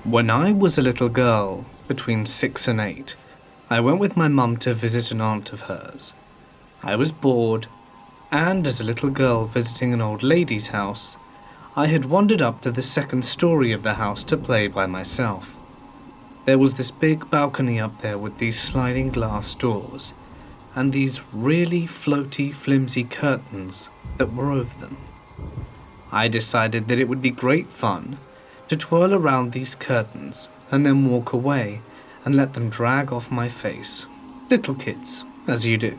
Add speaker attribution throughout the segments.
Speaker 1: When I was a little girl, between 6 and 8, I went with my mum to visit an aunt of hers. I was bored, and as a little girl visiting an old lady's house, I had wandered up to the second story of the house to play by myself. There was this big balcony up there with these sliding glass doors, and these really floaty, flimsy curtains that were over them. I decided that it would be great fun to twirl around these curtains and then walk away and let them drag off my face. Little kids, as you do.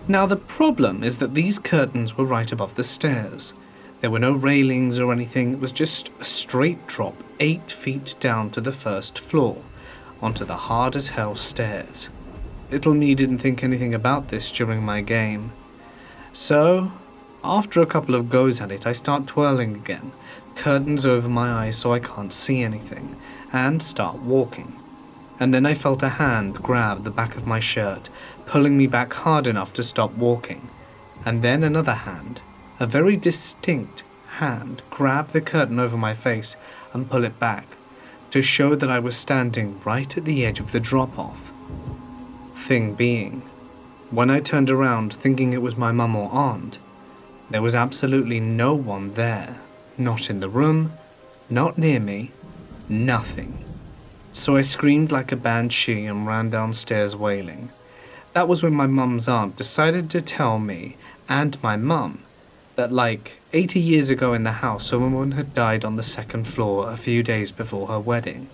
Speaker 1: Now the problem is that these curtains were right above the stairs. There were no railings or anything, it was just a straight drop 8 feet down to the first floor, onto the hard as hell stairs. Little me didn't think anything about this during my game. So, after a couple of goes at it, I start twirling again, curtains over my eyes so I can't see anything, and start walking. And then I felt a hand grab the back of my shirt, pulling me back hard enough to stop walking. And then another hand, a very distinct hand, grab the curtain over my face and pull it back, to show that I was standing right at the edge of the drop-off. Thing being, when I turned around thinking it was my mum or aunt, there was absolutely no one there. Not in the room, not near me, nothing. So I screamed like a banshee and ran downstairs wailing. That was when my mum's aunt decided to tell me and my mum that like 80 years ago in the house a woman had died on the second floor a few days before her wedding,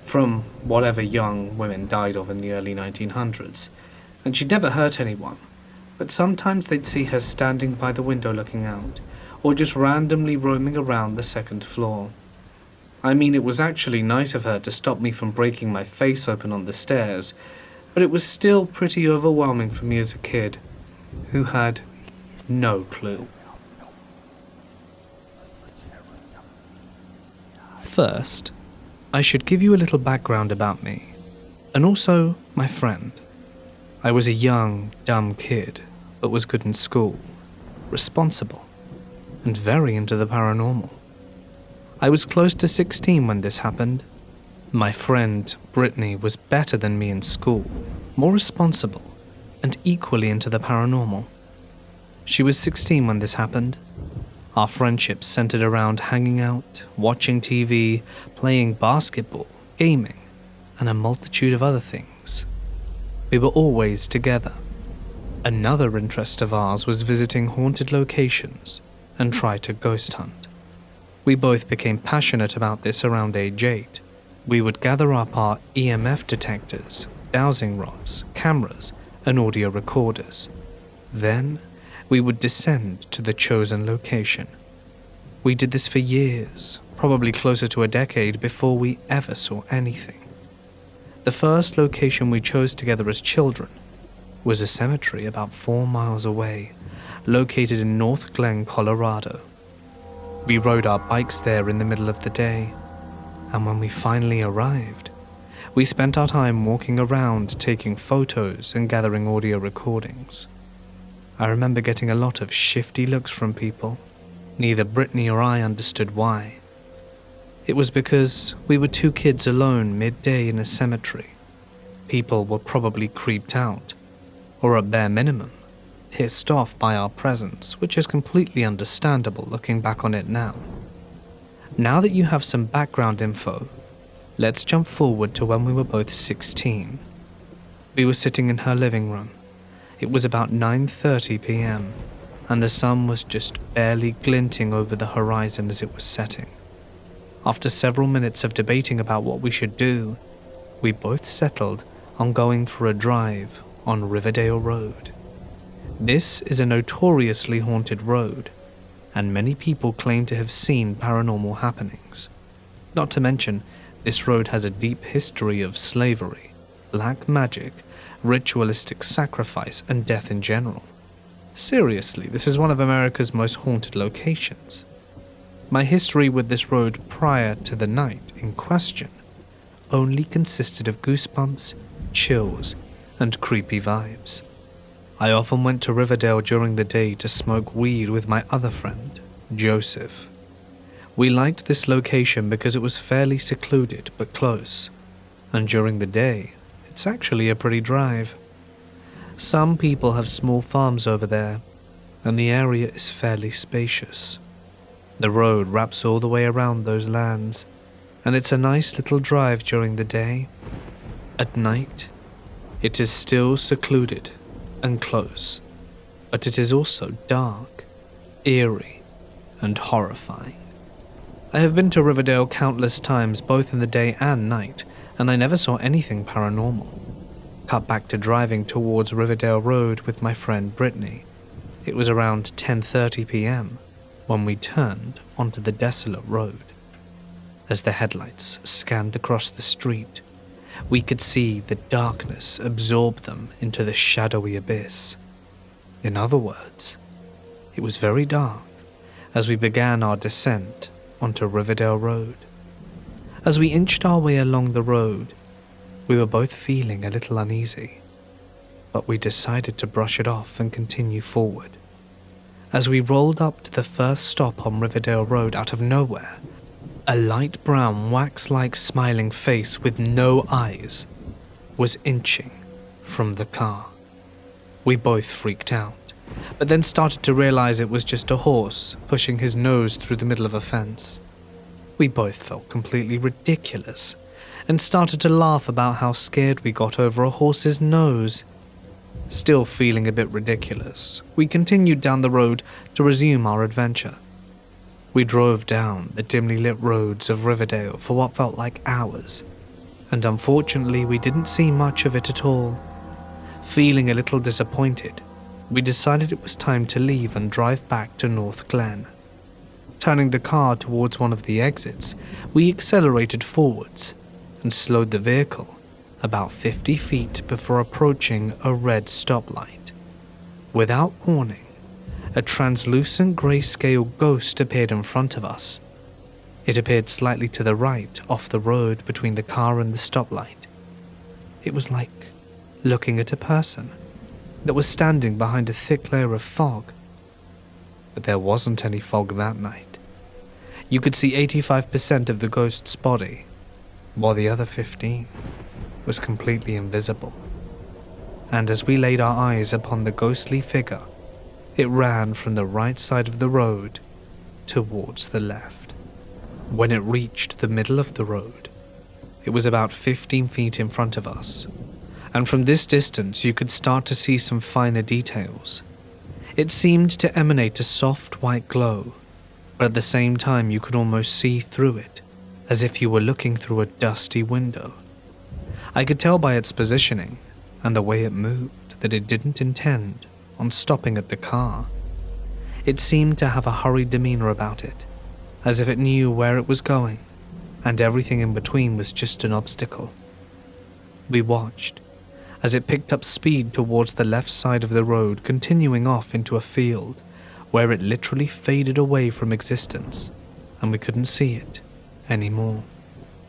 Speaker 1: from whatever young women died of in the early 1900s, and she'd never hurt anyone, but sometimes they'd see her standing by the window looking out, or just randomly roaming around the second floor. I mean, it was actually nice of her to stop me from breaking my face open on the stairs, but it was still pretty overwhelming for me as a kid, who had no clue. First, I should give you a little background about me, and also my friend. I was a young, dumb kid, but was good in school, responsible, and very into the paranormal. I was close to 16 when this happened. My friend, Brittany, was better than me in school, more responsible, and equally into the paranormal. She was 16 when this happened. Our friendship centered around hanging out, watching TV, playing basketball, gaming, and a multitude of other things. We were always together. Another interest of ours was visiting haunted locations and try to ghost hunt. We both became passionate about this around age 8. We would gather up our EMF detectors, dowsing rods, cameras, and audio recorders. Then, we would descend to the chosen location. We did this for years, probably closer to a decade before we ever saw anything. The first location we chose together as children was a cemetery about 4 miles away, located in North Glen, Colorado. We rode our bikes there in the middle of the day, and when we finally arrived, we spent our time walking around taking photos and gathering audio recordings. I remember getting a lot of shifty looks from people. Neither Brittany or I understood why. It was because we were 2 kids alone midday in a cemetery. People were probably creeped out, or at bare minimum, pissed off by our presence, which is completely understandable looking back on it now. Now that you have some background info, let's jump forward to when we were both 16. We were sitting in her living room. It was about 9:30 p.m., and the sun was just barely glinting over the horizon as it was setting. After several minutes of debating about what we should do, we both settled on going for a drive on Riverdale Road. This is a notoriously haunted road, and many people claim to have seen paranormal happenings. Not to mention, this road has a deep history of slavery, black magic, ritualistic sacrifice, and death in general. Seriously, this is one of America's most haunted locations. My history with this road prior to the night in question only consisted of goosebumps, chills, and creepy vibes. I often went to Riverdale during the day to smoke weed with my other friend, Joseph. We liked this location because it was fairly secluded but close, and during the day, it's actually a pretty drive. Some people have small farms over there, and the area is fairly spacious. The road wraps all the way around those lands, and it's a nice little drive during the day. At night, it is still secluded and close, but it is also dark, eerie, and horrifying. I have been to Riverdale countless times, both in the day and night, and I never saw anything paranormal. Cut back to driving towards Riverdale Road with my friend Brittany. It was around 10:30 p.m. when we turned onto the desolate road. As the headlights scanned across the street, we could see the darkness absorb them into the shadowy abyss. In other words, it was very dark as we began our descent onto Riverdale Road. As we inched our way along the road, we were both feeling a little uneasy, but we decided to brush it off and continue forward. As we rolled up to the first stop on Riverdale Road, out of nowhere, a light brown wax-like smiling face with no eyes was inching from the car. We both freaked out, but then started to realize it was just a horse pushing his nose through the middle of a fence. We both felt completely ridiculous and started to laugh about how scared we got over a horse's nose. Still feeling a bit ridiculous, we continued down the road to resume our adventure. We drove down the dimly lit roads of Riverdale for what felt like hours, and unfortunately we didn't see much of it at all. Feeling a little disappointed, we decided it was time to leave and drive back to North Glen. Turning the car towards one of the exits, we accelerated forwards and slowed the vehicle about 50 feet before approaching a red stoplight. Without warning, a translucent grayscale ghost appeared in front of us. It appeared slightly to the right, off the road between the car and the stoplight. It was like looking at a person that was standing behind a thick layer of fog. But there wasn't any fog that night. You could see 85% of the ghost's body, while the other 15 was completely invisible. And as we laid our eyes upon the ghostly figure, it ran from the right side of the road towards the left. When it reached the middle of the road, it was about 15 feet in front of us, and from this distance you could start to see some finer details. It seemed to emanate a soft white glow, but at the same time you could almost see through it, as if you were looking through a dusty window. I could tell by its positioning and the way it moved that it didn't intend on stopping at the car. It seemed to have a hurried demeanor about it, as if it knew where it was going, and everything in between was just an obstacle. We watched as it picked up speed towards the left side of the road, continuing off into a field where it literally faded away from existence, and we couldn't see it anymore.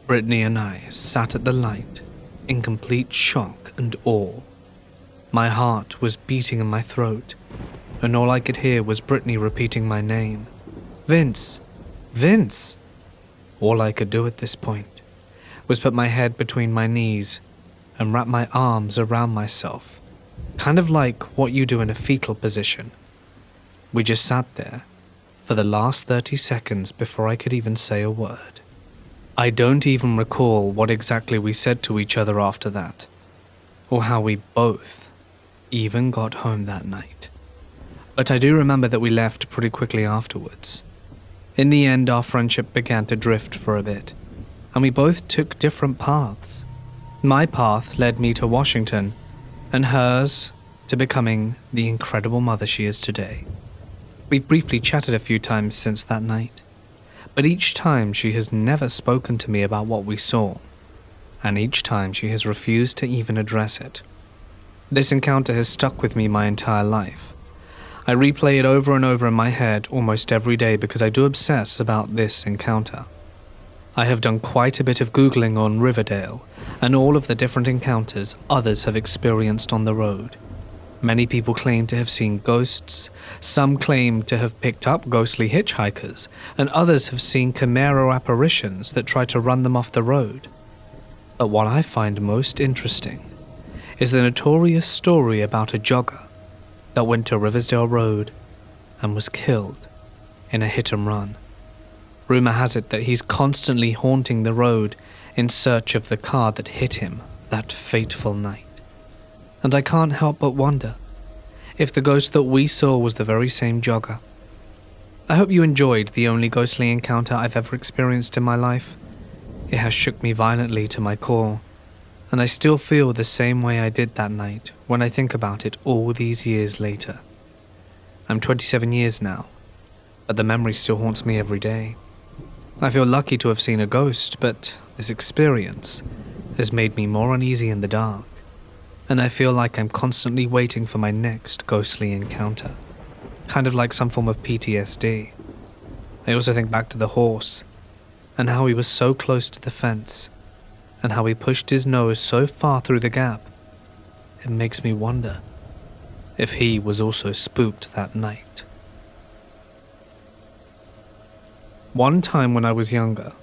Speaker 1: Brittany and I sat at the light in complete shock and awe. My heart was beating in my throat, and all I could hear was Brittany repeating my name. Vince! Vince! All I could do at this point was put my head between my knees and wrap my arms around myself, kind of like what you do in a fetal position. We just sat there for the last 30 seconds before I could even say a word. I don't even recall what exactly we said to each other after that, or how we both even got home that night. But I do remember that we left pretty quickly afterwards. In the end, our friendship began to drift for a bit, and we both took different paths. My path led me to Washington, and hers to becoming the incredible mother she is today. We've briefly chatted a few times since that night, but each time she has never spoken to me about what we saw, and each time she has refused to even address it. This encounter has stuck with me my entire life. I replay it over and over in my head almost every day because I do obsess about this encounter. I have done quite a bit of Googling on Riverdale and all of the different encounters others have experienced on the road. Many people claim to have seen ghosts, some claim to have picked up ghostly hitchhikers, and others have seen chimera apparitions that try to run them off the road. But what I find most interesting is the notorious story about a jogger that went to Riversdale Road and was killed in a hit and run. Rumor has it that he's constantly haunting the road in search of the car that hit him that fateful night. And I can't help but wonder if the ghost that we saw was the very same jogger. I hope you enjoyed the only ghostly encounter I've ever experienced in my life. It has shook me violently to my core, and I still feel the same way I did that night when I think about it all these years later. I'm 27 years now, but the memory still haunts me every day. I feel lucky to have seen a ghost, but this experience has made me more uneasy in the dark, and I feel like I'm constantly waiting for my next ghostly encounter, kind of like some form of PTSD. I also think back to the horse, and how he was so close to the fence, and how he pushed his nose so far through the gap. It makes me wonder if he was also spooked that night. One time when I was younger,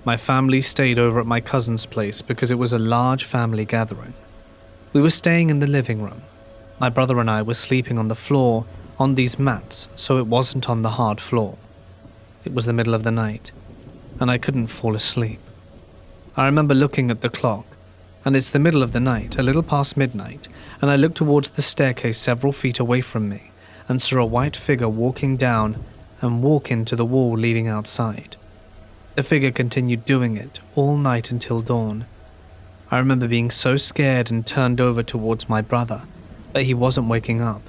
Speaker 1: my family stayed over at my cousin's place because it was a large family gathering. We were staying in the living room. My brother and I were sleeping on the floor on these mats, so it wasn't on the hard floor. It was the middle of the night, and I couldn't fall asleep. I remember looking at the clock, and it's the middle of the night, a little past midnight, and I looked towards the staircase several feet away from me and saw a white figure walking down and walk into the wall leading outside. The figure continued doing it all night until dawn. I remember being so scared and turned over towards my brother, but he wasn't waking up.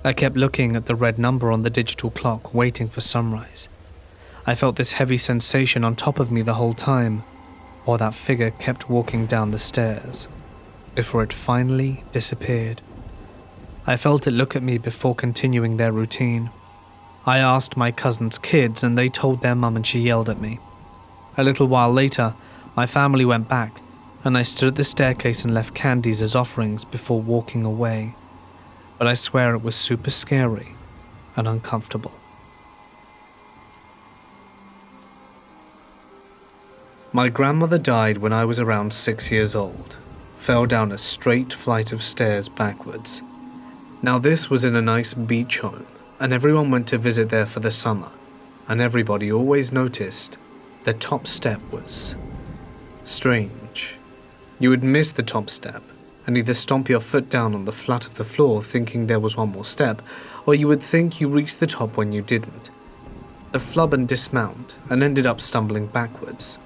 Speaker 1: I kept looking at the red number on the digital clock, waiting for sunrise. I felt this heavy sensation on top of me the whole time, while that figure kept walking down the stairs, before it finally disappeared. I felt it look at me before continuing their routine. I asked my cousin's kids and they told their mum and she yelled at me. A little while later, my family went back and I stood at the staircase and left candies as offerings before walking away. But I swear it was super scary and uncomfortable. My grandmother died when I was around 6 years old, fell down a straight flight of stairs backwards. Now this was in a nice beach home, and everyone went to visit there for the summer, and everybody always noticed the top step was strange. You would miss the top step, and either stomp your foot down on the flat of the floor thinking there was one more step, or you would think you reached the top when you didn't. The flub and dismount, and ended up stumbling backwards.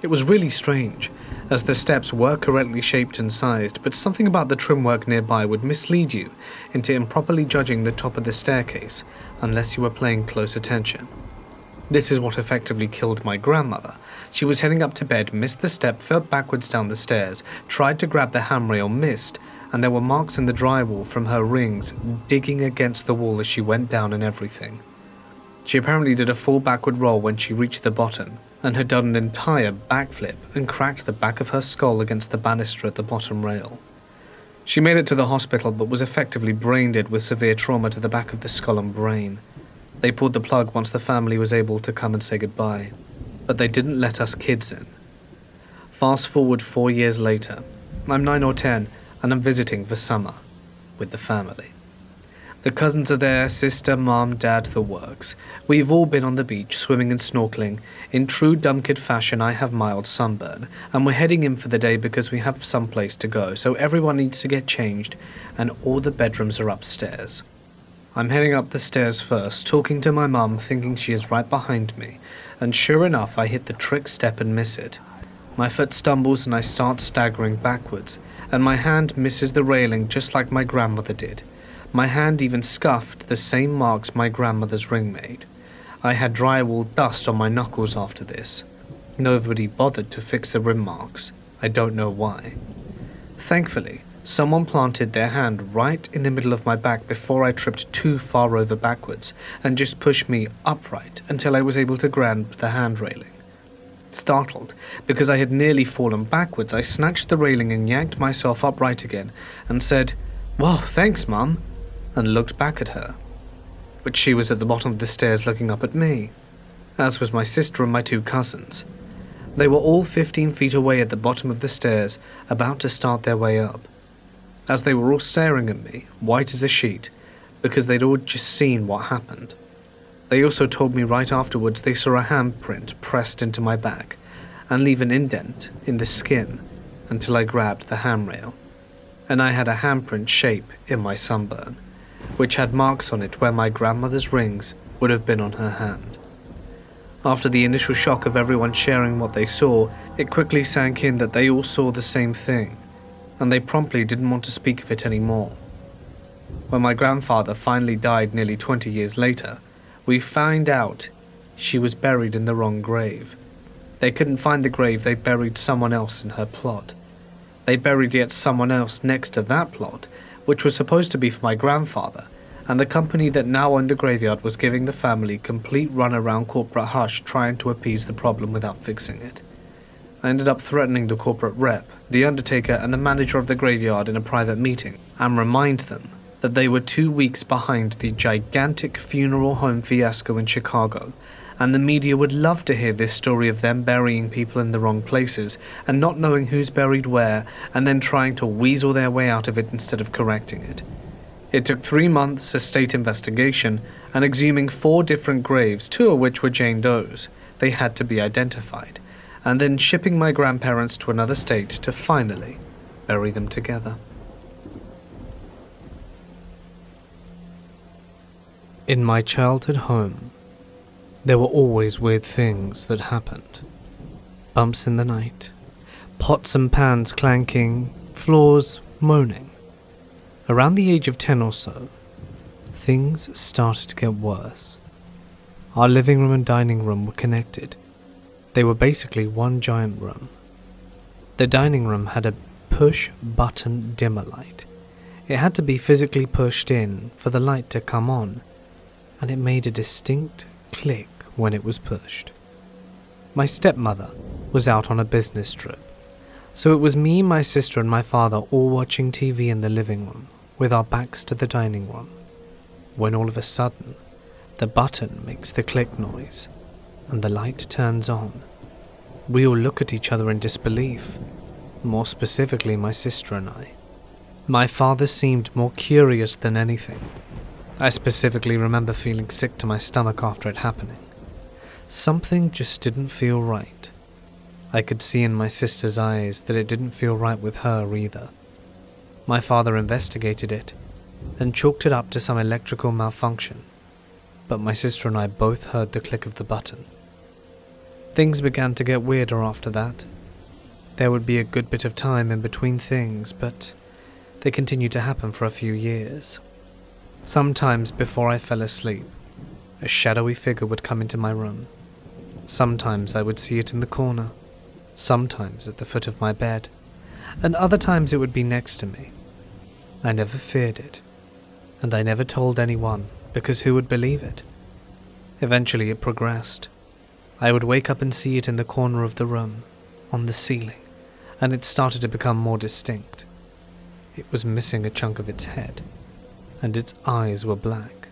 Speaker 1: It was really strange, as the steps were correctly shaped and sized, but something about the trim work nearby would mislead you into improperly judging the top of the staircase unless you were paying close attention. This is what effectively killed my grandmother. She was heading up to bed, missed the step, fell backwards down the stairs, tried to grab the handrail, missed, and there were marks in the drywall from her rings digging against the wall as she went down and everything. She apparently did a full backward roll when she reached the bottom, and had done an entire backflip and cracked the back of her skull against the banister at the bottom rail. She made it to the hospital but was effectively brain dead with severe trauma to the back of the skull and brain. They pulled the plug once the family was able to come and say goodbye, but they didn't let us kids in. Fast forward 4 years later, I'm 9 or 10 and I'm visiting for summer with the family. The cousins are there, sister, mom, dad, the works. We've all been on the beach, swimming and snorkeling. In true dumb kid fashion, I have mild sunburn, and we're heading in for the day because we have some place to go, so everyone needs to get changed, and all the bedrooms are upstairs. I'm heading up the stairs first, talking to my mum, thinking she is right behind me, and sure enough, I hit the trick step and miss it. My foot stumbles and I start staggering backwards, and my hand misses the railing just like my grandmother did. My hand even scuffed the same marks my grandmother's ring made. I had drywall dust on my knuckles after this. Nobody bothered to fix the rim marks. I don't know why. Thankfully, someone planted their hand right in the middle of my back before I tripped too far over backwards and just pushed me upright until I was able to grab the hand railing. Startled, because I had nearly fallen backwards, I snatched the railing and yanked myself upright again and said, "Whoa, thanks, Mum," and looked back at her. But she was at the bottom of the stairs looking up at me, as was my sister and my 2 cousins. They were all 15 feet away at the bottom of the stairs, about to start their way up. As they were all staring at me, white as a sheet, because they'd all just seen what happened. They also told me right afterwards they saw a handprint pressed into my back and leave an indent in the skin until I grabbed the handrail. And I had a handprint shape in my sunburn, which had marks on it where my grandmother's rings would have been on her hand. After the initial shock of everyone sharing what they saw, it quickly sank in that they all saw the same thing, and they promptly didn't want to speak of it anymore. When my grandfather finally died nearly 20 years later, we found out she was buried in the wrong grave. They couldn't find the grave, they buried someone else in her plot. They buried yet someone else next to that plot, which was supposed to be for my grandfather, and the company that now owned the graveyard was giving the family complete runaround corporate hush trying to appease the problem without fixing it. I ended up threatening the corporate rep, the undertaker, and the manager of the graveyard in a private meeting, and remind them that they were 2 weeks behind the gigantic funeral home fiasco in Chicago, and the media would love to hear this story of them burying people in the wrong places and not knowing who's buried where, and then trying to weasel their way out of it instead of correcting it. It took 3 months, a state investigation, and exhuming 4 different graves, 2 of which were Jane Doe's. They had to be identified, and then shipping my grandparents to another state to finally bury them together. In my childhood home, there were always weird things that happened. Bumps in the night, pots and pans clanking, floors moaning. Around the age of 10 or so, things started to get worse. Our living room and dining room were connected. They were basically one giant room. The dining room had a push-button dimmer light. It had to be physically pushed in for the light to come on, and it made a distinct click when it was pushed. My stepmother was out on a business trip, so it was me, my sister, and my father all watching TV in the living room, with our backs to the dining room, when all of a sudden, the button makes the click noise, and the light turns on. We all look at each other in disbelief, more specifically my sister and I. My father seemed more curious than anything. I specifically remember feeling sick to my stomach after it happening. Something just didn't feel right. I could see in my sister's eyes that it didn't feel right with her either. My father investigated it, then chalked it up to some electrical malfunction, but my sister and I both heard the click of the button. Things began to get weirder after that. There would be a good bit of time in between things, but they continued to happen for a few years. Sometimes before I fell asleep, a shadowy figure would come into my room. Sometimes I would see it in the corner, sometimes at the foot of my bed, and other times it would be next to me. I never feared it, and I never told anyone because who would believe it? Eventually it progressed. I would wake up and see it in the corner of the room, on the ceiling, and it started to become more distinct. It was missing a chunk of its head, and its eyes were black.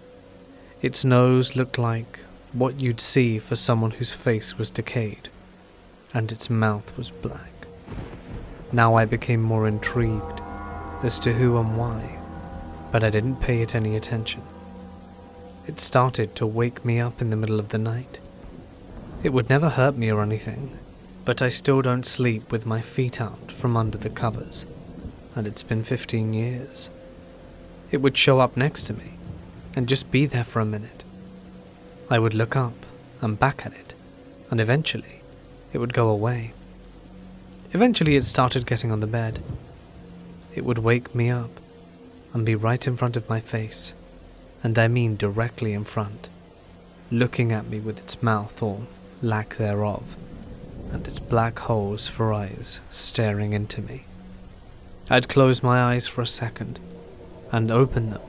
Speaker 1: Its nose looked like what you'd see for someone whose face was decayed, and its mouth was black. Now I became more intrigued as to who and why, but I didn't pay it any attention. It started to wake me up in the middle of the night. It would never hurt me or anything, but I still don't sleep with my feet out from under the covers, and it's been 15 years. It would show up next to me and just be there for a minute. I would look up and back at it, and eventually it would go away. Eventually it started getting on the bed. It would wake me up and be right in front of my face, and I mean directly in front, looking at me with its mouth or lack thereof, and its black holes for eyes staring into me. I'd close my eyes for a second and open them,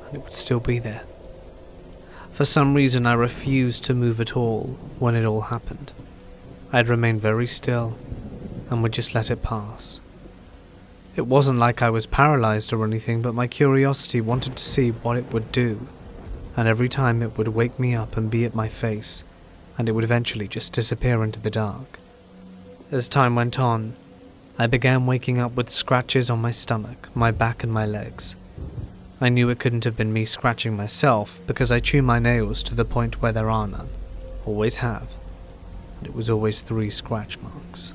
Speaker 1: and it would still be there. For some reason I refused to move at all when it all happened. I'd remain very still and would just let it pass. It wasn't like I was paralyzed or anything, but my curiosity wanted to see what it would do, and every time it would wake me up and be at my face, and it would eventually just disappear into the dark. As time went on, I began waking up with scratches on my stomach, my back and my legs. I knew it couldn't have been me scratching myself because I chew my nails to the point where there are none, always have, and it was always 3 scratch marks.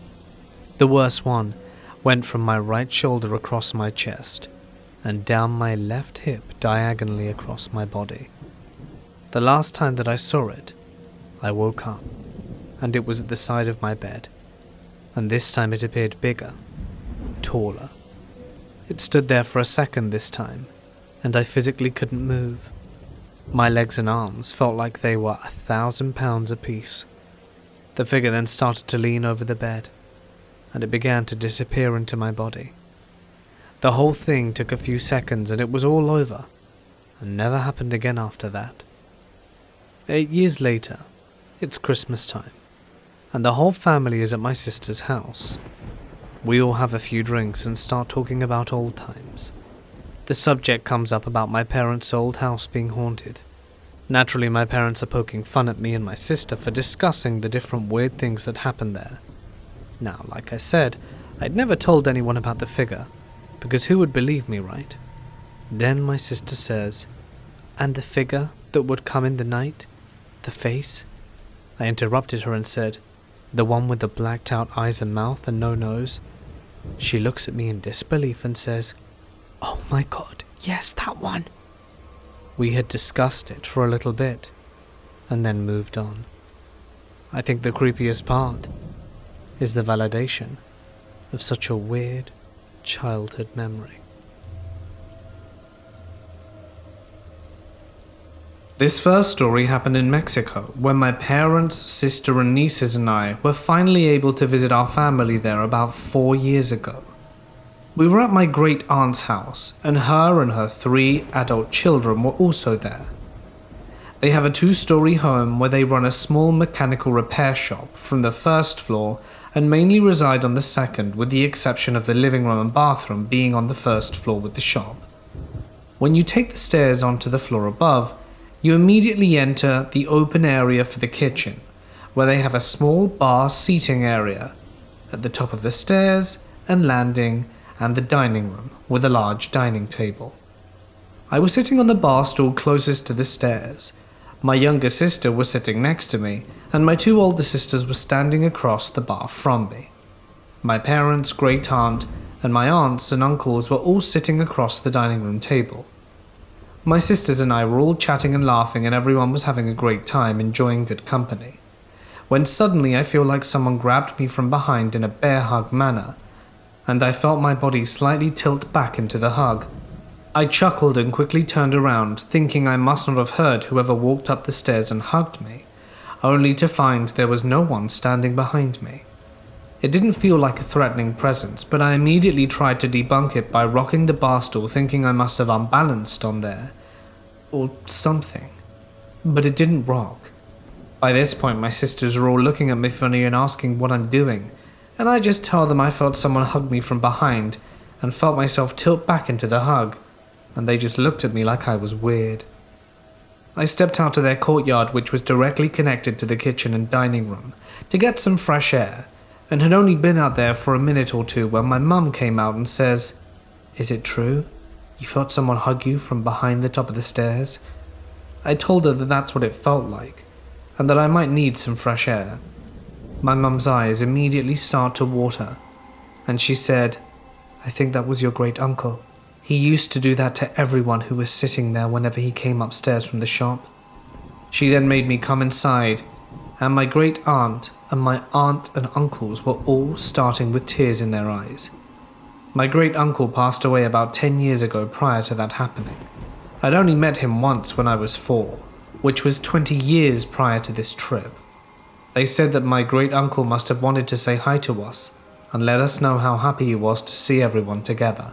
Speaker 1: The worst one went from my right shoulder across my chest and down my left hip diagonally across my body. The last time that I saw it, I woke up, and it was at the side of my bed, and this time it appeared bigger, taller. It stood there for a second this time, and I physically couldn't move. My legs and arms felt like they were 1,000 pounds apiece. The figure then started to lean over the bed, and it began to disappear into my body. The whole thing took a few seconds and it was all over, and never happened again after that. 8 years later, it's Christmas time, and the whole family is at my sister's house. We all have a few drinks and start talking about old times. The subject comes up about my parents' old house being haunted. Naturally, my parents are poking fun at me and my sister for discussing the different weird things that happened there. Now, like I said, I'd never told anyone about the figure, because who would believe me, right? Then my sister says, "And the figure that would come in the night? The face?" I interrupted her and said, "The one with the blacked out eyes and mouth and no nose?" She looks at me in disbelief and says, "Oh my God, yes, that one." We had discussed it for a little bit, and then moved on. I think the creepiest part is the validation of such a weird childhood memory. This first story happened in Mexico, when my parents, sister and nieces and I were finally able to visit our family there about 4 years ago. We were at my great aunt's house, and her 3 adult children were also there. They have a 2-story home where they run a small mechanical repair shop from the 1st floor and mainly reside on the 2nd, with the exception of the living room and bathroom being on the 1st floor with the shop. When you take the stairs onto the floor above, you immediately enter the open area for the kitchen, where they have a small bar seating area at the top of the stairs and landing, and the dining room with a large dining table. I was sitting on the bar stool closest to the stairs. My younger sister was sitting next to me, and my 2 older sisters were standing across the bar from me. My parents, great aunt, and my aunts and uncles were all sitting across the dining room table. My sisters and I were all chatting and laughing, and everyone was having a great time, enjoying good company, when suddenly I feel like someone grabbed me from behind in a bear hug manner, and I felt my body slightly tilt back into the hug. I chuckled and quickly turned around, thinking I must not have heard whoever walked up the stairs and hugged me, only to find there was no one standing behind me. It didn't feel like a threatening presence, but I immediately tried to debunk it by rocking the bar stool, thinking I must have unbalanced on there, or something. But it didn't rock. By this point, my sisters are all looking at me funny and asking what I'm doing, and I just tell them I felt someone hug me from behind and felt myself tilt back into the hug, and they just looked at me like I was weird. I stepped out to their courtyard, which was directly connected to the kitchen and dining room, to get some fresh air, and had only been out there for a minute or 2 when my mum came out and says, "Is it true? You felt someone hug you from behind the top of the stairs?" I told her that that's what it felt like, and that I might need some fresh air. My mum's eyes immediately start to water, and she said, "I think that was your great uncle. He used to do that to everyone who was sitting there whenever he came upstairs from the shop." She then made me come inside, and my great aunt and my aunt and uncles were all starting with tears in their eyes. My great uncle passed away about 10 years ago prior to that happening. I'd only met him once when I was 4, which was 20 years prior to this trip. They said that my great uncle must have wanted to say hi to us and let us know how happy he was to see everyone together.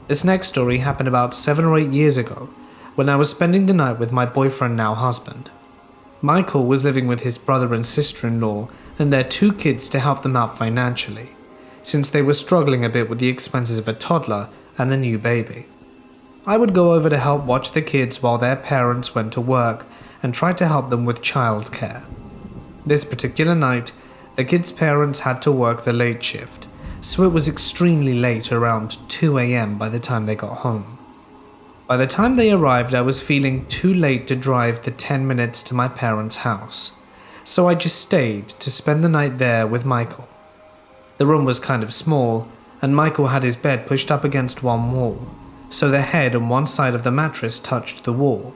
Speaker 1: This next story happened about 7 or 8 years ago, when I was spending the night with my boyfriend, now husband. Michael was living with his brother and sister-in-law and their 2 kids to help them out financially. since they were struggling a bit with the expenses of a toddler and a new baby. I would go over to help watch the kids while their parents went to work and try to help them with childcare. This particular night, the kids' parents had to work the late shift, so it was extremely late, around 2 a.m. by the time they got home. By the time they arrived, I was feeling too late to drive the 10 minutes to my parents' house, so I just stayed to spend the night there with Michael. The room was kind of small, and Michael had his bed pushed up against one wall, so the head and one side of the mattress touched the wall.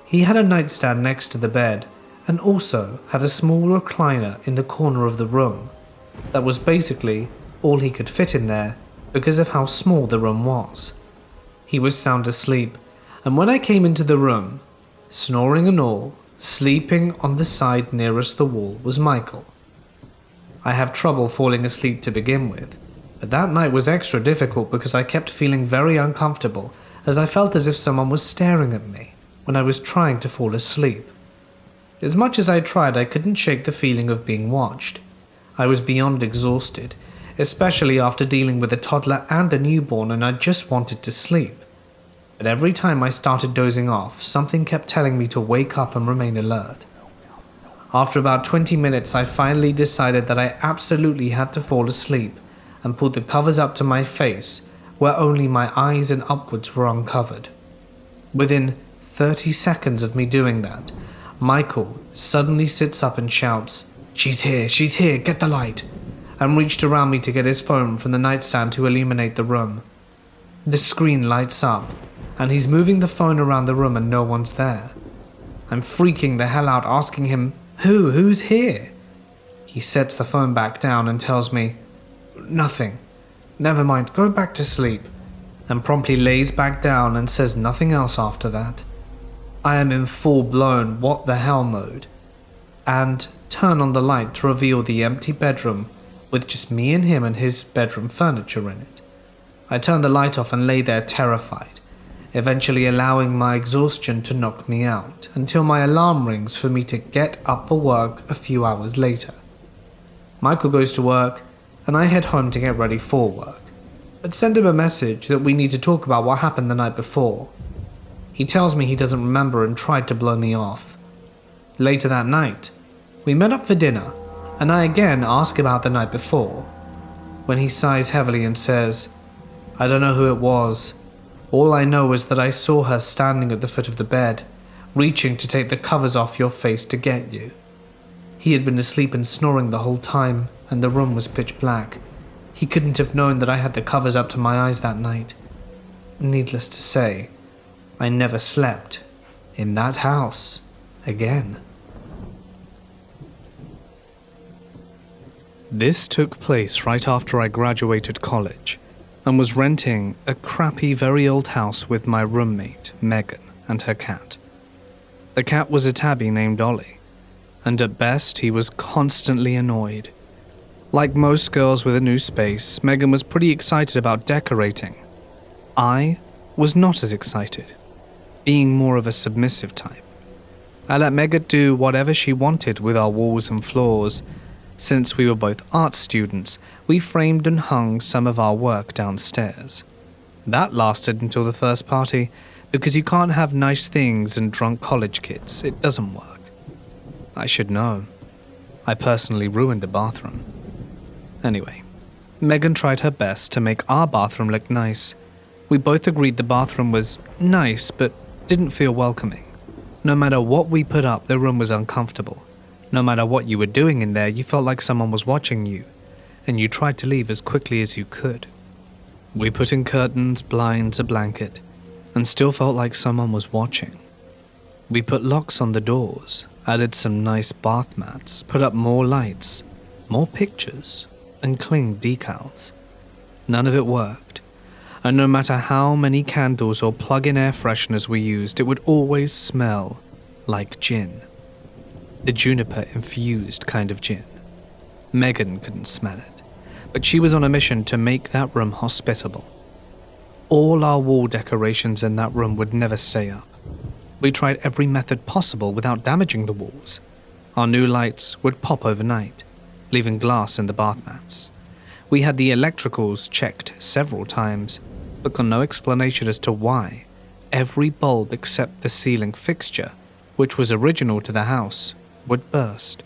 Speaker 1: He had a nightstand next to the bed, and also had a small recliner in the corner of the room. That was basically all he could fit in there because of how small the room was. He was sound asleep, and when I came into the room, snoring and all, sleeping on the side nearest the wall was Michael. I have trouble falling asleep to begin with, but that night was extra difficult because I kept feeling very uncomfortable as I felt as if someone was staring at me when I was trying to fall asleep. As much as I tried, I couldn't shake the feeling of being watched. I was beyond exhausted, especially after dealing with a toddler and a newborn, and I just wanted to sleep. But every time I started dozing off, something kept telling me to wake up and remain alert. After about 20 minutes, I finally decided that I absolutely had to fall asleep and pulled the covers up to my face, where only my eyes and upwards were uncovered. Within 30 seconds of me doing that, Michael suddenly sits up and shouts, she's here, get the light," and reached around me to get his phone from the nightstand to illuminate the room. The screen lights up, and he's moving the phone around the room and no one's there. I'm freaking the hell out, asking him, who's here? He sets the phone back down and tells me, "Nothing. Never mind, go back to sleep," and promptly lays back down and says nothing else after that. I am in full-blown what the hell mode, and turn on the light to reveal the empty bedroom with just me and him and his bedroom furniture in it. I turn the light off and lay there terrified, eventually allowing my exhaustion to knock me out until my alarm rings for me to get up for work a few hours later. Michael goes to work, and I head home to get ready for work, but send him a message that we need to talk about what happened the night before. He tells me he doesn't remember and tried to blow me off. Later that night, we met up for dinner, and I again ask about the night before, when he sighs heavily and says, "I don't know who it was. All I know is that I saw her standing at the foot of the bed, reaching to take the covers off your face to get you." He had been asleep and snoring the whole time, and the room was pitch black. He couldn't have known that I had the covers up to my eyes that night. Needless to say, I never slept in that house again. This took place right after I graduated college and was renting a crappy, very old house with my roommate, Megan, and her cat. The cat was a tabby named Ollie, and at best he was constantly annoyed. Like most girls with a new space, Megan was pretty excited about decorating. I was not as excited, being more of a submissive type. I let Megan do whatever she wanted with our walls and floors. Since we were both art students, we framed and hung some of our work downstairs. That lasted until the first party, because you can't have nice things and drunk college kids. It doesn't work. I should know. I personally ruined a bathroom. Anyway, Megan tried her best to make our bathroom look nice. We both agreed the bathroom was nice, but didn't feel welcoming. No matter what we put up, the room was uncomfortable. No matter what you were doing in there, you felt like someone was watching you, and you tried to leave as quickly as you could. We put in curtains, blinds, a blanket, and still felt like someone was watching. We put locks on the doors, added some nice bath mats, put up more lights, more pictures, and cling decals. None of it worked. And no matter how many candles or plug-in air fresheners we used, it would always smell like gin. The juniper-infused kind of gin. Megan couldn't smell it, but she was on a mission to make that room hospitable. All our wall decorations in that room would never stay up. We tried every method possible without damaging the walls. Our new lights would pop overnight, leaving glass in the bath mats. We had the electricals checked several times, but got no explanation as to why every bulb except the ceiling fixture, which was original to the house, would burst.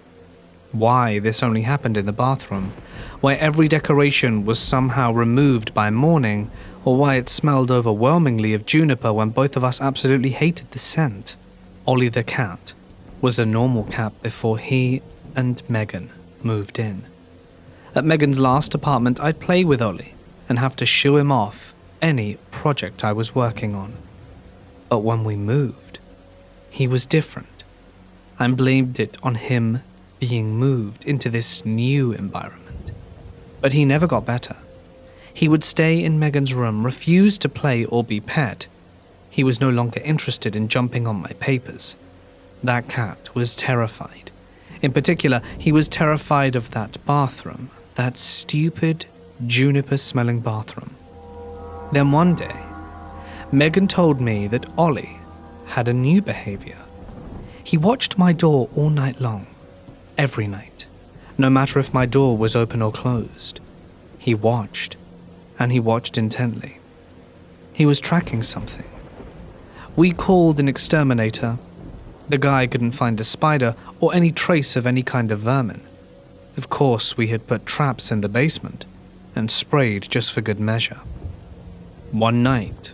Speaker 1: Why this only happened in the bathroom, why every decoration was somehow removed by morning, or why it smelled overwhelmingly of juniper when both of us absolutely hated the scent. Ollie the cat was a normal cat before he and Megan moved in. At Megan's last apartment, I'd play with Ollie and have to shoo him off any project I was working on. But when we moved, he was different. I blamed it on him being moved into this new environment. But he never got better. He would stay in Megan's room, refuse to play or be pet. He was no longer interested in jumping on my papers. That cat was terrified. In particular, he was terrified of that bathroom, that stupid, juniper-smelling bathroom. Then one day, Megan told me that Ollie had a new behavior. He watched my door all night long, every night, no matter if my door was open or closed. He watched, and he watched intently. He was tracking something. We called an exterminator. The guy couldn't find a spider or any trace of any kind of vermin. Of course, we had put traps in the basement and sprayed just for good measure. One night,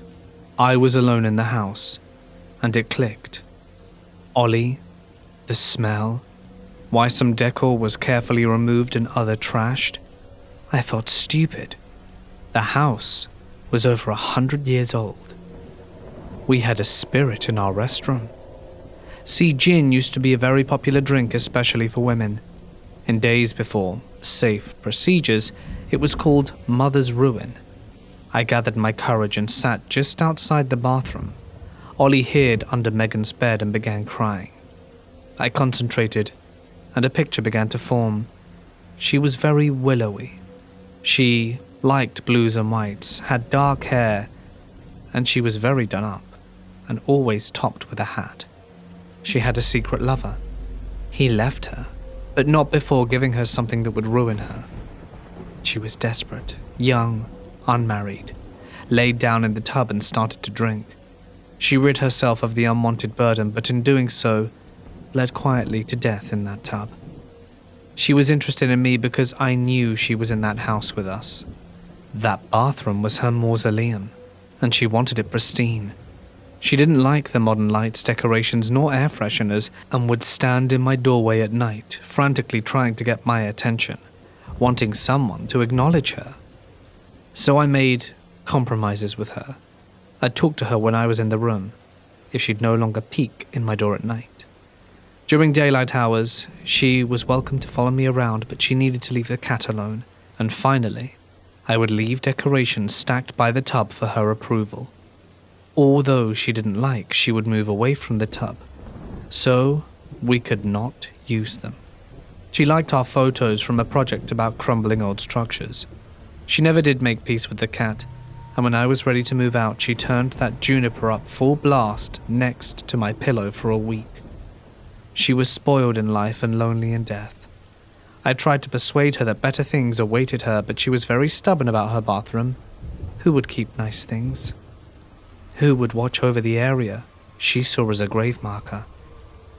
Speaker 1: I was alone in the house, and it clicked. Ollie, the smell, why some decor was carefully removed and other trashed. I felt stupid. The house was over 100 years old. We had a spirit in our restroom. See, gin used to be a very popular drink, especially for women. In days before safe procedures, it was called Mother's Ruin. I gathered my courage and sat just outside the bathroom. Ollie hid under Megan's bed and began crying. I concentrated, and a picture began to form. She was very willowy. She liked blues and whites, had dark hair, and she was very done up, and always topped with a hat. She had a secret lover. He left her, but not before giving her something that would ruin her. She was desperate, young, unmarried, laid down in the tub and started to drink. She rid herself of the unwanted burden, but in doing so, bled quietly to death in that tub. She was interested in me because I knew she was in that house with us. That bathroom was her mausoleum, and she wanted it pristine. She didn't like the modern lights, decorations, nor air fresheners, and would stand in my doorway at night, frantically trying to get my attention, wanting someone to acknowledge her. So I made compromises with her. I'd talk to her when I was in the room, if she'd no longer peek in my door at night. During daylight hours, she was welcome to follow me around, but she needed to leave the cat alone, and finally, I would leave decorations stacked by the tub for her approval. Although she didn't like, she would move away from the tub, so we could not use them. She liked our photos from a project about crumbling old structures. She never did make peace with the cat, and when I was ready to move out, she turned that juniper up full blast next to my pillow for a week. She was spoiled in life and lonely in death. I tried to persuade her that better things awaited her, but she was very stubborn about her bathroom. Who would keep nice things? Who would watch over the area she saw as a grave marker?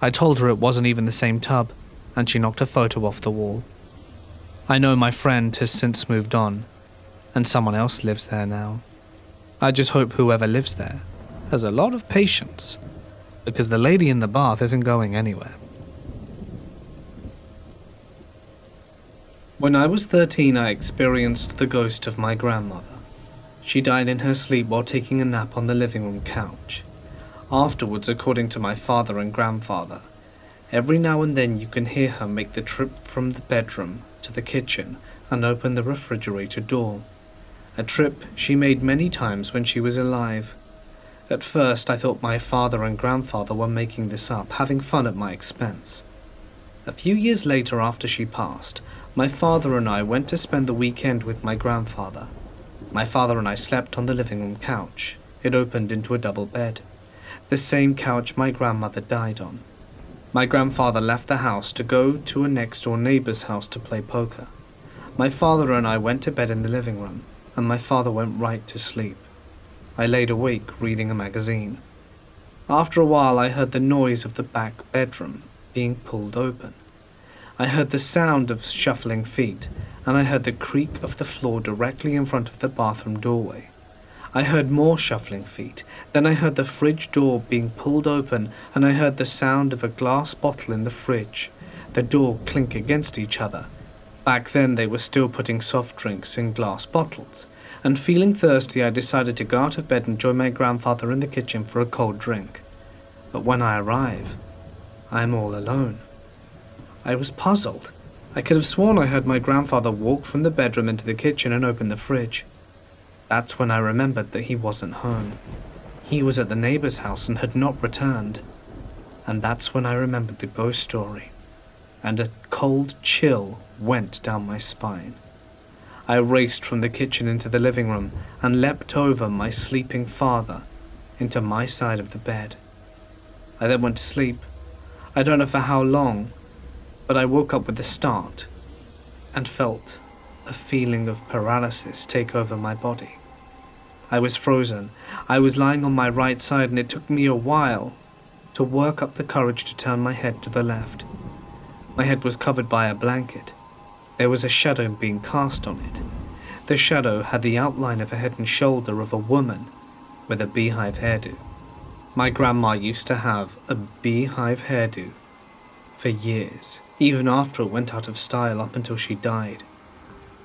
Speaker 1: I told her it wasn't even the same tub, and she knocked a photo off the wall. I know my friend has since moved on, and someone else lives there now. I just hope whoever lives there has a lot of patience, because the lady in the bath isn't going anywhere. When I was 13, I experienced the ghost of my grandmother. She died in her sleep while taking a nap on the living room couch. Afterwards, according to my father and grandfather, every now and then you can hear her make the trip from the bedroom to the kitchen and open the refrigerator door. A trip she made many times when she was alive. At first, I thought my father and grandfather were making this up, having fun at my expense. A few years later, after she passed, my father and I went to spend the weekend with my grandfather. My father and I slept on the living room couch. It opened into a double bed, the same couch my grandmother died on. My grandfather left the house to go to a next-door neighbor's house to play poker. My father and I went to bed in the living room, and my father went right to sleep. I laid awake reading a magazine. After a while, I heard the noise of the back bedroom being pulled open. I heard the sound of shuffling feet, and I heard the creak of the floor directly in front of the bathroom doorway. I heard more shuffling feet, then I heard the fridge door being pulled open, and I heard the sound of a glass bottle in the fridge, the door clink against each other. Back then they were still putting soft drinks in glass bottles, and feeling thirsty I decided to go out of bed and join my grandfather in the kitchen for a cold drink. But when I arrive, I am all alone. I was puzzled. I could have sworn I heard my grandfather walk from the bedroom into the kitchen and open the fridge. That's when I remembered that he wasn't home. He was at the neighbor's house and had not returned. And that's when I remembered the ghost story, and a cold chill went down my spine. I raced from the kitchen into the living room and leapt over my sleeping father into my side of the bed. I then went to sleep. I don't know for how long, but I woke up with a start and felt a feeling of paralysis take over my body. I was frozen. I was lying on my right side, and it took me a while to work up the courage to turn my head to the left. My head was covered by a blanket. There was a shadow being cast on it. The shadow had the outline of a head and shoulder of a woman with a beehive hairdo. My grandma used to have a beehive hairdo for years, even after it went out of style up until she died,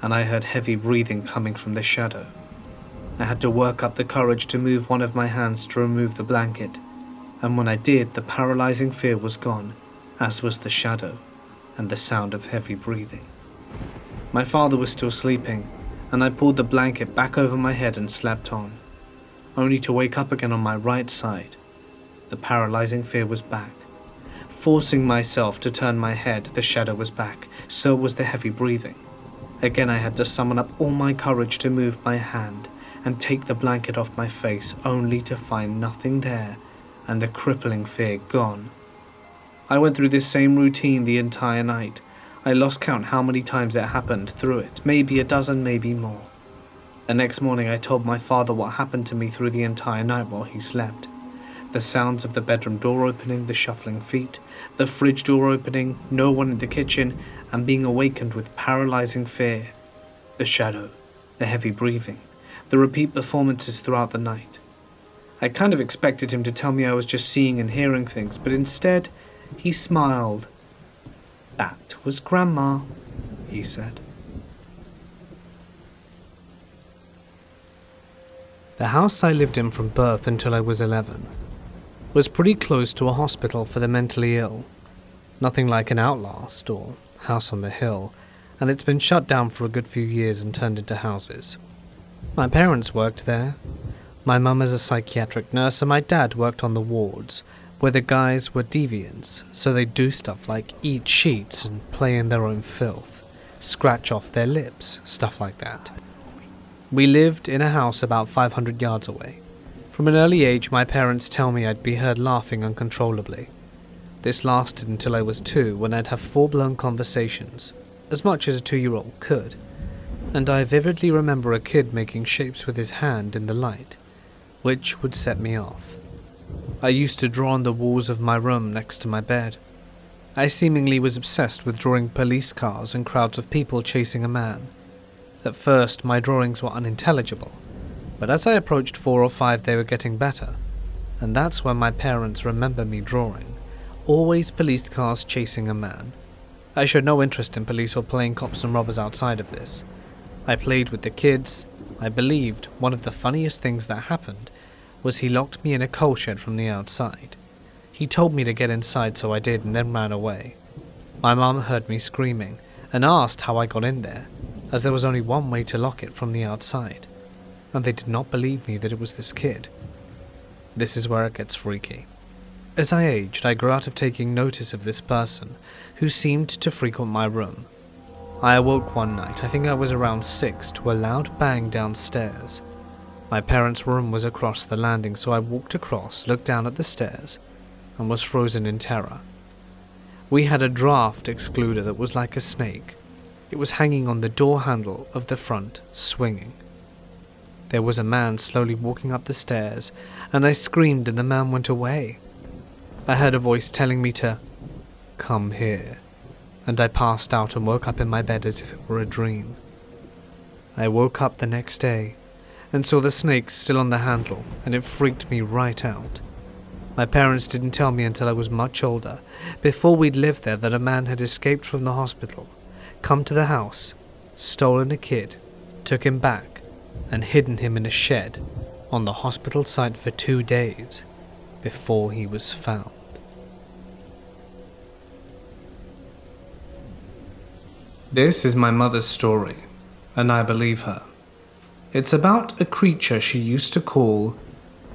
Speaker 1: and I heard heavy breathing coming from the shadow. I had to work up the courage to move one of my hands to remove the blanket, and when I did, the paralyzing fear was gone, as was the shadow and the sound of heavy breathing. My father was still sleeping, and I pulled the blanket back over my head and slept on, only to wake up again on my right side. The paralyzing fear was back. Forcing myself to turn my head, the shadow was back, so was the heavy breathing. Again I had to summon up all my courage to move my hand and take the blanket off my face, only to find nothing there and the crippling fear gone. I went through this same routine the entire night. I lost count how many times it happened through it, maybe a dozen, maybe more. The next morning I told my father what happened to me through the entire night while he slept. The sounds of the bedroom door opening, the shuffling feet, the fridge door opening, no one in the kitchen, and being awakened with paralyzing fear. The shadow, the heavy breathing, the repeat performances throughout the night. I kind of expected him to tell me I was just seeing and hearing things, but instead, he smiled. "That was Grandma," he said. The house I lived in from birth until I was 11 was pretty close to a hospital for the mentally ill. Nothing like an Outlast or House on the Hill, and it's been shut down for a good few years and turned into houses. My parents worked there. My mum is a psychiatric nurse, and my dad worked on the wards, where the guys were deviants, so they'd do stuff like eat sheets and play in their own filth, scratch off their lips, stuff like that. We lived in a house about 500 yards away. From an early age, my parents tell me I'd be heard laughing uncontrollably. This lasted until I was 2, when I'd have full-blown conversations, as much as a 2-year-old could, and I vividly remember a kid making shapes with his hand in the light, which would set me off. I used to draw on the walls of my room next to my bed. I seemingly was obsessed with drawing police cars and crowds of people chasing a man. At first, my drawings were unintelligible, but as I approached 4 or 5 they were getting better, and that's when my parents remember me drawing. Always police cars chasing a man. I showed no interest in police or playing cops and robbers outside of this. I played with the kids. I believed one of the funniest things that happened was he locked me in a coal shed from the outside. He told me to get inside, so I did, and then ran away. My mum heard me screaming and asked how I got in there, as there was only one way to lock it, from the outside, and they did not believe me that it was this kid. This is where it gets freaky. As I aged, I grew out of taking notice of this person who seemed to frequent my room. I awoke one night, I think I was around 6, to a loud bang downstairs. My parents' room was across the landing, so I walked across, looked down at the stairs, and was frozen in terror. We had a draft excluder that was like a snake. It was hanging on the door handle of the front, swinging. There was a man slowly walking up the stairs, and I screamed and the man went away. I heard a voice telling me to come here, and I passed out and woke up in my bed as if it were a dream. I woke up the next day and saw the snake still on the handle, and it freaked me right out. My parents didn't tell me until I was much older, before we'd lived there, that a man had escaped from the hospital, come to the house, stolen a kid, took him back, and hidden him in a shed on the hospital site for 2 days before he was found. This is my mother's story, and I believe her. It's about a creature she used to call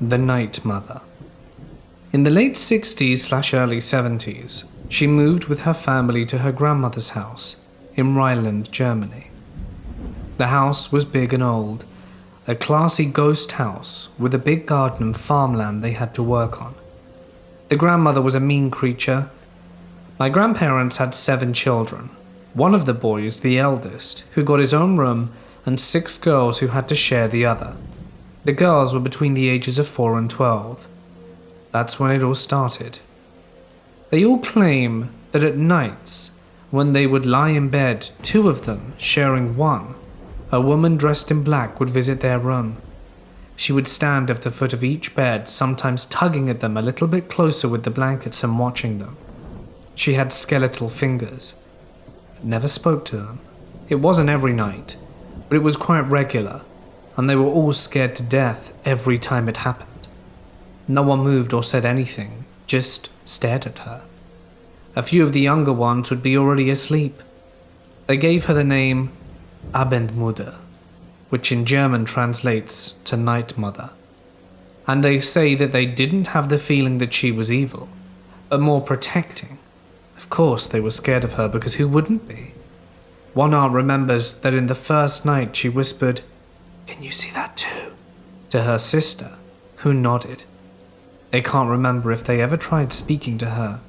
Speaker 1: the Night Mother. In the late 60s/early 70s, she moved with her family to her grandmother's house in Rhineland, Germany. The house was big and old, a classy ghost house with a big garden and farmland they had to work on. The grandmother was a mean creature. My grandparents had 7 children. One of the boys, the eldest, who got his own room, and 6 girls who had to share the other. The girls were between the ages of 4 and 12. That's when it all started. They all claim that at nights, when they would lie in bed, 2 of them sharing one, a woman dressed in black would visit their room. She would stand at the foot of each bed, sometimes tugging at them a little bit closer with the blankets and watching them. She had skeletal fingers, but never spoke to them. It wasn't every night, but it was quite regular, and they were all scared to death every time it happened. No one moved or said anything, just stared at her. A few of the younger ones would be already asleep. They gave her the name Abendmutter, which in German translates to Night Mother. And they say that they didn't have the feeling that she was evil, but more protecting. Of course they were scared of her, because who wouldn't be? One aunt remembers that in the first night she whispered, "Can you see that too?" to her sister, who nodded. They can't remember if they ever tried speaking to her.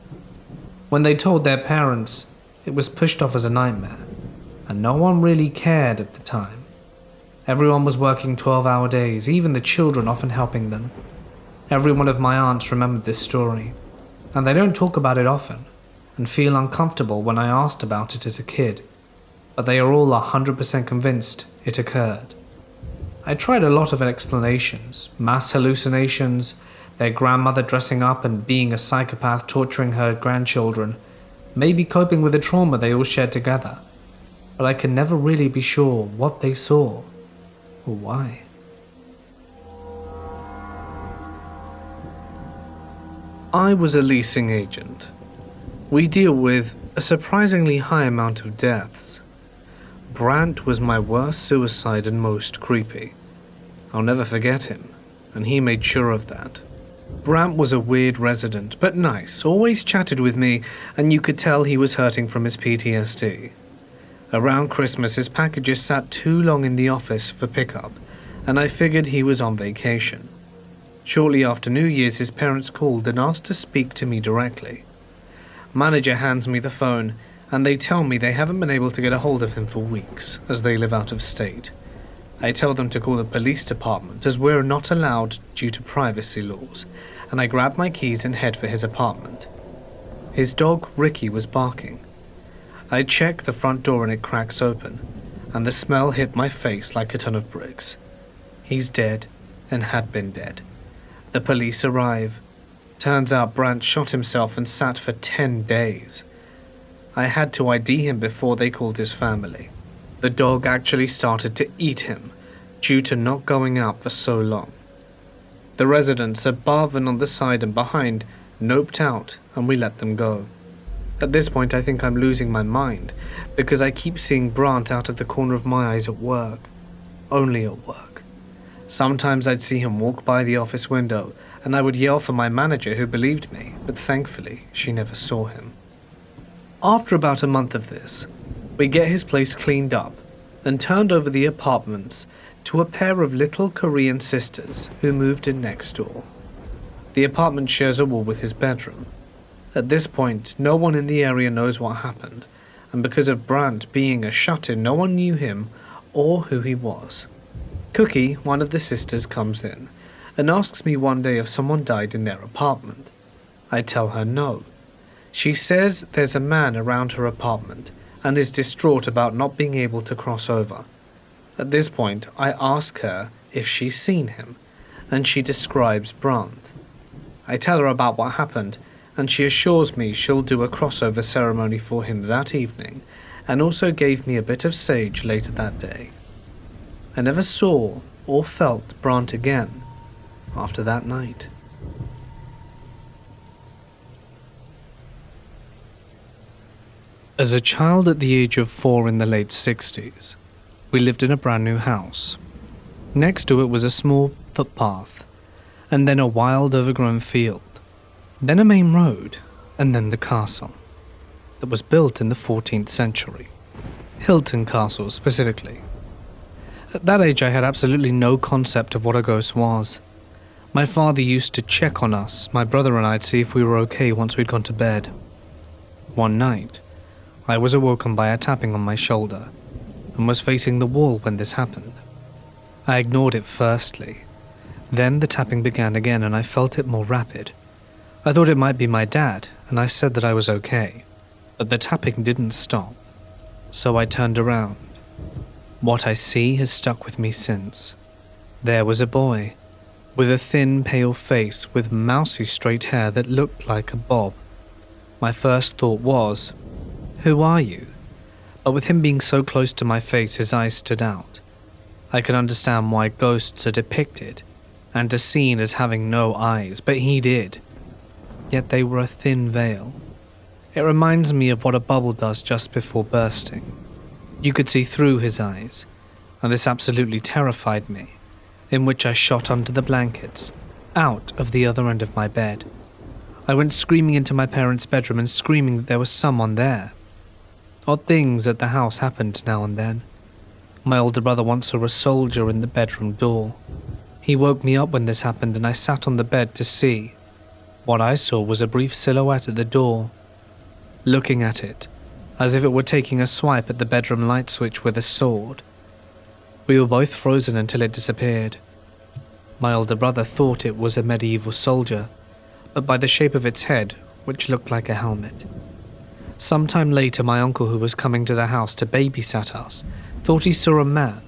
Speaker 1: When they told their parents, it was pushed off as a nightmare, and no one really cared at the time. Everyone was working 12-hour days, even the children often helping them. Every one of my aunts remembered this story, and they don't talk about it often, and feel uncomfortable when I asked about it as a kid, but they are all 100% convinced it occurred. I tried a lot of explanations, mass hallucinations, their grandmother dressing up and being a psychopath torturing her grandchildren, maybe coping with the trauma they all shared together, but I can never really be sure what they saw or why. I was a leasing agent. We deal with a surprisingly high amount of deaths. Brandt was my worst suicide and most creepy. I'll never forget him, and he made sure of that. Brandt was a weird resident, but nice, always chatted with me, and you could tell he was hurting from his PTSD. Around Christmas, his packages sat too long in the office for pickup, and I figured he was on vacation. Shortly after New Year's, his parents called and asked to speak to me directly. Manager hands me the phone, and they tell me they haven't been able to get a hold of him for weeks, as they live out of state. I tell them to call the police department, as we're not allowed due to privacy laws, and I grab my keys and head for his apartment. His dog, Ricky, was barking. I check the front door and it cracks open, and the smell hit my face like a ton of bricks. He's dead, and had been dead. The police arrive. Turns out Brandt shot himself and sat for 10 days. I had to ID him before they called his family. The dog actually started to eat him, due to not going out for so long. The residents above and on the side and behind noped out, and we let them go. At this point I think I'm losing my mind, because I keep seeing Brandt out of the corner of my eyes at work. Only at work. Sometimes I'd see him walk by the office window, and I would yell for my manager, who believed me, but thankfully she never saw him. After about a month of this, we get his place cleaned up and turned over the apartments to a pair of little Korean sisters who moved in next door. The apartment shares a wall with his bedroom. At this point, no one in the area knows what happened, and because of Brandt being a shut-in, no one knew him or who he was. Cookie, one of the sisters, comes in and asks me one day if someone died in their apartment. I tell her no. She says there's a man around her apartment and is distraught about not being able to cross over. At this point, I ask her if she's seen him, and she describes Brandt. I tell her about what happened, and she assures me she'll do a crossover ceremony for him that evening, and also gave me a bit of sage later that day. I never saw or felt Brandt again after that night. As a child at the age of 4 in the late 60s, we lived in a brand new house. Next to it was a small footpath, and then a wild overgrown field, then a main road, and then the castle that was built in the 14th century. Hilton Castle specifically. At that age I had absolutely no concept of what a ghost was. My father used to check on us, my brother and I, to see if we were okay once we'd gone to bed. One night, I was awoken by a tapping on my shoulder, and was facing the wall when this happened. I ignored it firstly. Then the tapping began again and I felt it more rapid. I thought it might be my dad, and I said that I was okay. But the tapping didn't stop, so I turned around. What I see has stuck with me since. There was a boy, with a thin, pale face with mousy straight hair that looked like a bob. My first thought was, "Who are you?" But with him being so close to my face, his eyes stood out. I could understand why ghosts are depicted and are seen as having no eyes, but he did. Yet they were a thin veil. It reminds me of what a bubble does just before bursting. You could see through his eyes, and this absolutely terrified me, in which I shot under the blankets, out of the other end of my bed. I went screaming into my parents' bedroom and screaming that there was someone there. Odd things at the house happened now and then. My older brother once saw a soldier in the bedroom door. He woke me up when this happened and I sat on the bed to see. What I saw was a brief silhouette at the door, looking at it, as if it were taking a swipe at the bedroom light switch with a sword. We were both frozen until it disappeared. My older brother thought it was a medieval soldier, but by the shape of its head, which looked like a helmet. Sometime later, my uncle, who was coming to the house to babysat us, thought he saw a man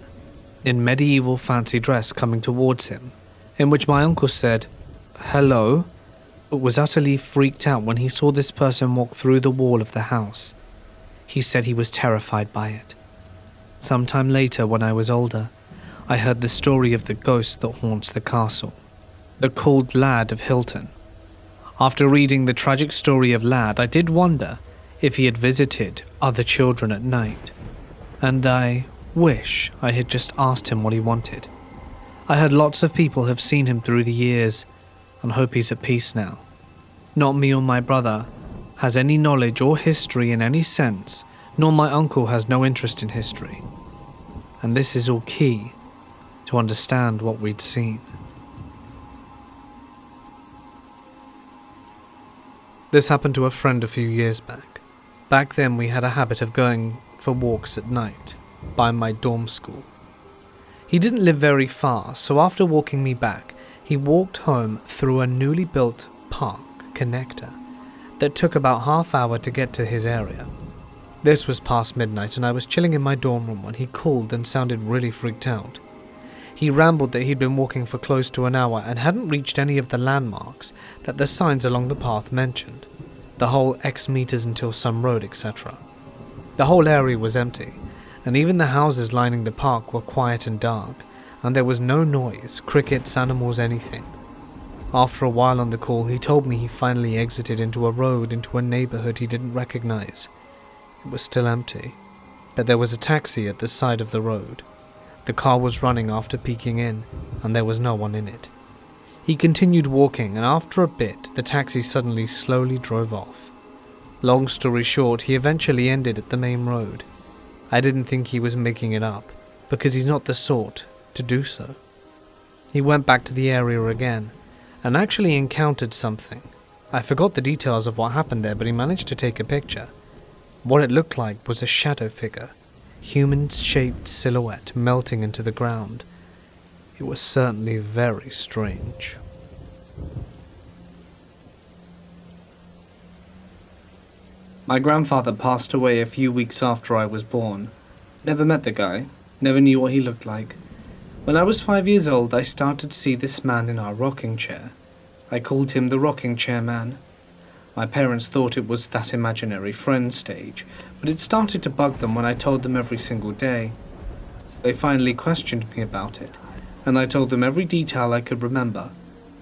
Speaker 1: in medieval fancy dress coming towards him, in which my uncle said, "Hello," but was utterly freaked out when he saw this person walk through the wall of the house. He said he was terrified by it. Sometime later, when I was older, I heard the story of the ghost that haunts the castle, the called Lad of Hilton. After reading the tragic story of Lad, I did wonder if he had visited other children at night, and I wish I had just asked him what he wanted. I heard lots of people have seen him through the years and hope he's at peace now. Not me or my brother has any knowledge or history in any sense, nor my uncle has no interest in history. And this is all key to understand what we'd seen. This happened to a friend a few years back. Back then we had a habit of going for walks at night by my dorm school. He didn't live very far, so after walking me back, he walked home through a newly built park connector that took about half-hour to get to his area. This was past midnight and I was chilling in my dorm room when he called and sounded really freaked out. He rambled that he'd been walking for close to an hour and hadn't reached any of the landmarks that the signs along the path mentioned. The whole X meters until some road, etc. The whole area was empty, and even the houses lining the park were quiet and dark, and there was no noise, crickets, animals, anything. After a while on the call, he told me he finally exited into a road into a neighborhood he didn't recognize. It was still empty, but there was a taxi at the side of the road. The car was running after peeking in, and there was no one in it. He continued walking, and after a bit, the taxi suddenly slowly drove off. Long story short, he eventually ended at the main road. I didn't think he was making it up, because he's not the sort to do so. He went back to the area again, and actually encountered something. I forgot the details of what happened there, but he managed to take a picture. What it looked like was a shadow figure, human-shaped silhouette melting into the ground. It was certainly very strange. My grandfather passed away a few weeks after I was born. Never met the guy, never knew what he looked like. When I was 5 years old, I started to see this man in our rocking chair. I called him the rocking chair man. My parents thought it was that imaginary friend stage, but it started to bug them when I told them every single day. They finally questioned me about it, and I told them every detail I could remember,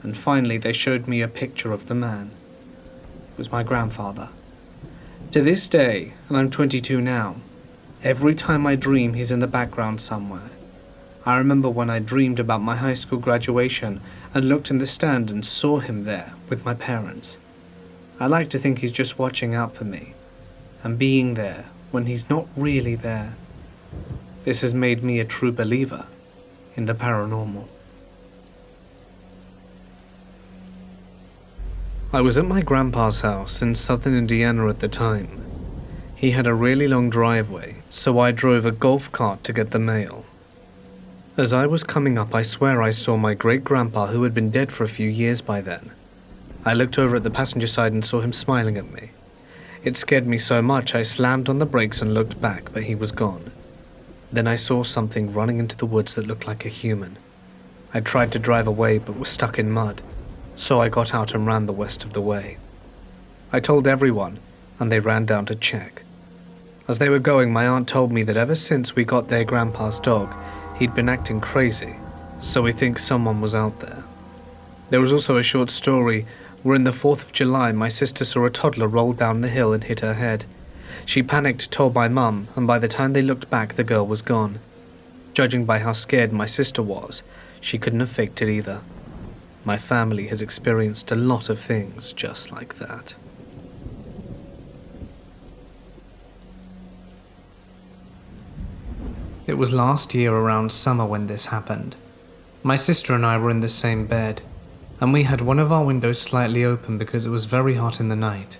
Speaker 1: and finally they showed me a picture of the man. It was my grandfather. To this day, and I'm 22 now, every time I dream he's in the background somewhere. I remember when I dreamed about my high school graduation and looked in the stand and saw him there with my parents. I like to think he's just watching out for me, and being there when he's not really there. This has made me a true believer in the paranormal. I was at my grandpa's house in southern Indiana at the time. He had a really long driveway, so I drove a golf cart to get the mail. As I was coming up, I swear I saw my great-grandpa, who had been dead for a few years by then. I looked over at the passenger side and saw him smiling at me. It scared me so much I slammed on the brakes and looked back, but he was gone. Then I saw something running into the woods that looked like a human. I tried to drive away but was stuck in mud, so I got out and ran the rest of the way. I told everyone, and they ran down to check. As they were going, my aunt told me that ever since we got their grandpa's dog, he'd been acting crazy, so we think someone was out there. There was also a short story where in the 4th of July my sister saw a toddler roll down the hill and hit her head. She panicked, told my mum, and by the time they looked back the girl was gone. Judging by how scared my sister was, she couldn't have faked it either. My family has experienced a lot of things just like that. It was last year around summer when this happened. My sister and I were in the same bed, and we had one of our windows slightly open because it was very hot in the night.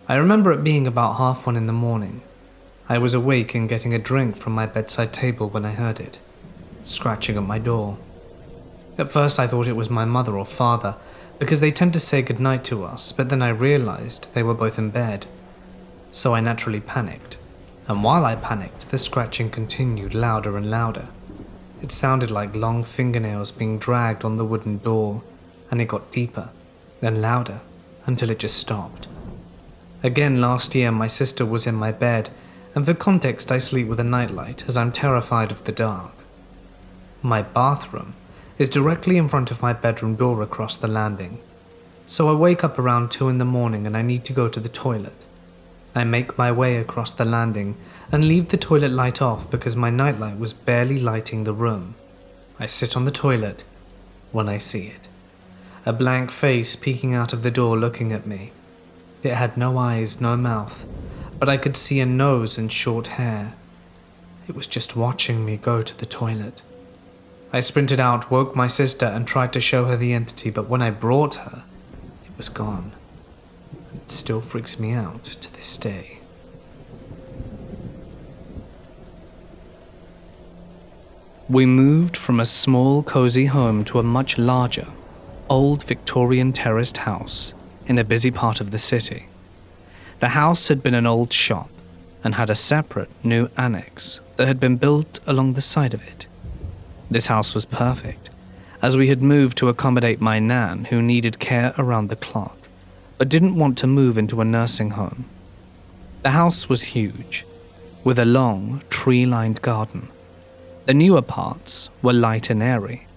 Speaker 1: I remember it being about 1:30 in the morning. I was awake and getting a drink from my bedside table when I heard it, scratching at my door. At first I thought it was my mother or father, because they tend to say goodnight to us, but then I realized they were both in bed. So I naturally panicked, and while I panicked, the scratching continued louder and louder. It sounded like long fingernails being dragged on the wooden door, and it got deeper, then louder, until it just stopped. Again last year my sister was in my bed, and for context I sleep with a nightlight as I'm terrified of the dark. My bathroom is directly in front of my bedroom door across the landing, so I wake up around 2 in the morning and I need to go to the toilet. I make my way across the landing and leave the toilet light off because my nightlight was barely lighting the room. I sit on the toilet when I see it. A blank face peeking out of the door looking at me. It had no eyes, no mouth, but I could see a nose and short hair. It was just watching me go to the toilet. I sprinted out, woke my sister, and tried to show her the entity, but when I brought her, it was gone. It still freaks me out to this day. We moved from a small, cozy home to a much larger, old Victorian terraced house in a busy part of the city. The house had been an old shop and had a separate new annex that had been built along the side of it. This house was perfect, as we had moved to accommodate my nan who needed care around the clock, but didn't want to move into a nursing home. The house was huge, with a long, tree-lined garden. The newer parts were light and airy,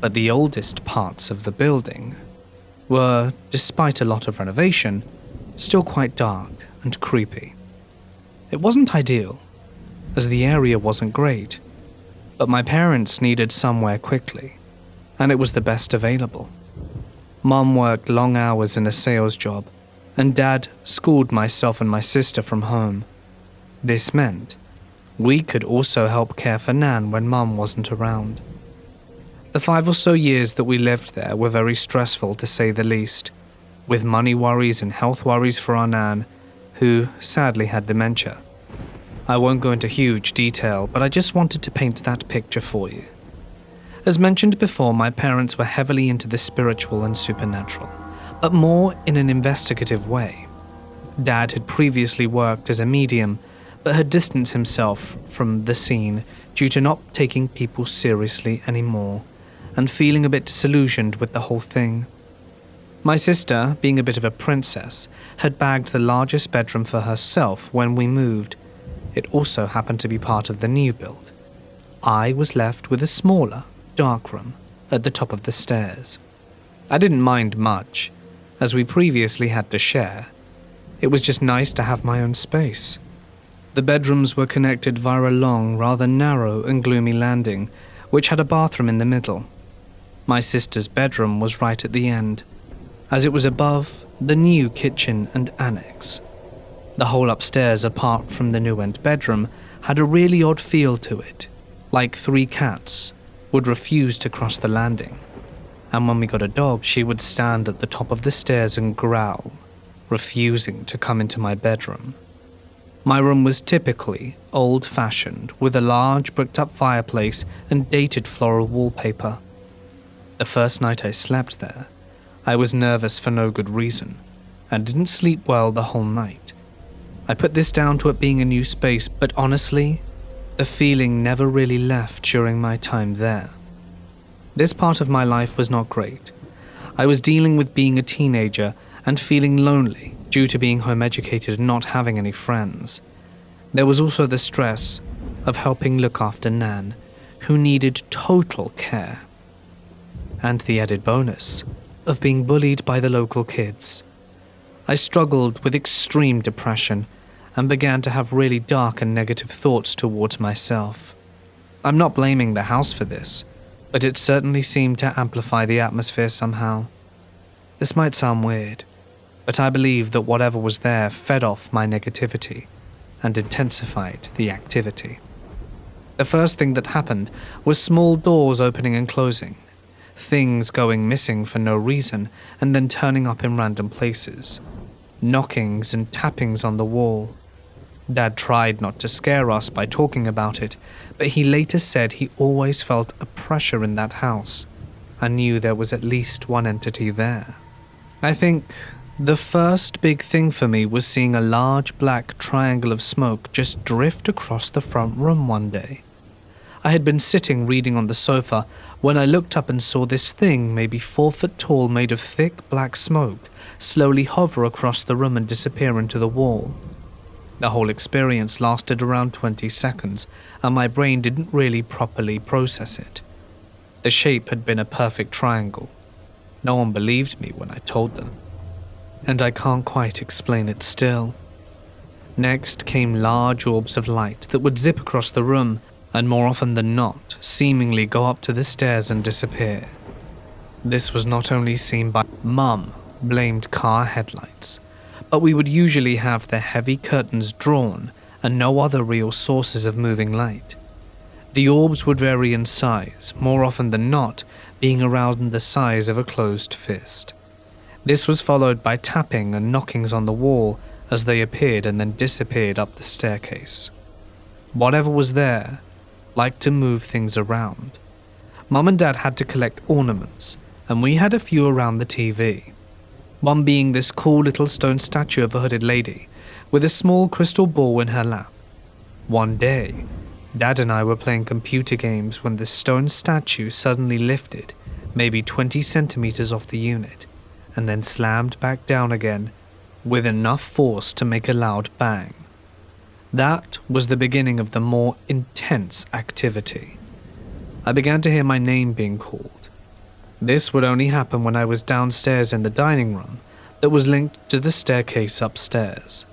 Speaker 1: but the oldest parts of the building were, despite a lot of renovation, still quite dark and creepy. It wasn't ideal, as the area wasn't great, but my parents needed somewhere quickly, and it was the best available. Mum worked long hours in a sales job, and Dad schooled myself and my sister from home. This meant we could also help care for Nan when Mum wasn't around. The 5 or so years that we lived there were very stressful to say the least, with money worries and health worries for our Nan, who sadly had dementia. I won't go into huge detail, but I just wanted to paint that picture for you. As mentioned before, my parents were heavily into the spiritual and supernatural, but more in an investigative way. Dad had previously worked as a medium, but had distanced himself from the scene due to not taking people seriously anymore, and feeling a bit disillusioned with the whole thing. My sister, being a bit of a princess, had bagged the largest bedroom for herself when we moved. It also happened to be part of the new build. I was left with a smaller, dark room at the top of the stairs. I didn't mind much, as we previously had to share. It was just nice to have my own space. The bedrooms were connected via a long, rather narrow and gloomy landing, which had a bathroom in the middle. My sister's bedroom was right at the end, as it was above the new kitchen and annex. The whole upstairs, apart from the new end bedroom, had a really odd feel to it, like 3 cats would refuse to cross the landing, and when we got a dog, she would stand at the top of the stairs and growl, refusing to come into my bedroom. My room was typically old-fashioned, with a large bricked-up fireplace and dated floral wallpaper. The first night I slept there, I was nervous for no good reason, and didn't sleep well the whole night. I put this down to it being a new space, but honestly, the feeling never really left during my time there. This part of my life was not great. I was dealing with being a teenager and feeling lonely due to being home educated and not having any friends. There was also the stress of helping look after Nan, who needed total care, and the added bonus of being bullied by the local kids. I struggled with extreme depression and began to have really dark and negative thoughts towards myself. I'm not blaming the house for this, but it certainly seemed to amplify the atmosphere somehow. This might sound weird, but I believe that whatever was there fed off my negativity and intensified the activity. The first thing that happened was small doors opening and closing, things going missing for no reason and then turning up in random places, knockings and tappings on the wall. Dad tried not to scare us by talking about it, but he later said he always felt a pressure in that house and knew there was at least one entity there. I think the first big thing for me was seeing a large black triangle of smoke just drift across the front room one day. I had been sitting reading on the sofa when I looked up and saw this thing, maybe 4 foot tall, made of thick black smoke, slowly hover across the room and disappear into the wall. The whole experience lasted around 20 seconds, and my brain didn't really properly process it. The shape had been a perfect triangle. No one believed me when I told them, and I can't quite explain it still. Next came large orbs of light that would zip across the room, and more often than not, seemingly go up to the stairs and disappear. This was not only seen by Mum, blamed car headlights, but we would usually have the heavy curtains drawn and no other real sources of moving light. The orbs would vary in size, more often than not being around the size of a closed fist. This was followed by tapping and knockings on the wall as they appeared and then disappeared up the staircase. Whatever was there liked to move things around. Mum and Dad had to collect ornaments, and we had a few around the TV. One being this cool little stone statue of a hooded lady with a small crystal ball in her lap. One day, Dad and I were playing computer games when the stone statue suddenly lifted, maybe 20 centimeters off the unit, and then slammed back down again with enough force to make a loud bang. That was the beginning of the more intense activity. I began to hear my name being called. This would only happen when I was downstairs in the dining room that was linked to the staircase upstairs.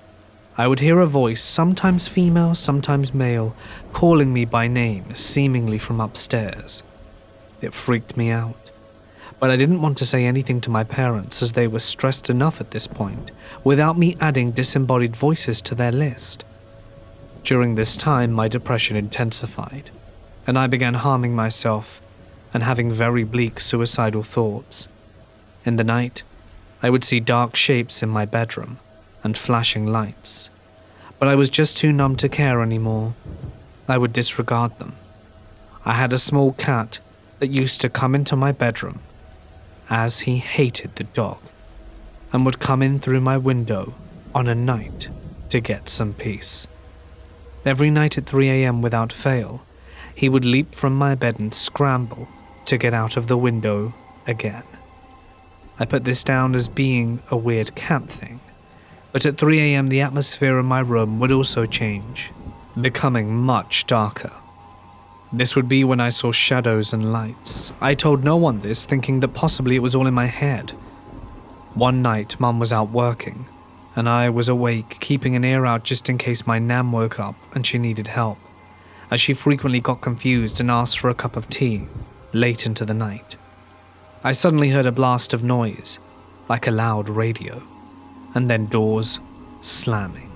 Speaker 1: I would hear a voice, sometimes female, sometimes male, calling me by name, seemingly from upstairs. It freaked me out, but I didn't want to say anything to my parents as they were stressed enough at this point, without me adding disembodied voices to their list. During this time, my depression intensified, and I began harming myself and having very bleak suicidal thoughts. In the night, I would see dark shapes in my bedroom and flashing lights, but I was just too numb to care anymore. I would disregard them. I had a small cat that used to come into my bedroom, as he hated the dog, and would come in through my window on a night to get some peace. Every night at 3 a.m. without fail, he would leap from my bed and scramble to get out of the window again. I put this down as being a weird cat thing, but at 3 a.m. the atmosphere in my room would also change, becoming much darker. This would be when I saw shadows and lights. I told no one this, thinking that possibly it was all in my head. One night, Mum was out working, and I was awake, keeping an ear out just in case my Nam woke up and she needed help, as she frequently got confused and asked for a cup of tea late into the night. I suddenly heard a blast of noise, like a loud radio, and then doors slamming,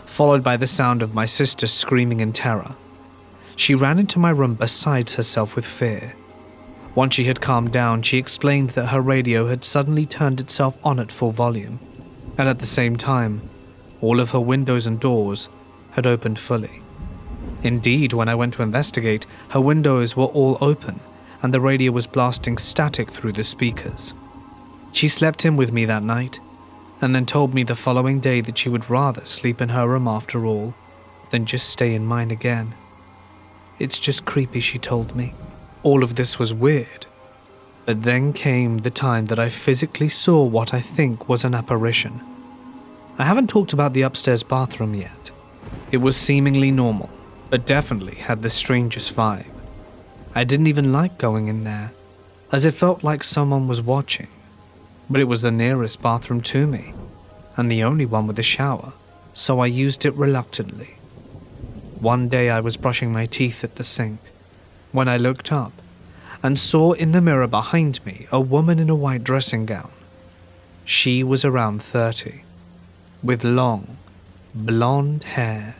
Speaker 1: followed by the sound of my sister screaming in terror. She ran into my room beside herself with fear. Once she had calmed down, she explained that her radio had suddenly turned itself on at full volume, and at the same time, all of her windows and doors had opened fully. Indeed, when I went to investigate, her windows were all open, and the radio was blasting static through the speakers. She slept in with me that night, and then told me the following day that she would rather sleep in her room after all, than just stay in mine again. It's just creepy, she told me. All of this was weird, but then came the time that I physically saw what I think was an apparition. I haven't talked about the upstairs bathroom yet. It was seemingly normal, but definitely had the strangest vibe. I didn't even like going in there, as it felt like someone was watching, but it was the nearest bathroom to me, and the only one with a shower, so I used it reluctantly. One day I was brushing my teeth at the sink, when I looked up and saw in the mirror behind me a woman in a white dressing gown. She was around 30, with long, blonde hair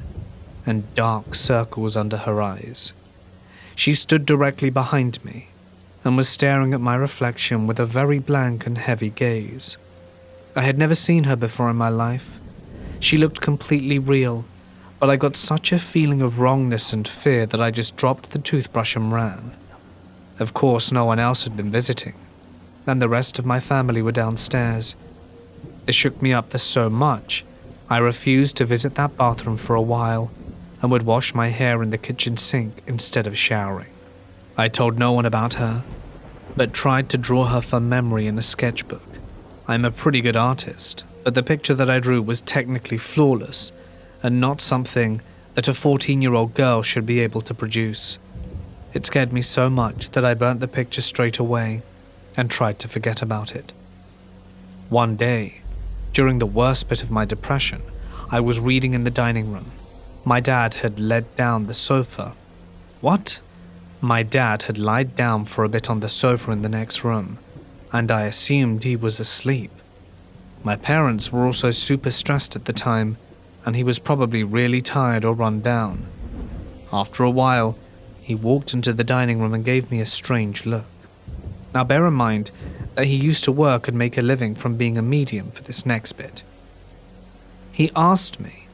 Speaker 1: and dark circles under her eyes. She stood directly behind me and was staring at my reflection with a very blank and heavy gaze. I had never seen her before in my life. She looked completely real, but I got such a feeling of wrongness and fear that I just dropped the toothbrush and ran. Of course, no one else had been visiting, and the rest of my family were downstairs. It shook me up for so much, I refused to visit that bathroom for a while, and would wash my hair in the kitchen sink instead of showering. I told no one about her, but tried to draw her from memory in a sketchbook. I'm a pretty good artist, but the picture that I drew was technically flawless, and not something that a 14-year-old girl should be able to produce. It scared me so much that I burnt the picture straight away and tried to forget about it. One day, during the worst bit of my depression, I was reading in the dining room. My dad had laid down the sofa. What? My dad had lied down for a bit on the sofa in the next room, and I assumed he was asleep. My parents were also super stressed at the time, and he was probably really tired or run down. After a while, he walked into the dining room and gave me a strange look. Now bear in mind that he used to work and make a living from being a medium for this next bit. He asked me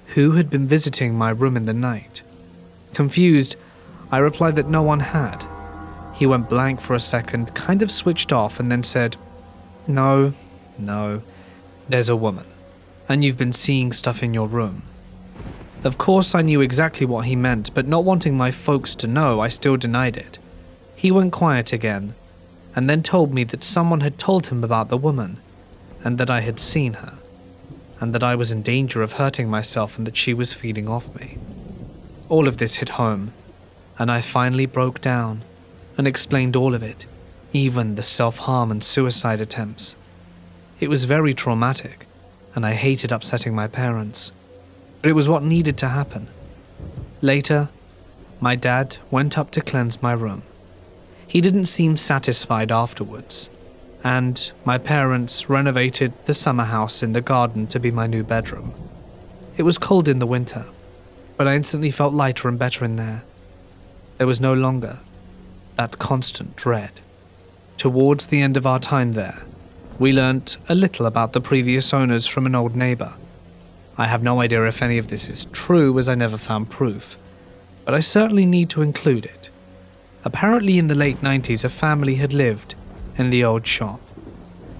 Speaker 1: who had been visiting my room in the night. Confused, I replied that no one had. He went blank for a second, kind of switched off, and then said, No, there's a woman, and you've been seeing stuff in your room. Of course I knew exactly what he meant, but not wanting my folks to know, I still denied it. He went quiet again, and then told me that someone had told him about the woman, and that I had seen her, and that I was in danger of hurting myself and that she was feeding off me. All of this hit home, and I finally broke down and explained all of it, even the self-harm and suicide attempts. It was very traumatic, and I hated upsetting my parents, but it was what needed to happen. Later, my dad went up to cleanse my room. He didn't seem satisfied afterwards, and my parents renovated the summer house in the garden to be my new bedroom. It was cold in the winter, but I instantly felt lighter and better in there. There was no longer that constant dread. Towards the end of our time there, we learnt a little about the previous owners from an old neighbor, I have no idea if any of this is true, as I never found proof, but I certainly need to include it. Apparently in the late 90s, a family had lived in the old shop.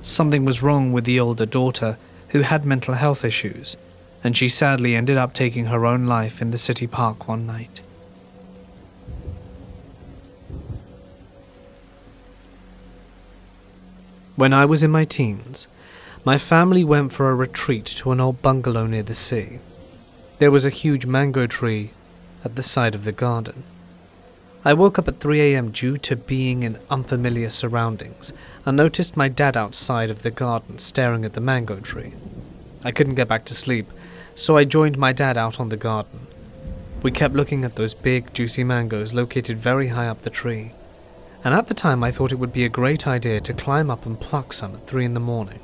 Speaker 1: Something was wrong with the older daughter, who had mental health issues, and she sadly ended up taking her own life in the city park one night. When I was in my teens, my family went for a retreat to an old bungalow near the sea. There was a huge mango tree at the side of the garden. I woke up at 3 a.m. due to being in unfamiliar surroundings and noticed my dad outside of the garden staring at the mango tree. I couldn't get back to sleep, so I joined my dad out on the garden. We kept looking at those big, juicy mangoes located very high up the tree, and at the time I thought it would be a great idea to climb up and pluck some at 3 in the morning.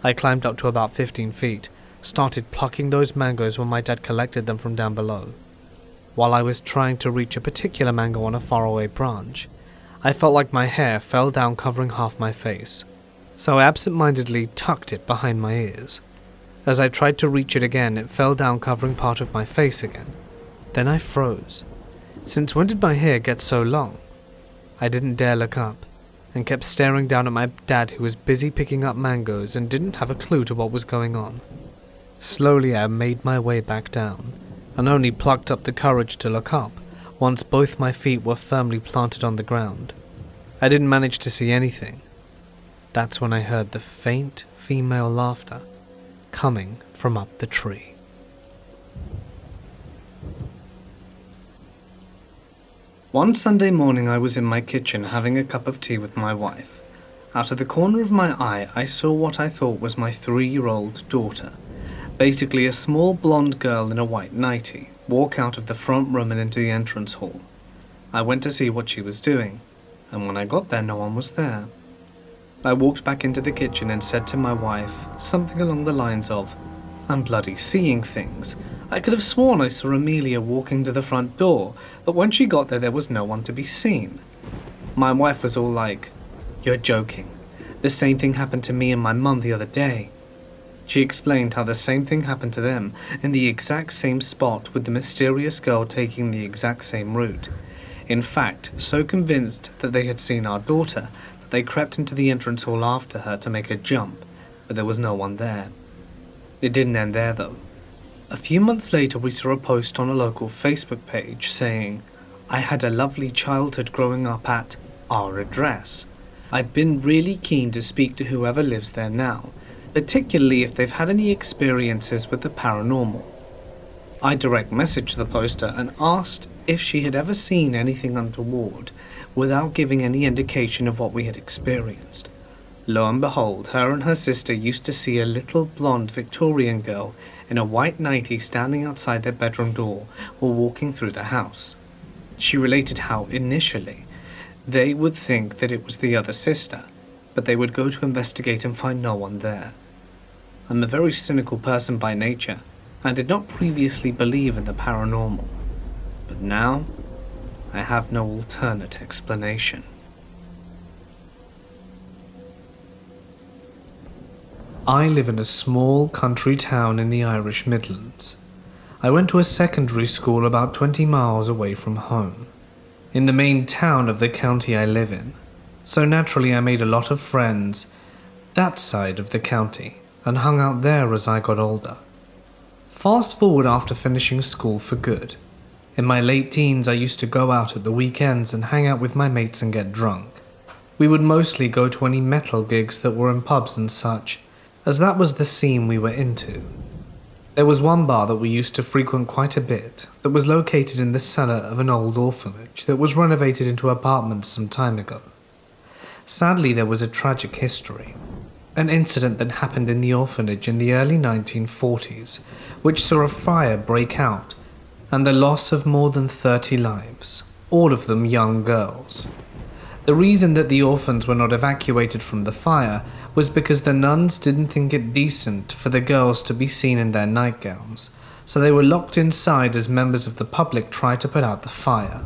Speaker 1: I climbed up to about 15 feet, started plucking those mangoes when my dad collected them from down below. While I was trying to reach a particular mango on a faraway branch, I felt like my hair fell down covering half my face, so I absent-mindedly tucked it behind my ears. As I tried to reach it again, it fell down covering part of my face again. Then I froze. Since when did my hair get so long? I didn't dare look up, and kept staring down at my dad, who was busy picking up mangoes and didn't have a clue to what was going on. Slowly I made my way back down, and only plucked up the courage to look up once both my feet were firmly planted on the ground. I didn't manage to see anything. That's when I heard the faint female laughter coming from up the tree. One Sunday morning I was in my kitchen having a cup of tea with my wife. Out of the corner of my eye I saw what I thought was my 3-year-old daughter, basically a small blonde girl in a white nightie, walk out of the front room and into the entrance hall. I went to see what she was doing, and when I got there no one was there. I walked back into the kitchen and said to my wife something along the lines of, "I'm bloody seeing things. I could have sworn I saw Amelia walking to the front door, but when she got there was no one to be seen." My wife was all like, "You're joking. The same thing happened to me and my mum the other day." She explained how the same thing happened to them in the exact same spot, with the mysterious girl taking the exact same route. In fact, so convinced that they had seen our daughter that they crept into the entrance hall after her to make a jump, but there was no one there. It didn't end there though. A few months later we saw a post on a local Facebook page saying, "I had a lovely childhood growing up at our address. I've been really keen to speak to whoever lives there now, particularly if they've had any experiences with the paranormal." I direct messaged the poster and asked if she had ever seen anything untoward, without giving any indication of what we had experienced. Lo and behold, her and her sister used to see a little blonde Victorian girl in a white nightie standing outside their bedroom door while walking through the house. She related how, initially, they would think that it was the other sister, but they would go to investigate and find no one there. I'm a very cynical person by nature, and did not previously believe in the paranormal. But now, I have no alternate explanation. I live in a small country town in the Irish Midlands. I went to a secondary school about 20 miles away from home, in the main town of the county I live in, so naturally I made a lot of friends that side of the county and hung out there as I got older. Fast forward after finishing school for good. In my late teens I used to go out at the weekends and hang out with my mates and get drunk. We would mostly go to any metal gigs that were in pubs and such, as that was the scene we were into. There was one bar that we used to frequent quite a bit that was located in the cellar of an old orphanage that was renovated into apartments some time ago. Sadly, there was a tragic history. An incident that happened in the orphanage in the early 1940s, which saw a fire break out and the loss of more than 30 lives, all of them young girls. The reason that the orphans were not evacuated from the fire was because the nuns didn't think it decent for the girls to be seen in their nightgowns, so they were locked inside as members of the public tried to put out the fire.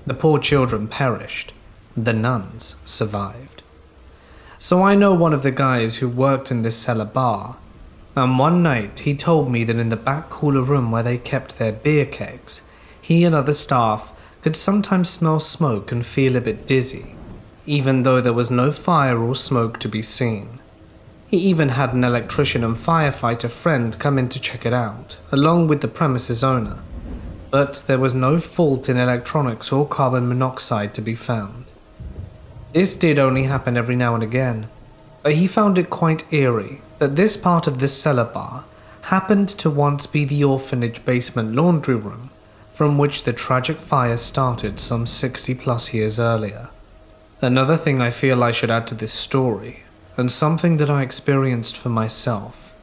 Speaker 1: The poor children perished. The nuns survived. So I know one of the guys who worked in this cellar bar, And one night he told me that in the back cooler room where they kept their beer kegs, he and other staff could sometimes smell smoke and feel a bit dizzy, even though there was no fire or smoke to be seen. He even had an electrician and firefighter friend come in to check it out, along with the premises owner, but there was no fault in electronics or carbon monoxide to be found. This did only happen every now and again, but he found it quite eerie that this part of the cellar bar happened to once be the orphanage basement laundry room from which the tragic fire started some 60 plus years earlier. Another thing I feel I should add to this story, and something that I experienced for myself,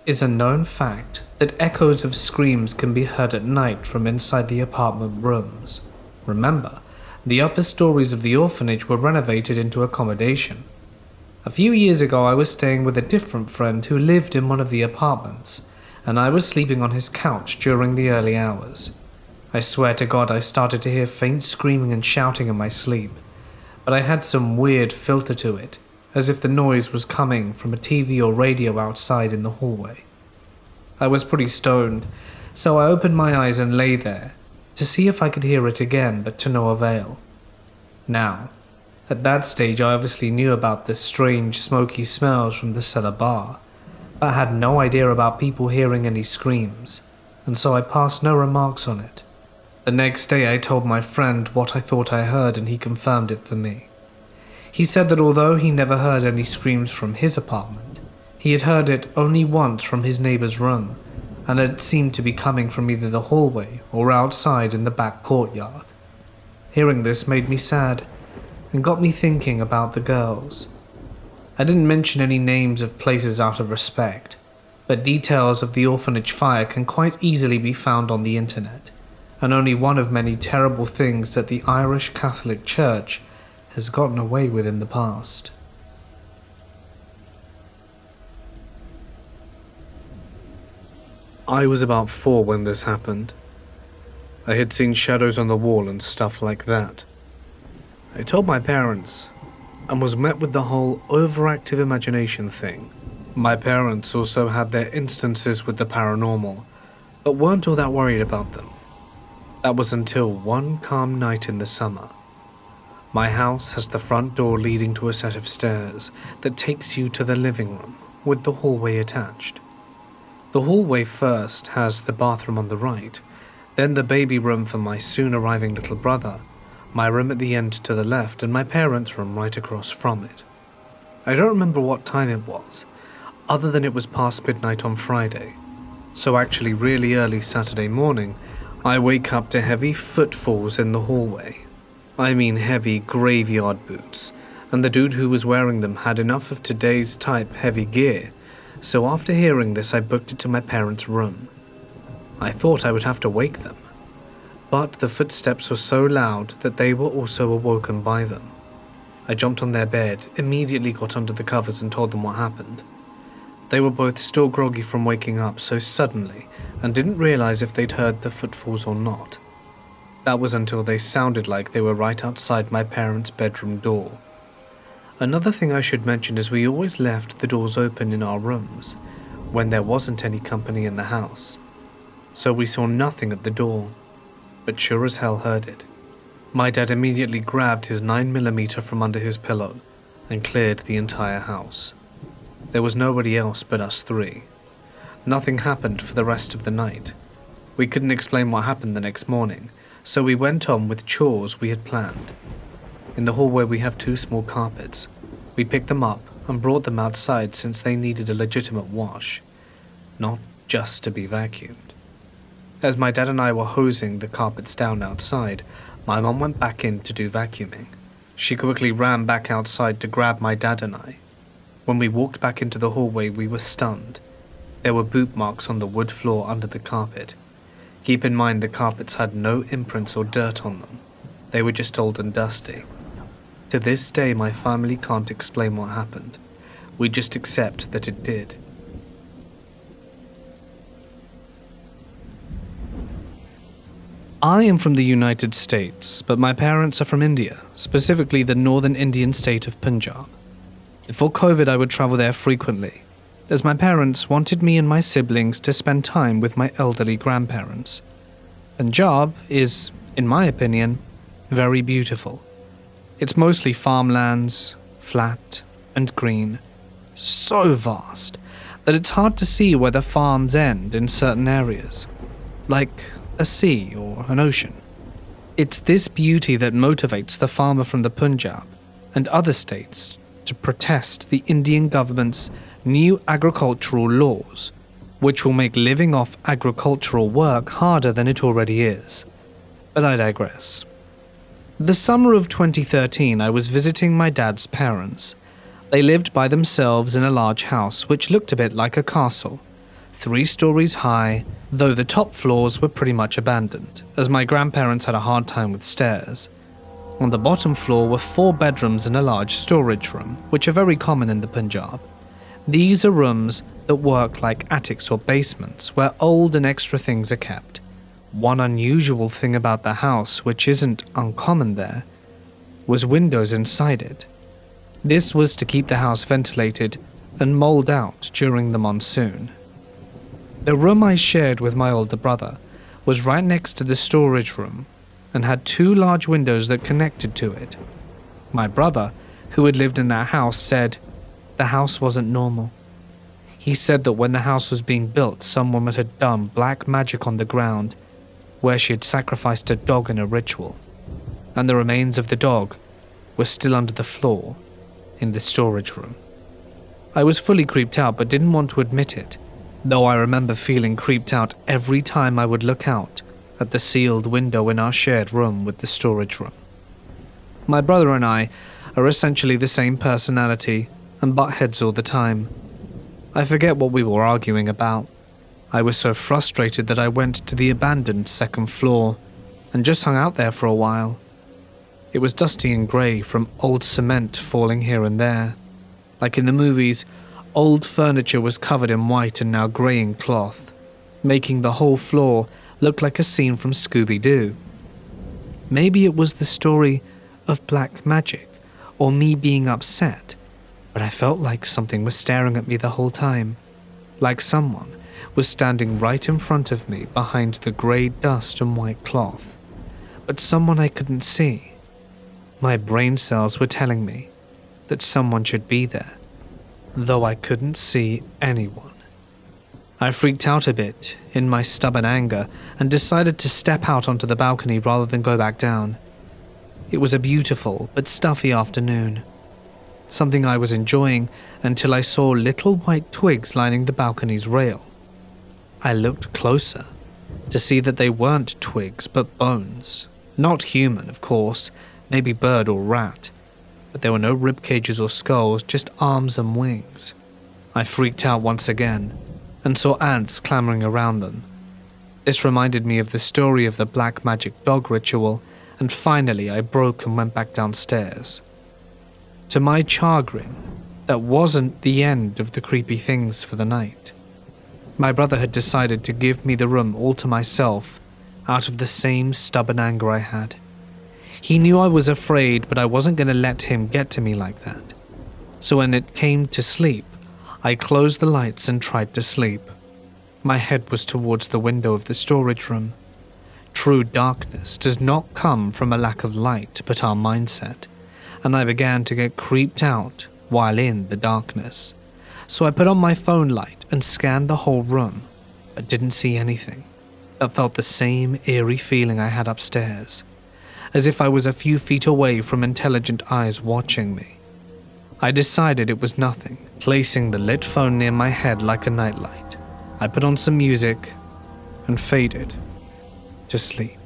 Speaker 1: is a known fact that echoes of screams can be heard at night from inside the apartment rooms. Remember, the upper stories of the orphanage were renovated into accommodation. A few years ago I was staying with a different friend who lived in one of the apartments, and I was sleeping on his couch during the early hours. I swear to God I started to hear faint screaming and shouting in my sleep, but I had some weird filter to it, as if the noise was coming from a TV or radio outside in the hallway. I was pretty stoned, so I opened my eyes and lay there to see if I could hear it again, but to no avail. Now, at that stage I obviously knew about the strange smoky smells from the cellar bar, but I had no idea about people hearing any screams, and so I passed no remarks on it. The next day I told my friend what I thought I heard and he confirmed it for me. He said that although he never heard any screams from his apartment, he had heard it only once from his neighbor's room, and that it seemed to be coming from either the hallway or outside in the back courtyard. Hearing this made me sad and got me thinking about the girls. I didn't mention any names of places out of respect, but details of the orphanage fire can quite easily be found on the internet, and only one of many terrible things that the Irish Catholic Church has gotten away with in the past. I was about 4 when this happened. I had seen shadows on the wall and stuff like that. I told my parents and was met with the whole overactive imagination thing. My parents also had their instances with the paranormal, but weren't all that worried about them. That was until one calm night in the summer. My house has the front door leading to a set of stairs that takes you to the living room with the hallway attached. The hallway first has the bathroom on the right, then the baby room for my soon arriving little brother, my room at the end to the left, and my parents' room right across from it. I don't remember what time it was, other than it was past midnight on Friday, so actually really early Saturday morning, I wake up to heavy footfalls in the hallway. I mean heavy graveyard boots, and the dude who was wearing them had enough of today's type heavy gear, so after hearing this I booked it to my parents' room. I thought I would have to wake them, but the footsteps were so loud that they were also awoken by them. I jumped on their bed, immediately got under the covers and told them what happened. They were both still groggy from waking up so suddenly and didn't realize if they'd heard the footfalls or not. That was until they sounded like they were right outside my parents' bedroom door. Another thing I should mention is we always left the doors open in our rooms when there wasn't any company in the house, so we saw nothing at the door, but sure as hell heard it. My dad immediately grabbed his 9mm from under his pillow and cleared the entire house. There was nobody else but us 3. Nothing happened for the rest of the night. We couldn't explain what happened the next morning, so we went on with chores we had planned. In the hallway we have 2 small carpets. We picked them up and brought them outside since they needed a legitimate wash, not just to be vacuumed. As my dad and I were hosing the carpets down outside, my mum went back in to do vacuuming. She quickly ran back outside to grab my dad and I. When we walked back into the hallway, we were stunned. There were boot marks on the wood floor under the carpet. Keep in mind the carpets had no imprints or dirt on them. They were just old and dusty. To this day, my family can't explain what happened. We just accept that it did. I am from the United States, but my parents are from India, specifically the northern Indian state of Punjab. Before COVID, I would travel there frequently. as my parents wanted me and my siblings to spend time with my elderly grandparents. Punjab is, in my opinion, very beautiful. It's mostly farmlands, flat and green, so vast that it's hard to see where the farms end in certain areas, like a sea or an ocean. It's this beauty that motivates the farmer from the Punjab and other states to protest the Indian government's new agricultural laws, which will make living off agricultural work harder than it already is. But I digress. The summer of 2013, I was visiting my dad's parents. They lived by themselves in a large house which looked a bit like a castle, 3 stories high, though the top floors were pretty much abandoned, as my grandparents had a hard time with stairs. On the bottom floor were 4 bedrooms and a large storage room, which are very common in the Punjab. These are rooms that work like attics or basements, where old and extra things are kept. One unusual thing about the house, which isn't uncommon there, was windows inside it. This was to keep the house ventilated and mold out during the monsoon. The room I shared with my older brother was right next to the storage room and had 2 large windows that connected to it. My brother, who had lived in that house, said the house wasn't normal. He said that when the house was being built, some woman had done black magic on the ground where she had sacrificed a dog in a ritual, and the remains of the dog were still under the floor in the storage room. I was fully creeped out but didn't want to admit it, though I remember feeling creeped out every time I would look out at the sealed window in our shared room with the storage room. My brother and I are essentially the same personality and butt heads all the time. I forget what we were arguing about. I was so frustrated that I went to the abandoned 2nd floor and just hung out there for a while. It was dusty and grey from old cement falling here and there. Like in the movies, old furniture was covered in white and now greying cloth, making the whole floor look like a scene from Scooby-Doo. Maybe it was the story of black magic or me being upset, but I felt like something was staring at me the whole time, like someone was standing right in front of me behind the grey dust and white cloth, but someone I couldn't see. My brain cells were telling me that someone should be there, though I couldn't see anyone. I freaked out a bit in my stubborn anger and decided to step out onto the balcony rather than go back down. It was a beautiful but stuffy afternoon, something I was enjoying until I saw little white twigs lining the balcony's rail. I looked closer to see that they weren't twigs but bones. Not human, of course, maybe bird or rat, but there were no rib cages or skulls, just arms and wings. I freaked out once again and saw ants clamoring around them. This reminded me of the story of the black magic dog ritual, and finally I broke and went back downstairs. To my chagrin, that wasn't the end of the creepy things for the night. My brother had decided to give me the room all to myself out of the same stubborn anger I had. He knew I was afraid, but I wasn't going to let him get to me like that. So when it came to sleep, I closed the lights and tried to sleep. My head was towards the window of the storage room. True darkness does not come from a lack of light, but our mindset, and I began to get creeped out while in the darkness. So I put on my phone light and scanned the whole room, but didn't see anything. I felt the same eerie feeling I had upstairs, as if I was a few feet away from intelligent eyes watching me. I decided it was nothing, placing the lit phone near my head like a nightlight. I put on some music and faded to sleep.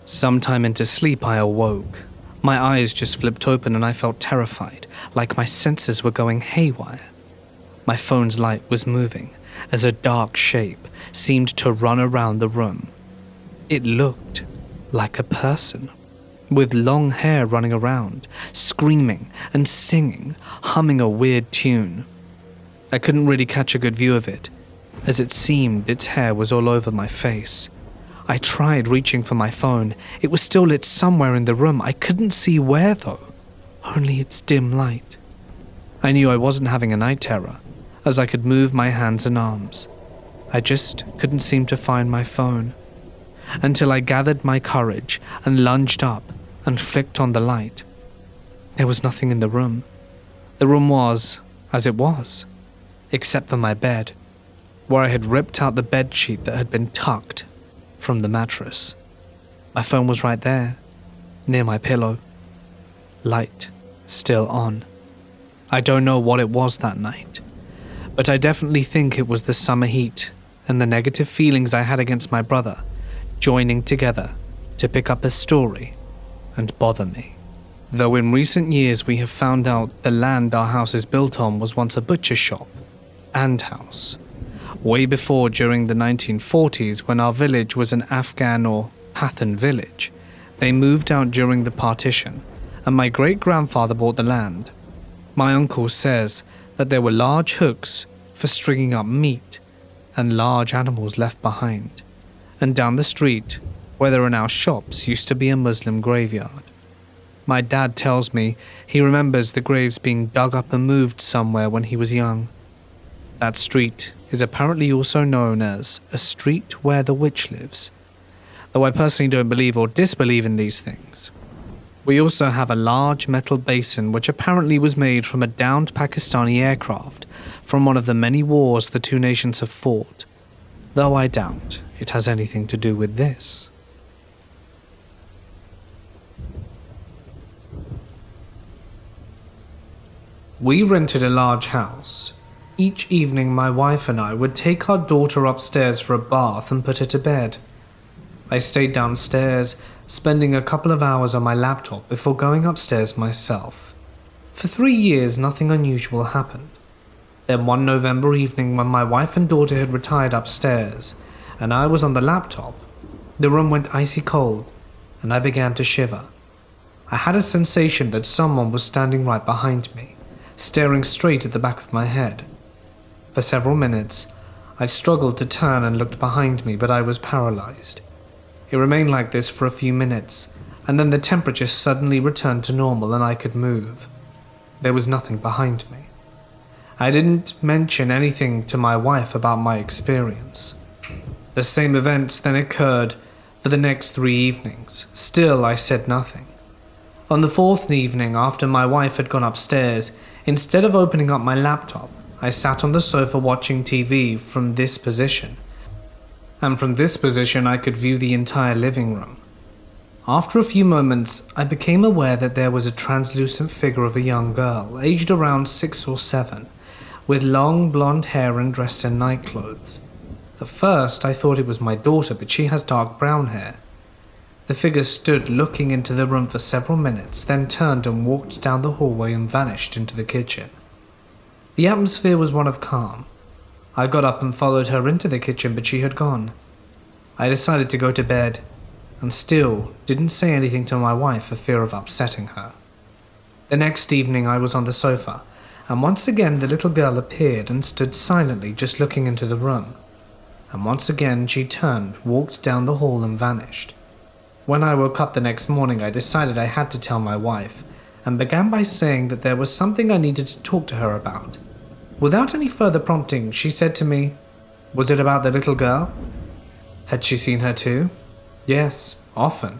Speaker 1: Sometime into sleep I awoke. My eyes just flipped open and I felt terrified, like my senses were going haywire. My phone's light was moving as a dark shape seemed to run around the room. It looked like a person, with long hair running around, screaming and singing, humming a weird tune. I couldn't really catch a good view of it, as it seemed its hair was all over my face. I tried reaching for my phone. It was still lit somewhere in the room. I couldn't see where though, only its dim light. I knew I wasn't having a night terror, as I could move my hands and arms. I just couldn't seem to find my phone, until I gathered my courage and lunged up and flicked on the light. There was nothing in the room. The room was as it was, except for my bed, where I had ripped out the bedsheet that had been tucked from the mattress. My phone was right there, near my pillow. Light still on. I don't know what it was that night, but I definitely think it was the summer heat and the negative feelings I had against my brother joining together to pick up a story and bother me. Though in recent years we have found out the land our house is built on was once a butcher shop and house. Way before, during the 1940s, when our village was an Afghan or Pathan village, they moved out during the partition, and my great-grandfather bought the land. My uncle says that there were large hooks for stringing up meat and large animals left behind. And down the street, where there are now shops, used to be a Muslim graveyard. My dad tells me he remembers the graves being dug up and moved somewhere when he was young. That street is apparently also known as a street where the witch lives, though I personally don't believe or disbelieve in these things. We also have a large metal basin which apparently was made from a downed Pakistani aircraft from one of the many wars the two nations have fought, though I doubt it has anything to do with this. We rented a large house. Each evening my wife and I would take our daughter upstairs for a bath and put her to bed. I stayed downstairs, spending a couple of hours on my laptop before going upstairs myself. For 3 years nothing unusual happened. Then one November evening when my wife and daughter had retired upstairs and I was on the laptop, the room went icy cold and I began to shiver. I had a sensation that someone was standing right behind me, staring straight at the back of my head. For several minutes, I struggled to turn and looked behind me, but I was paralyzed. It remained like this for a few minutes, and then the temperature suddenly returned to normal and I could move. There was nothing behind me. I didn't mention anything to my wife about my experience. The same events then occurred for the next 3 evenings. Still, I said nothing. On the 4th evening, after my wife had gone upstairs, instead of opening up my laptop, I sat on the sofa watching TV from this position. And from this position I could view the entire living room. After a few moments, I became aware that there was a translucent figure of a young girl, aged around 6 or 7, with long blonde hair and dressed in nightclothes. At first I thought it was my daughter, but she has dark brown hair. The figure stood looking into the room for several minutes, then turned and walked down the hallway and vanished into the kitchen. The atmosphere was one of calm. I got up and followed her into the kitchen, but she had gone. I decided to go to bed, and still didn't say anything to my wife for fear of upsetting her. The next evening I was on the sofa, and once again the little girl appeared and stood silently just looking into the room. And once again she turned, walked down the hall and vanished. When I woke up the next morning, I decided I had to tell my wife, and began by saying that there was something I needed to talk to her about. Without any further prompting, she said to me, "Was it about the little girl?" Had she seen her too? Yes, often.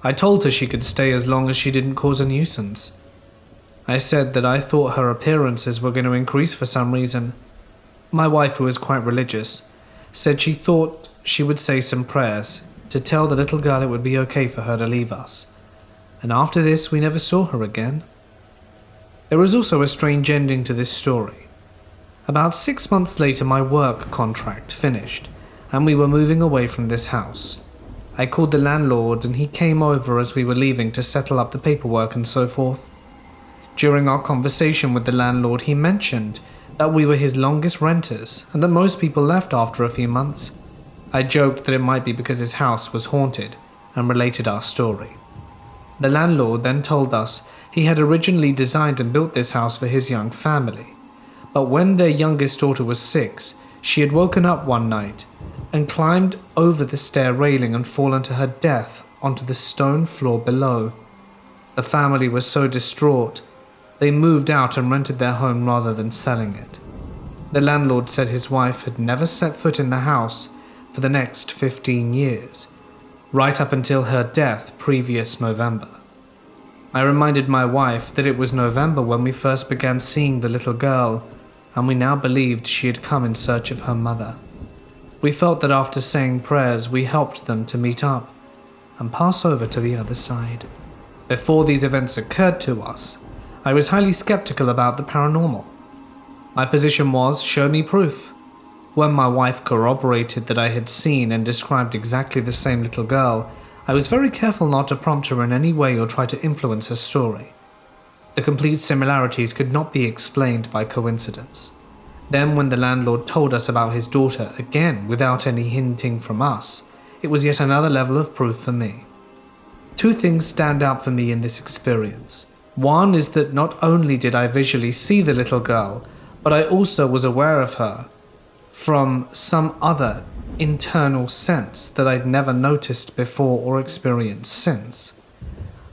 Speaker 1: I told her she could stay as long as she didn't cause a nuisance. I said that I thought her appearances were going to increase for some reason. My wife, who is quite religious, said she thought she would say some prayers to tell the little girl it would be okay for her to leave us. And after this, we never saw her again. There is also a strange ending to this story. About 6 months later, my work contract finished, and we were moving away from this house. I called the landlord, and he came over as we were leaving to settle up the paperwork and so forth. During our conversation with the landlord, he mentioned that we were his longest renters, and that most people left after a few months. I joked that it might be because his house was haunted, and related our story. The landlord then told us he had originally designed and built this house for his young family. But when their youngest daughter was 6, she had woken up one night and climbed over the stair railing and fallen to her death onto the stone floor below. The family was so distraught, they moved out and rented their home rather than selling it. The landlord said his wife had never set foot in the house for the next 15 years, right up until her death previous November. I reminded my wife that it was November when we first began seeing the little girl, and we now believed she had come in search of her mother. We felt that after saying prayers, we helped them to meet up and pass over to the other side. Before these events occurred to us, I was highly skeptical about the paranormal. My position was, show me proof. When my wife corroborated that I had seen and described exactly the same little girl, I was very careful not to prompt her in any way or try to influence her story. The complete similarities could not be explained by coincidence. Then when the landlord told us about his daughter, again without any hinting from us, it was yet another level of proof for me. Two things stand out for me in this experience. One is that not only did I visually see the little girl, but I also was aware of her from some other internal sense that I'd never noticed before or experienced since.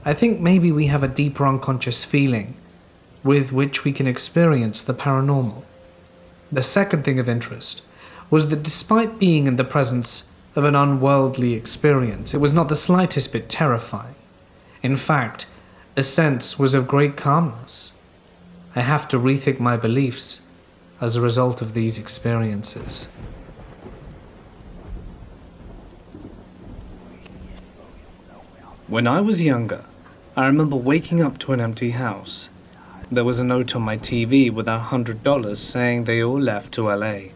Speaker 1: I think maybe we have a deeper unconscious feeling with which we can experience the paranormal. The second thing of interest was that despite being in the presence of an unworldly experience, it was not the slightest bit terrifying. In fact, the sense was of great calmness. I have to rethink my beliefs as a result of these experiences. When I was younger, I remember waking up to an empty house. There was a note on my TV with $100 saying they all left to LA.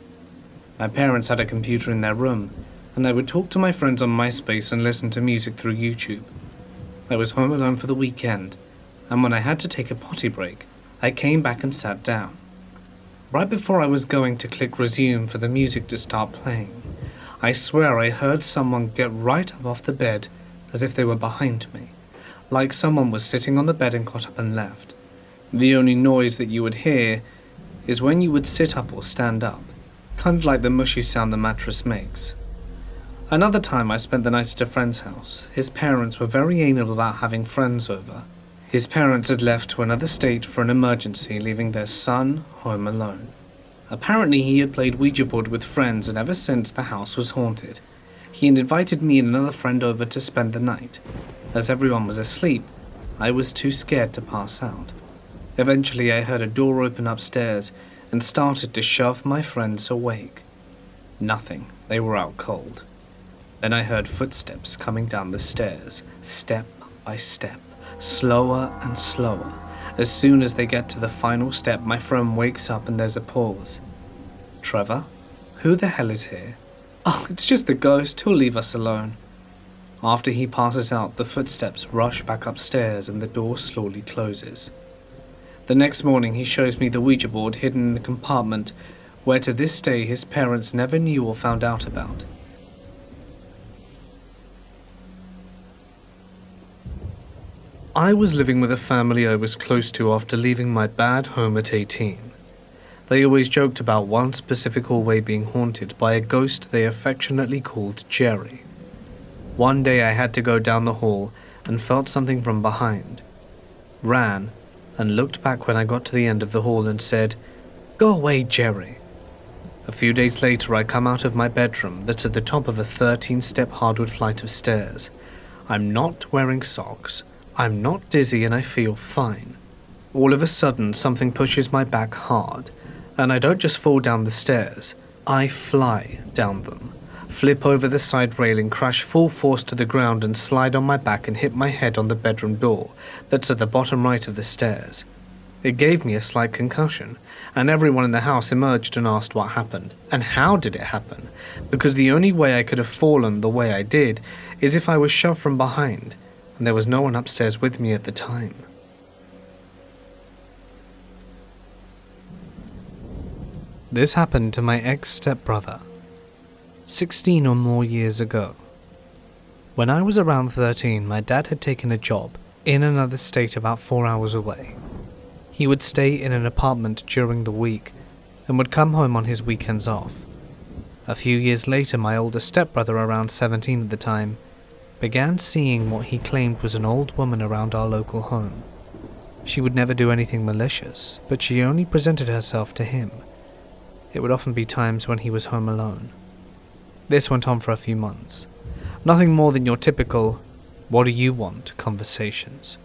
Speaker 1: My parents had a computer in their room, and I would talk to my friends on MySpace and listen to music through YouTube. I was home alone for the weekend, and when I had to take a potty break, I came back and sat down. Right before I was going to click resume for the music to start playing, I swear I heard someone get right up off the bed as if they were behind me, like someone was sitting on the bed and got up and left. The only noise that you would hear is when you would sit up or stand up, kind of like the mushy sound the mattress makes. Another time I spent the night at a friend's house. His parents were very anal about having friends over. His parents had left to another state for an emergency, leaving their son home alone. Apparently he had played Ouija board with friends, and ever since the house was haunted. He had invited me and another friend over to spend the night. As everyone was asleep, I was too scared to pass out. Eventually I heard a door open upstairs and started to shove my friends awake. Nothing, they were out cold. Then I heard footsteps coming down the stairs, step by step, slower and slower. As soon as they get to the final step, my friend wakes up and there's a pause. Trevor? Who the hell is here? Oh, it's just the ghost, he'll leave us alone. After he passes out, the footsteps rush back upstairs and the door slowly closes. The next morning he shows me the Ouija board hidden in a compartment where to this day his parents never knew or found out about. I was living with a family I was close to after leaving my bad home at 18. They always joked about one specific hallway being haunted by a ghost they affectionately called Jerry. One day I had to go down the hall and felt something from behind. Ran and looked back when I got to the end of the hall and said, "Go away, Jerry." A few days later I come out of my bedroom that's at the top of a 13-step hardwood flight of stairs. I'm not wearing socks. I'm not dizzy and I feel fine. All of a sudden, something pushes my back hard, and I don't just fall down the stairs, I fly down them, flip over the side railing, crash full force to the ground and slide on my back and hit my head on the bedroom door that's at the bottom right of the stairs. It gave me a slight concussion, and everyone in the house emerged and asked what happened, and how did it happen, because the only way I could have fallen the way I did is if I was shoved from behind, and there was no one upstairs with me at the time. This happened to my ex-stepbrother, 16 or more years ago. When I was around 13, my dad had taken a job in another state about 4 hours away. He would stay in an apartment during the week and would come home on his weekends off. A few years later, my older stepbrother, around 17 at the time, began seeing what he claimed was an old woman around our local home. She would never do anything malicious, but she only presented herself to him. It would often be times when he was home alone. This went on for a few months. Nothing more than your typical, "what do you want?" conversations.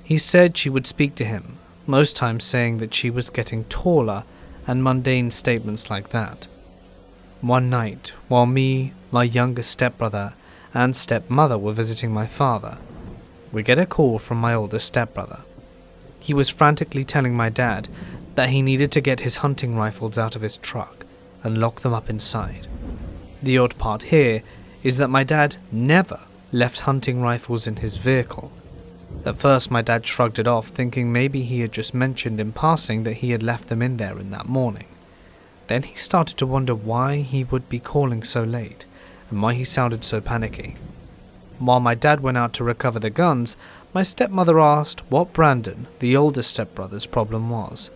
Speaker 1: He said she would speak to him, most times saying that she was getting taller and mundane statements like that. One night, while me, my youngest stepbrother, and stepmother were visiting my father, we get a call from my older stepbrother. He was frantically telling my dad that he needed to get his hunting rifles out of his truck and lock them up inside. The odd part here is that my dad never left hunting rifles in his vehicle. At first my dad shrugged it off, thinking maybe he had just mentioned in passing that he had left them in there in that morning. Then he started to wonder why he would be calling so late, and why he sounded so panicky. While my dad went out to recover the guns, my stepmother asked what Brandon, the older stepbrother's problem was.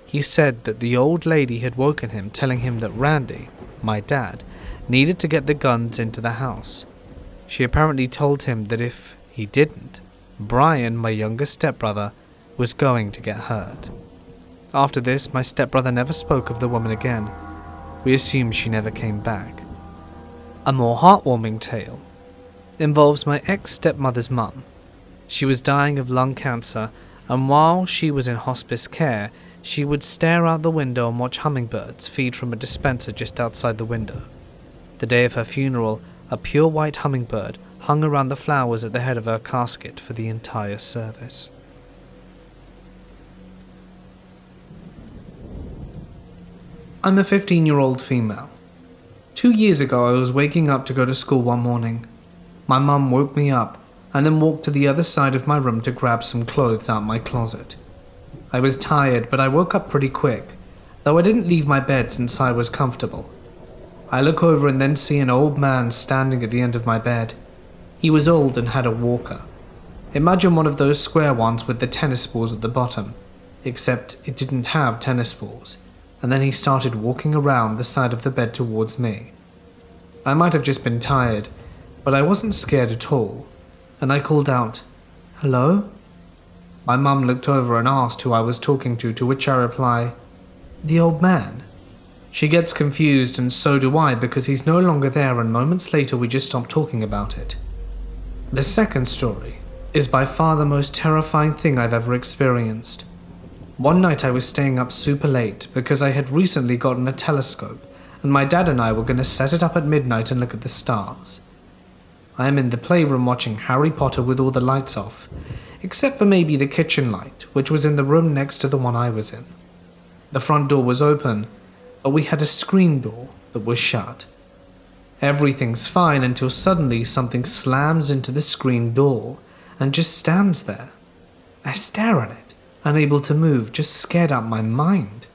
Speaker 1: He said that the old lady had woken him, telling him that Randy, my dad, needed to get the guns into the house. She apparently told him that if he didn't, Brian, my youngest stepbrother, was going to get hurt. After this, my stepbrother never spoke of the woman again. We assumed she never came back. A more heartwarming tale involves my ex-stepmother's mum. She was dying of lung cancer, and while she was in hospice care, she would stare out the window and watch hummingbirds feed from a dispenser just outside the window. The day of her funeral, a pure white hummingbird hung around the flowers at the head of her casket for the entire service. I'm a 15-year-old female. 2 years ago, I was waking up to go to school one morning. My mum woke me up and then walked to the other side of my room to grab some clothes out my closet. I was tired, but I woke up pretty quick, though I didn't leave my bed since I was comfortable. I look over and then see an old man standing at the end of my bed. He was old and had a walker. Imagine one of those square ones with the tennis balls at the bottom, except it didn't have tennis balls, and then he started walking around the side of the bed towards me. I might have just been tired, but I wasn't scared at all, and I called out, "Hello?" My mum looked over and asked who I was talking to which I reply, "The old man." She gets confused, and so do I, because he's no longer there, and moments later we just stop talking about it. The second story is by far the most terrifying thing I've ever experienced. One night I was staying up super late because I had recently gotten a telescope, and my dad and I were going to set it up at midnight and look at the stars. I am in the playroom watching Harry Potter with all the lights off, except for maybe the kitchen light, which was in the room next to the one I was in. The front door was open, but we had a screen door that was shut. Everything's fine until suddenly something slams into the screen door and just stands there. I stare at it, unable to move, just scared out my mind.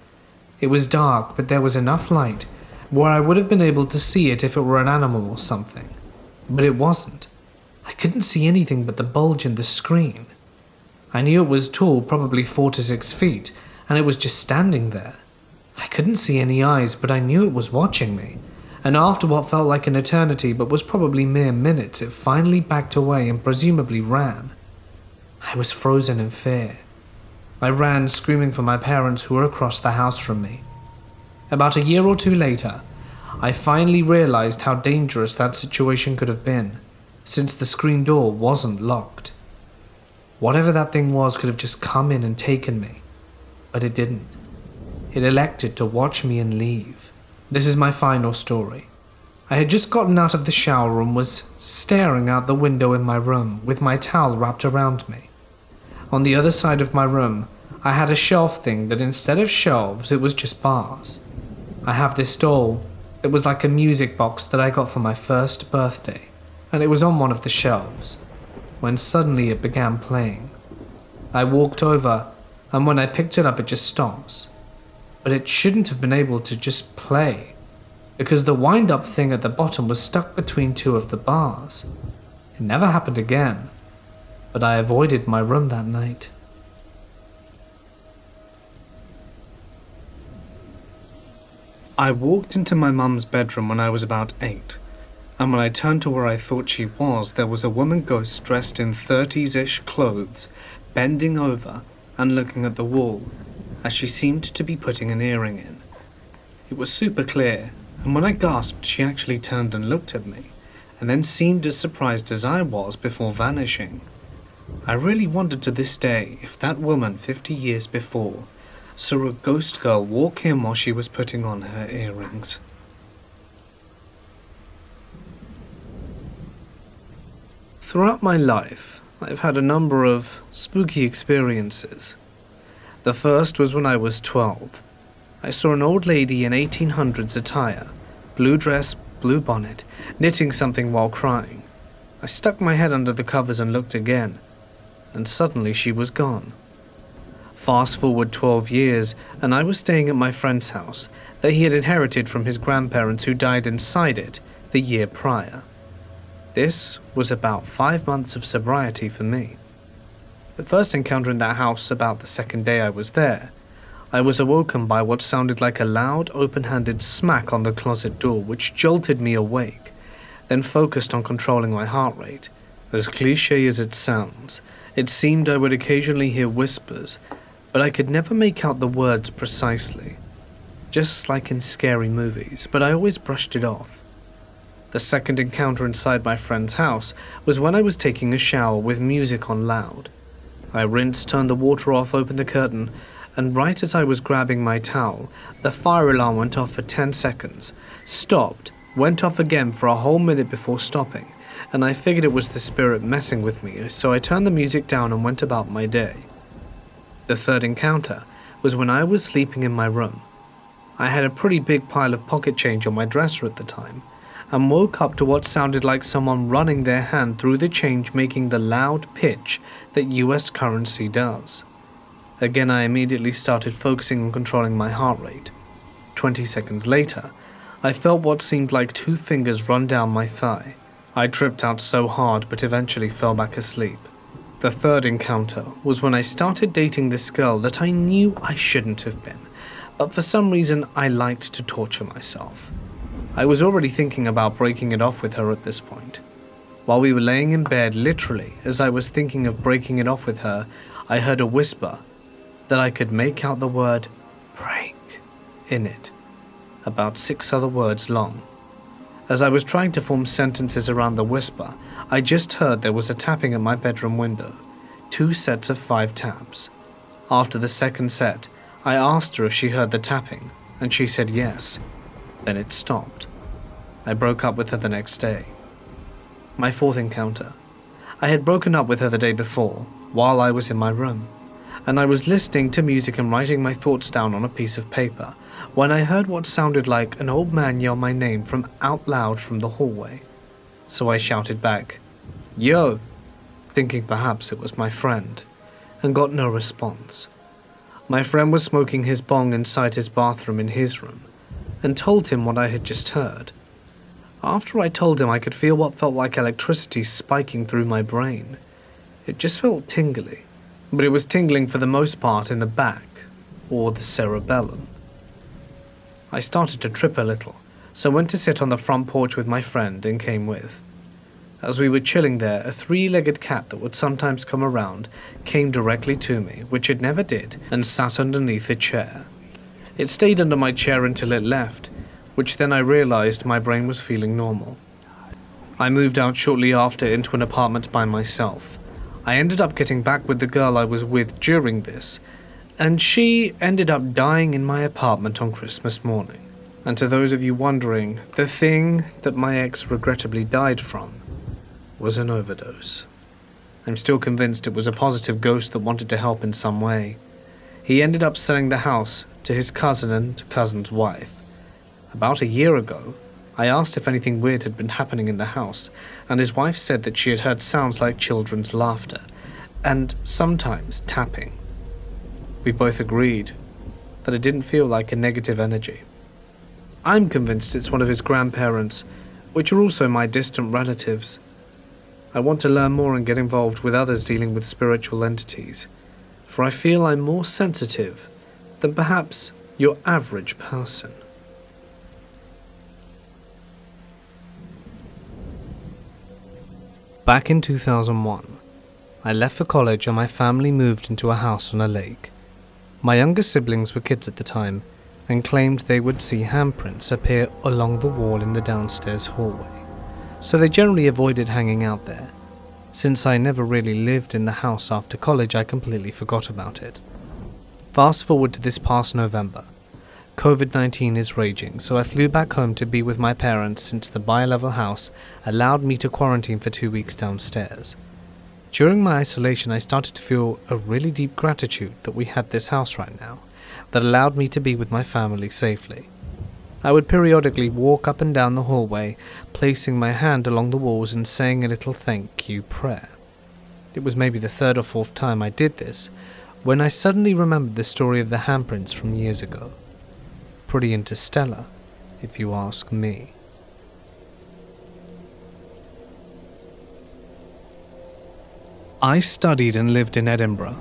Speaker 1: It was dark, but there was enough light where I would have been able to see it if it were an animal or something. But it wasn't. I couldn't see anything but the bulge in the screen. I knew it was tall, probably 4 to 6 feet, and it was just standing there. I couldn't see any eyes, but I knew it was watching me. And after what felt like an eternity but was probably mere minutes, it finally backed away and presumably ran. I was frozen in fear. I ran, screaming for my parents who were across the house from me. About a year or two later, I finally realized how dangerous that situation could have been, since the screen door wasn't locked. Whatever that thing was could have just come in and taken me, but it didn't. It elected to watch me and leave. This is my final story. I had just gotten out of the shower and was staring out the window in my room with my towel wrapped around me. On the other side of my room, I had a shelf thing that instead of shelves, it was just bars. I have this doll. It was like a music box that I got for my first birthday, and it was on one of the shelves, when suddenly it began playing. I walked over, and when I picked it up, it just stops. But it shouldn't have been able to just play, because the wind-up thing at the bottom was stuck between 2 of the bars. It never happened again, but I avoided my room that night. I walked into my mum's bedroom when I was about 8, and when I turned to where I thought she was, there was a woman ghost dressed in 30s-ish clothes, bending over and looking at the wall, as she seemed to be putting an earring in. It was super clear, and when I gasped, she actually turned and looked at me, and then seemed as surprised as I was before vanishing. I really wondered to this day if that woman 50 years before saw a ghost girl walk in while she was putting on her earrings. Throughout my life, I've had a number of spooky experiences. The first was when I was 12. I saw an old lady in 1800s attire, blue dress, blue bonnet, knitting something while crying. I stuck my head under the covers and looked again, and suddenly she was gone. Fast forward 12 years, and I was staying at my friend's house that he had inherited from his grandparents who died inside it the year prior. This was about 5 months of sobriety for me. The first encounter in that house about the second day I was there, I was awoken by what sounded like a loud, open-handed smack on the closet door, which jolted me awake, then focused on controlling my heart rate. As cliché as it sounds, it seemed I would occasionally hear whispers, but I could never make out the words precisely. Just like in scary movies, but I always brushed it off. The second encounter inside my friend's house was when I was taking a shower with music on loud. I rinsed, turned the water off, opened the curtain, and right as I was grabbing my towel, the fire alarm went off for 10 seconds, stopped, went off again for a whole minute before stopping, and I figured it was the spirit messing with me, so I turned the music down and went about my day. The third encounter was when I was sleeping in my room. I had a pretty big pile of pocket change on my dresser at the time, and woke up to what sounded like someone running their hand through the change, making the loud pitch that US currency does. Again, I immediately started focusing on controlling my heart rate. 20 seconds later, I felt what seemed like 2 fingers run down my thigh. I tripped out so hard but eventually fell back asleep. The third encounter was when I started dating this girl that I knew I shouldn't have been, but for some reason I liked to torture myself. I was already thinking about breaking it off with her at this point. While we were laying in bed, literally, as I was thinking of breaking it off with her, I heard a whisper that I could make out the word break in it, about 6 other words long. As I was trying to form sentences around the whisper, I just heard there was a tapping at my bedroom window, 2 sets of 5 taps. After the second set, I asked her if she heard the tapping, and she said yes. Then it stopped. I broke up with her the next day. My fourth encounter. I had broken up with her the day before, while I was in my room, and I was listening to music and writing my thoughts down on a piece of paper, when I heard what sounded like an old man yell my name from out loud from the hallway. So I shouted back, "Yo!" thinking perhaps it was my friend, and got no response. My friend was smoking his bong inside his bathroom in his room, and told him what I had just heard. After I told him, I could feel what felt like electricity spiking through my brain. It just felt tingly, but it was tingling for the most part in the back, or the cerebellum. I started to trip a little, so went to sit on the front porch with my friend and came with. As we were chilling there, a 3-legged cat that would sometimes come around came directly to me, which it never did, and sat underneath a chair. It stayed under my chair until it left, which then I realized my brain was feeling normal. I moved out shortly after into an apartment by myself. I ended up getting back with the girl I was with during this, and she ended up dying in my apartment on Christmas morning. And to those of you wondering, the thing that my ex regrettably died from was an overdose. I'm still convinced it was a positive ghost that wanted to help in some way. He ended up selling the house to his cousin and cousin's wife. About a year ago, I asked if anything weird had been happening in the house, and his wife said that she had heard sounds like children's laughter, and sometimes tapping. We both agreed that it didn't feel like a negative energy. I'm convinced it's one of his grandparents, which are also my distant relatives. I want to learn more and get involved with others dealing with spiritual entities, for I feel I'm more sensitive than perhaps your average person. Back in 2001, I left for college and my family moved into a house on a lake. My younger siblings were kids at the time, and claimed they would see handprints appear along the wall in the downstairs hallway, so they generally avoided hanging out there. Since I never really lived in the house after college, I completely forgot about it. Fast forward to this past November. COVID-19 is raging, so I flew back home to be with my parents since the bi-level house allowed me to quarantine for 2 weeks downstairs. During my isolation, I started to feel a really deep gratitude that we had this house right now, that allowed me to be with my family safely. I would periodically walk up and down the hallway, placing my hand along the walls and saying a little thank you prayer. It was maybe the third or fourth time I did this, when I suddenly remembered the story of the handprints from years ago. Pretty interstellar, if you ask me. I studied and lived in Edinburgh,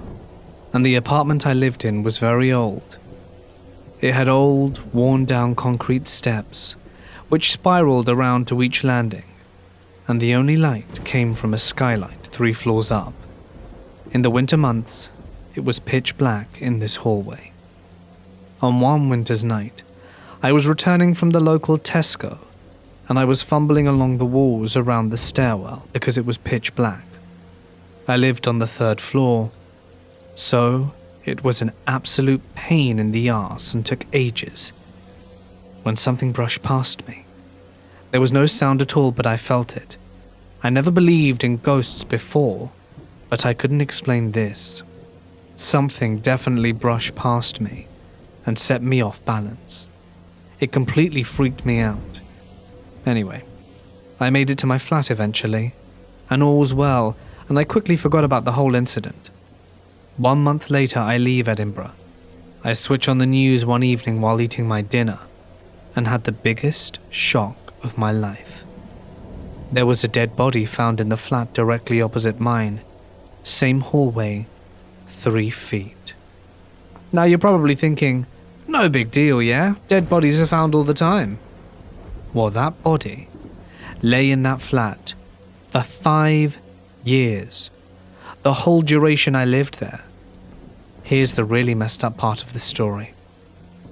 Speaker 1: and the apartment I lived in was very old. It had old, worn-down concrete steps, which spiraled around to each landing, and the only light came from a skylight 3 floors up. In the winter months, it was pitch black in this hallway. On one winter's night, I was returning from the local Tesco, and I was fumbling along the walls around the stairwell because it was pitch black. I lived on the 3rd floor, so it was an absolute pain in the arse and took ages. When something brushed past me, there was no sound at all, but I felt it. I never believed in ghosts before, but I couldn't explain this. Something definitely brushed past me and set me off balance. It completely freaked me out. Anyway, I made it to my flat eventually, and all was well, and I quickly forgot about the whole incident. 1 month later, I leave Edinburgh. I switch on the news one evening while eating my dinner, and had the biggest shock of my life. There was a dead body found in the flat directly opposite mine. Same hallway, 3 feet. Now you're probably thinking, no big deal, yeah? Dead bodies are found all the time. Well, that body lay in that flat for 5 years. The whole duration I lived there. Here's the really messed up part of the story.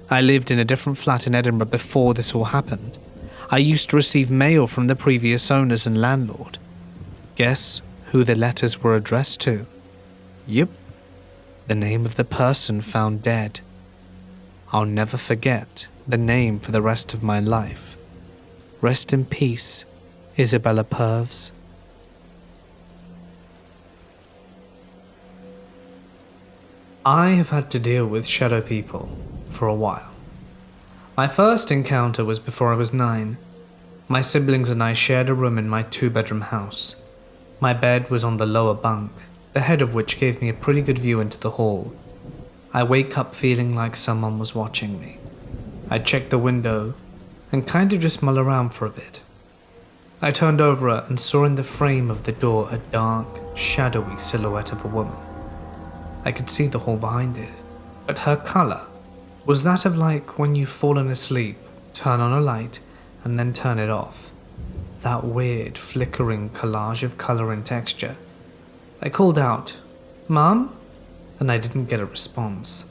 Speaker 1: I lived in a different flat in Edinburgh before this all happened. I used to receive mail from the previous owners and landlord. Guess who the letters were addressed to? Yep, the name of the person found dead. I'll never forget the name for the rest of my life. Rest in peace, Isabella Purves. I have had to deal with shadow people for a while. My first encounter was before I was 9. My siblings and I shared a room in my 2-bedroom house. My bed was on the lower bunk, the head of which gave me a pretty good view into the hall. I wake up feeling like someone was watching me. I checked the window and kind of just mull around for a bit. I turned over and saw in the frame of the door a dark, shadowy silhouette of a woman. I could see the hall behind it, but her colour was that of like when you've fallen asleep, turn on a light, and then turn it off. That weird, flickering collage of colour and texture. I called out, "Mum?" and I didn't get a response.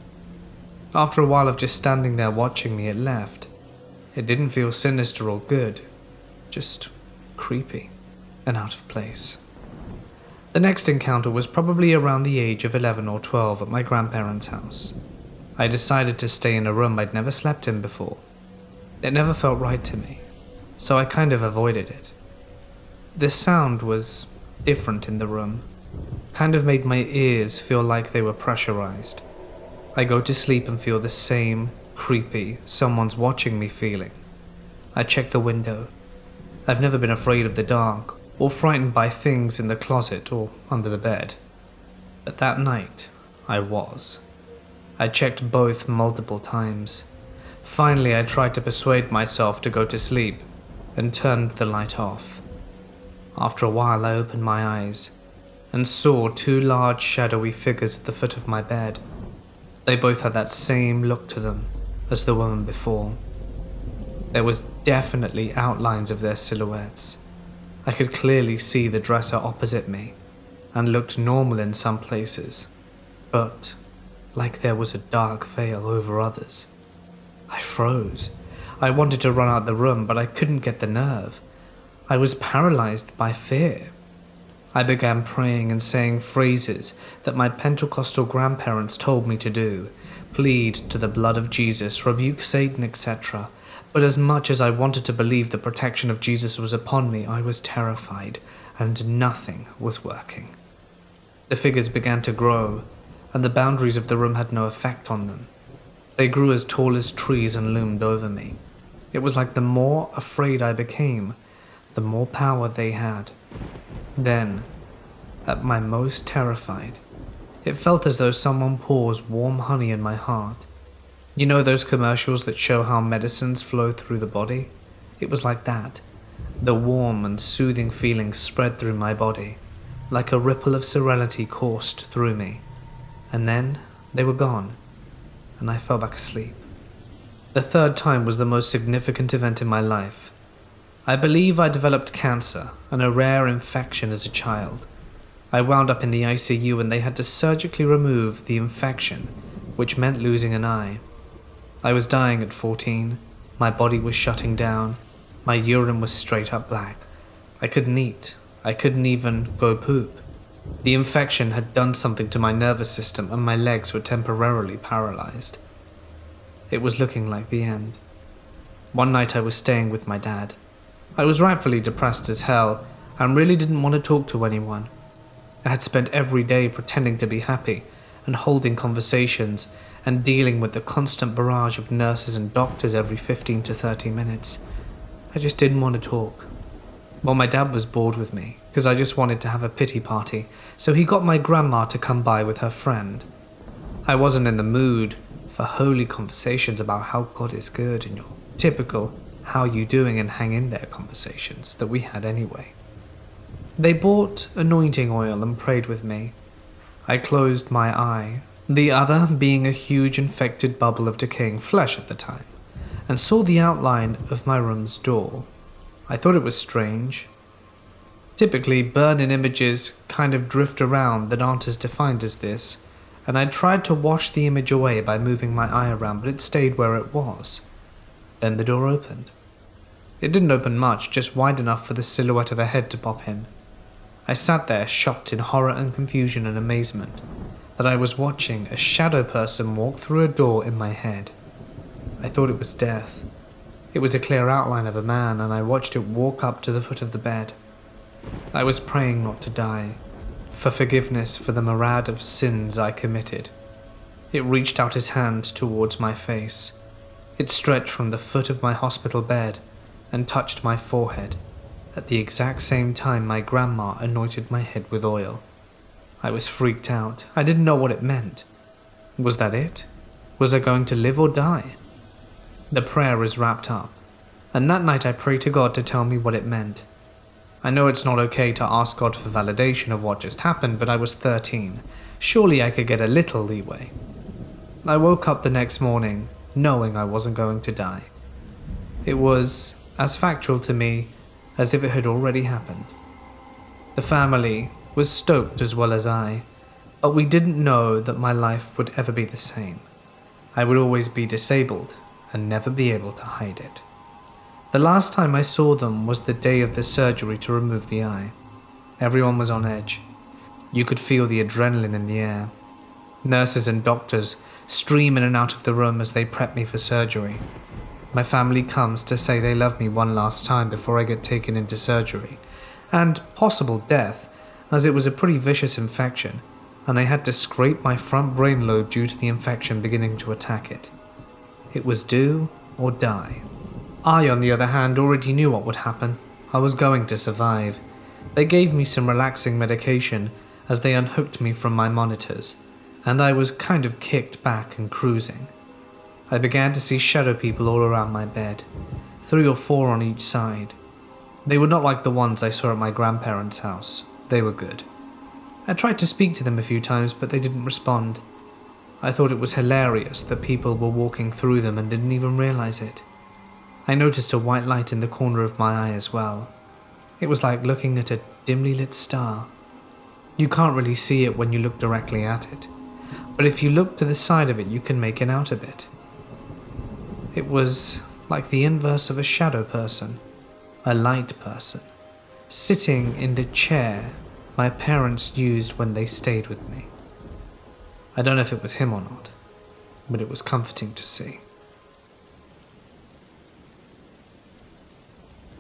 Speaker 1: After a while of just standing there watching me, it left. It didn't feel sinister or good, just creepy and out of place. The next encounter was probably around the age of 11 or 12 at my grandparents' house. I decided to stay in a room I'd never slept in before. It never felt right to me, so I kind of avoided it. The sound was different in the room, kind of made my ears feel like they were pressurized. I go to sleep and feel the same creepy, someone's watching me feeling. I check the window. I've never been afraid of the dark, or frightened by things in the closet or under the bed. But that night, I was. I checked both multiple times. Finally, I tried to persuade myself to go to sleep and turned the light off. After a while, I opened my eyes and saw 2 large shadowy figures at the foot of my bed. They both had that same look to them as the woman before. There was definitely outlines of their silhouettes. I could clearly see the dresser opposite me, and looked normal in some places, but like there was a dark veil over others. I froze. I wanted to run out the room, but I couldn't get the nerve. I was paralyzed by fear. I began praying and saying phrases that my Pentecostal grandparents told me to do. Plead to the blood of Jesus, rebuke Satan, etc. But as much as I wanted to believe the protection of Jesus was upon me, I was terrified, and nothing was working. The figures began to grow, and the boundaries of the room had no effect on them. They grew as tall as trees and loomed over me. It was like the more afraid I became, the more power they had. Then, at my most terrified, it felt as though someone pours warm honey in my heart. You know those commercials that show how medicines flow through the body? It was like that. The warm and soothing feeling spread through my body, like a ripple of serenity coursed through me. And then they were gone, and I fell back asleep. The third time was the most significant event in my life. I believe I developed cancer and a rare infection as a child. I wound up in the ICU and they had to surgically remove the infection, which meant losing an eye. I was dying at 14, my body was shutting down, my urine was straight up black. I couldn't eat, I couldn't even go poop. The infection had done something to my nervous system and my legs were temporarily paralyzed. It was looking like the end. One night I was staying with my dad. I was rightfully depressed as hell and really didn't want to talk to anyone. I had spent every day pretending to be happy and holding conversations and dealing with the constant barrage of nurses and doctors every 15 to 30 minutes. I just didn't want to talk. Well, my dad was bored with me because I just wanted to have a pity party, so he got my grandma to come by with her friend. I wasn't in the mood for holy conversations about how God is good and your typical how you doing and hang in there conversations that we had anyway. They bought anointing oil and prayed with me. I closed my eye, the other being a huge infected bubble of decaying flesh at the time, and saw the outline of my room's door. I thought it was strange. Typically, burn-in images kind of drift around that aren't as defined as this, and I tried to wash the image away by moving my eye around, but it stayed where it was. Then the door opened. It didn't open much, just wide enough for the silhouette of a head to pop in. I sat there shocked in horror and confusion and amazement that I was watching a shadow person walk through a door in my head. I thought it was death. It was a clear outline of a man, and I watched it walk up to the foot of the bed. I was praying not to die, for forgiveness for the myriad of sins I committed. It reached out its hand towards my face. It stretched from the foot of my hospital bed and touched my forehead. At the exact same time my grandma anointed my head with oil. I was freaked out. I didn't know what it meant. Was that it? Was I going to live or die? The prayer is wrapped up, and that night I prayed to God to tell me what it meant. I know it's not okay to ask God for validation of what just happened, but I was 13. Surely I could get a little leeway. I woke up the next morning knowing I wasn't going to die. It was as factual to me as if it had already happened. The family was stoked as well as I, but we didn't know that my life would ever be the same. I would always be disabled and never be able to hide it. The last time I saw them was the day of the surgery to remove the eye. Everyone was on edge. You could feel the adrenaline in the air. Nurses and doctors stream in and out of the room as they prep me for surgery. My family comes to say they love me one last time before I get taken into surgery, and possible death, as it was a pretty vicious infection, and they had to scrape my front brain lobe due to the infection beginning to attack it. It was do or die. I, on the other hand, already knew what would happen. I was going to survive. They gave me some relaxing medication as they unhooked me from my monitors, and I was kind of kicked back and cruising. I began to see shadow people all around my bed, 3 or 4 on each side. They were not like the ones I saw at my grandparents' house. They were good. I tried to speak to them a few times, but they didn't respond. I thought it was hilarious that people were walking through them and didn't even realize it. I noticed a white light in the corner of my eye as well. It was like looking at a dimly lit star. You can't really see it when you look directly at it, but if you look to the side of it, you can make it out a bit. It was like the inverse of a shadow person, a light person, sitting in the chair my parents used when they stayed with me. I don't know if it was him or not, but it was comforting to see.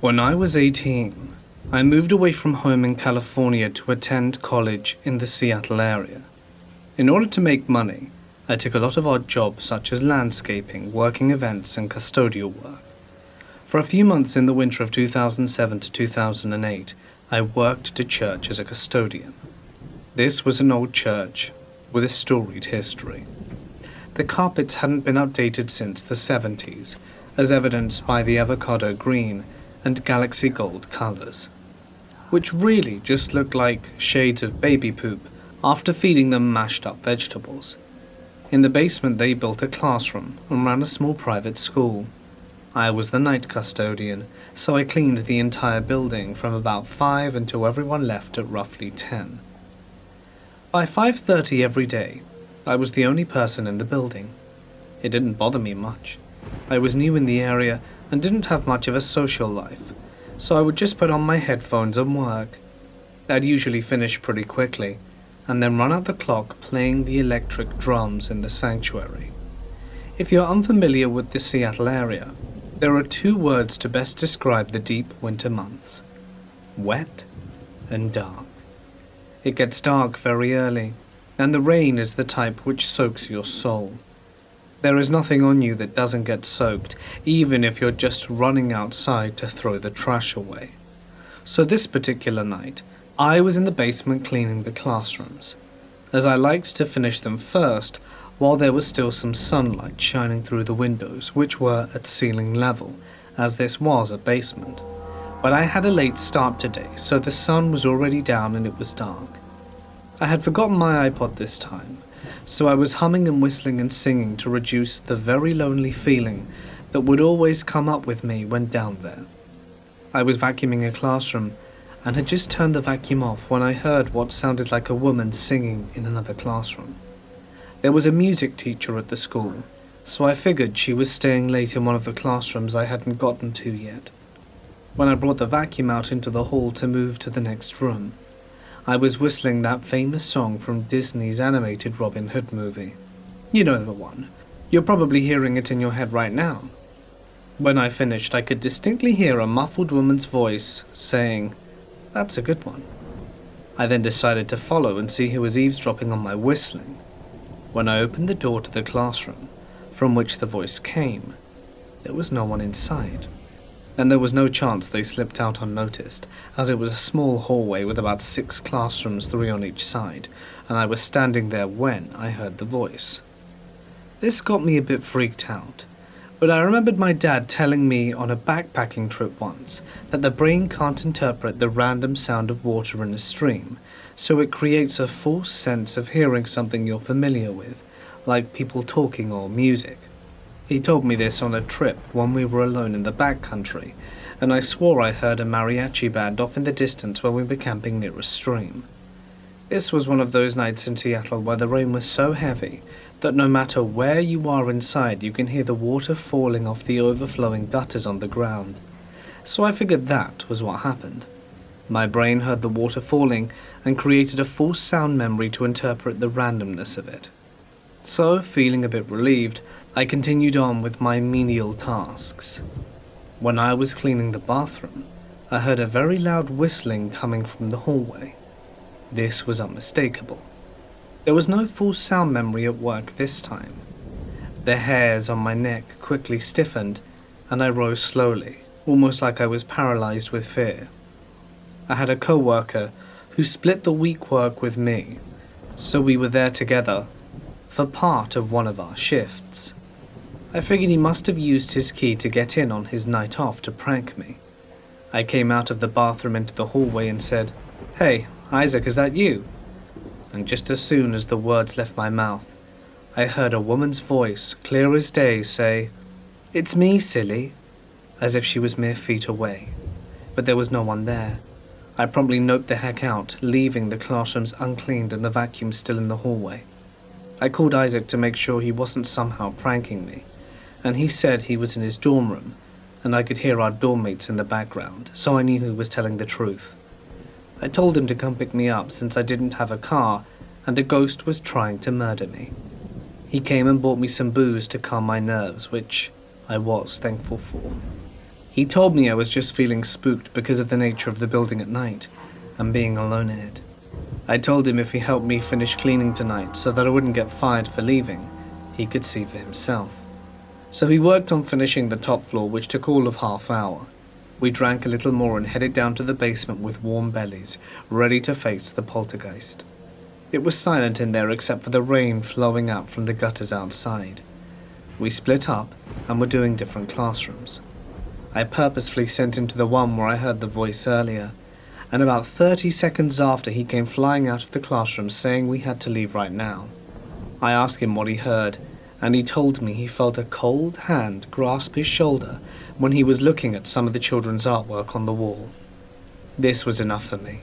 Speaker 1: When I was 18, I moved away from home in California to attend college in the Seattle area. In order to make money, I took a lot of odd jobs such as landscaping, working events, and custodial work. For a few months in the winter of 2007 to 2008, I worked at a church as a custodian. This was an old church with a storied history. The carpets hadn't been updated since the 70s, as evidenced by the avocado green and galaxy gold colors, which really just looked like shades of baby poop after feeding them mashed up vegetables. In the basement they built a classroom and ran a small private school. I was the night custodian, so I cleaned the entire building from about 5 until everyone left at roughly 10. By 5:30 every day, I was the only person in the building. It didn't bother me much. I was new in the area and didn't have much of a social life, so I would just put on my headphones and work. I'd usually finish pretty quickly, and then run out the clock playing the electric drums in the sanctuary. If you're unfamiliar with the Seattle area, there are 2 words to best describe the deep winter months: wet and dark. It gets dark very early, and the rain is the type which soaks your soul. There is nothing on you that doesn't get soaked, even if you're just running outside to throw the trash away. So this particular night, I was in the basement cleaning the classrooms, as I liked to finish them first while there was still some sunlight shining through the windows, which were at ceiling level, as this was a basement. But I had a late start today, so the sun was already down and it was dark. I had forgotten my iPod this time, so I was humming and whistling and singing to reduce the very lonely feeling that would always come up with me when down there. I was vacuuming a classroom and had just turned the vacuum off when I heard what sounded like a woman singing in another classroom. There was a music teacher at the school, so I figured she was staying late in one of the classrooms I hadn't gotten to yet. When I brought the vacuum out into the hall to move to the next room, I was whistling that famous song from Disney's animated Robin Hood movie. You know the one. You're probably hearing it in your head right now. When I finished, I could distinctly hear a muffled woman's voice saying, "That's a good one." I then decided to follow and see who was eavesdropping on my whistling. When I opened the door to the classroom, from which the voice came, there was no one inside. And there was no chance they slipped out unnoticed, as it was a small hallway with about 6 classrooms, 3 on each side, and I was standing there when I heard the voice. This got me a bit freaked out, but I remembered my dad telling me on a backpacking trip once that the brain can't interpret the random sound of water in a stream, so it creates a false sense of hearing something you're familiar with, like people talking or music. He told me this on a trip when we were alone in the backcountry, and I swore I heard a mariachi band off in the distance when we were camping near a stream. This was one of those nights in Seattle where the rain was so heavy that no matter where you are inside, you can hear the water falling off the overflowing gutters on the ground. So I figured that was what happened. My brain heard the water falling and created a false sound memory to interpret the randomness of it. So, feeling a bit relieved, I continued on with my menial tasks. When I was cleaning the bathroom, I heard a very loud whistling coming from the hallway. This was unmistakable. There was no false sound memory at work this time. The hairs on my neck quickly stiffened, and I rose slowly, almost like I was paralyzed with fear. I had a co-worker who split the week work with me, so we were there together for part of one of our shifts. I figured he must have used his key to get in on his night off to prank me. I came out of the bathroom into the hallway and said, "Hey, Isaac, is that you?" And just as soon as the words left my mouth, I heard a woman's voice, clear as day, say, "It's me, silly," as if she was mere feet away. But there was no one there. I promptly noped the heck out, leaving the classrooms uncleaned and the vacuum still in the hallway. I called Isaac to make sure he wasn't somehow pranking me, and he said he was in his dorm room, and I could hear our dorm mates in the background, so I knew he was telling the truth. I told him to come pick me up since I didn't have a car, and a ghost was trying to murder me. He came and bought me some booze to calm my nerves, which I was thankful for. He told me I was just feeling spooked because of the nature of the building at night, and being alone in it. I told him if he helped me finish cleaning tonight so that I wouldn't get fired for leaving, he could see for himself. So he worked on finishing the top floor, which took all of half hour. We drank a little more and headed down to the basement with warm bellies, ready to face the poltergeist. It was silent in there except for the rain flowing out from the gutters outside. We split up and were doing different classrooms. I purposefully sent him to the one where I heard the voice earlier, and about 30 seconds after he came flying out of the classroom saying we had to leave right now. I asked him what he heard, and he told me he felt a cold hand grasp his shoulder when he was looking at some of the children's artwork on the wall. This was enough for me.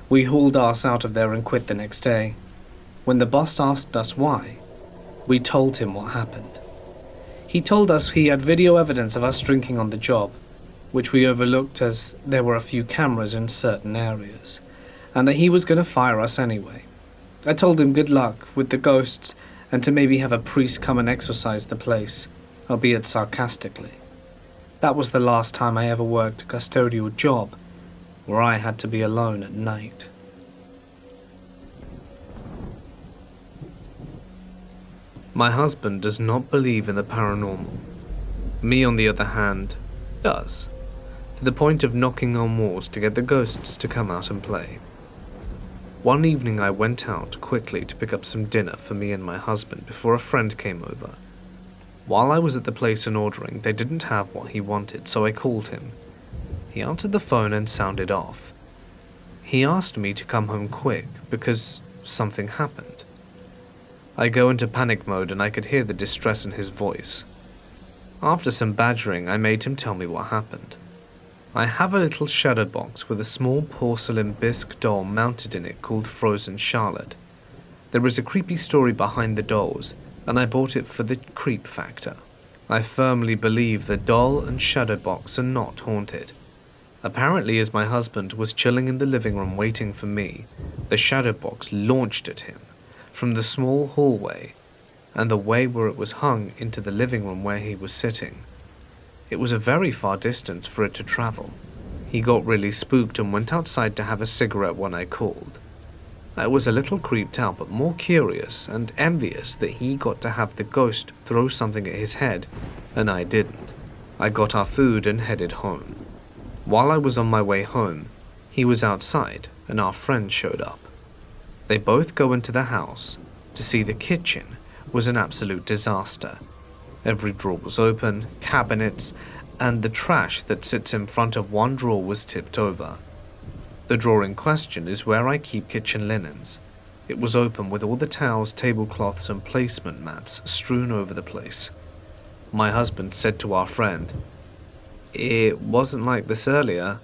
Speaker 1: We hauled ass out of there and quit the next day. When the boss asked us why, we told him what happened. He told us he had video evidence of us drinking on the job, which we overlooked as there were a few cameras in certain areas, and that he was going to fire us anyway. I told him good luck with the ghosts and to maybe have a priest come and exorcise the place, albeit sarcastically. That was the last time I ever worked a custodial job where I had to be alone at night. My husband does not believe in the paranormal. Me, on the other hand, does, to the point of knocking on walls to get the ghosts to come out and play. One evening I went out quickly to pick up some dinner for me and my husband before a friend came over. While I was at the place and ordering, they didn't have what he wanted, so I called him. He answered the phone and sounded off. He asked me to come home quick because something happened. I go into panic mode and I could hear the distress in his voice. After some badgering, I made him tell me what happened. I have a little shadow box with a small porcelain bisque doll mounted in it called Frozen Charlotte. There is a creepy story behind the dolls, and I bought it for the creep factor. I firmly believe the doll and shadow box are not haunted. Apparently, as my husband was chilling in the living room waiting for me, the shadow box launched at him from the small hallway and the way where it was hung into the living room where he was sitting. It was a very far distance for it to travel. He got really spooked and went outside to have a cigarette when I called. I was a little creeped out but more curious and envious that he got to have the ghost throw something at his head and I didn't. I got our food and headed home. While I was on my way home, he was outside and our friend showed up. They both go into the house to see the kitchen was an absolute disaster. Every drawer was open, cabinets, and the trash that sits in front of one drawer was tipped over. The drawer in question is where I keep kitchen linens. It was open with all the towels, tablecloths, and placement mats strewn over the place. My husband said to our friend, "It wasn't like this earlier."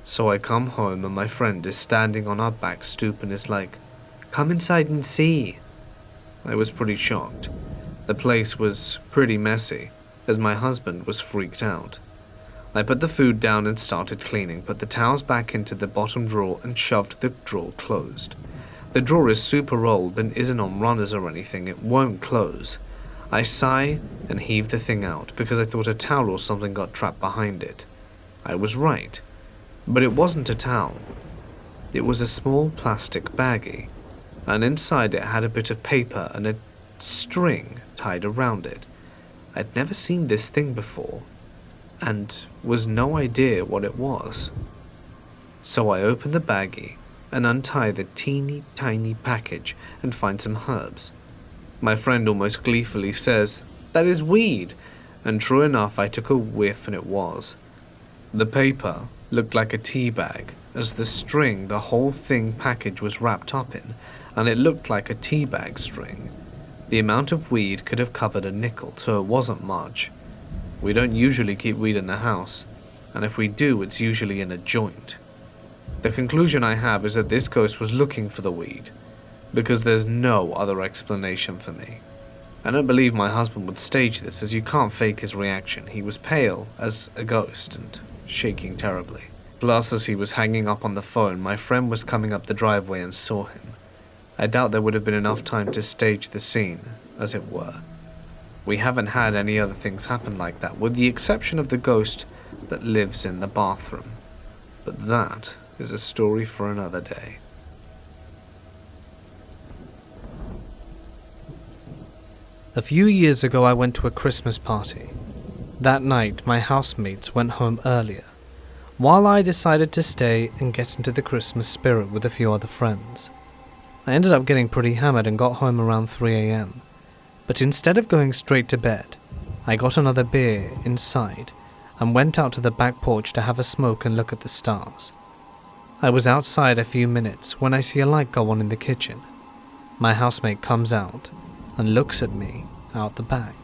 Speaker 1: So I come home and my friend is standing on our back stoop and is like, "Come inside and see." I was pretty shocked. The place was pretty messy, as my husband was freaked out. I put the food down and started cleaning, put the towels back into the bottom drawer and shoved the drawer closed. The drawer is super old and isn't on runners or anything, it won't close. I sigh and heave the thing out because I thought a towel or something got trapped behind it. I was right, but it wasn't a towel. It was a small plastic baggie, and inside it had a bit of paper and a string tied around it. I'd never seen this thing before, and was no idea what it was. So I open the baggie and untie the teeny tiny package and find some herbs. My friend almost gleefully says, "That is weed," and true enough I took a whiff and it was. The paper looked like a tea bag, as the string the whole thing package was wrapped up in, and it looked like a tea bag string. The amount of weed could have covered a nickel, so it wasn't much. We don't usually keep weed in the house, and if we do, it's usually in a joint. The conclusion I have is that this ghost was looking for the weed, because there's no other explanation for me. I don't believe my husband would stage this, as you can't fake his reaction. He was pale as a ghost and shaking terribly. Plus, as he was hanging up on the phone, my friend was coming up the driveway and saw him. I doubt there would have been enough time to stage the scene, as it were. We haven't had any other things happen like that, with the exception of the ghost that lives in the bathroom. But that is a story for another day. A few years ago, I went to a Christmas party. That night, my housemates went home earlier, while I decided to stay and get into the Christmas spirit with a few other friends. I ended up getting pretty hammered and got home around 3 a.m. But instead of going straight to bed, I got another beer inside and went out to the back porch to have a smoke and look at the stars. I was outside a few minutes when I see a light go on in the kitchen. My housemate comes out and looks at me out the back.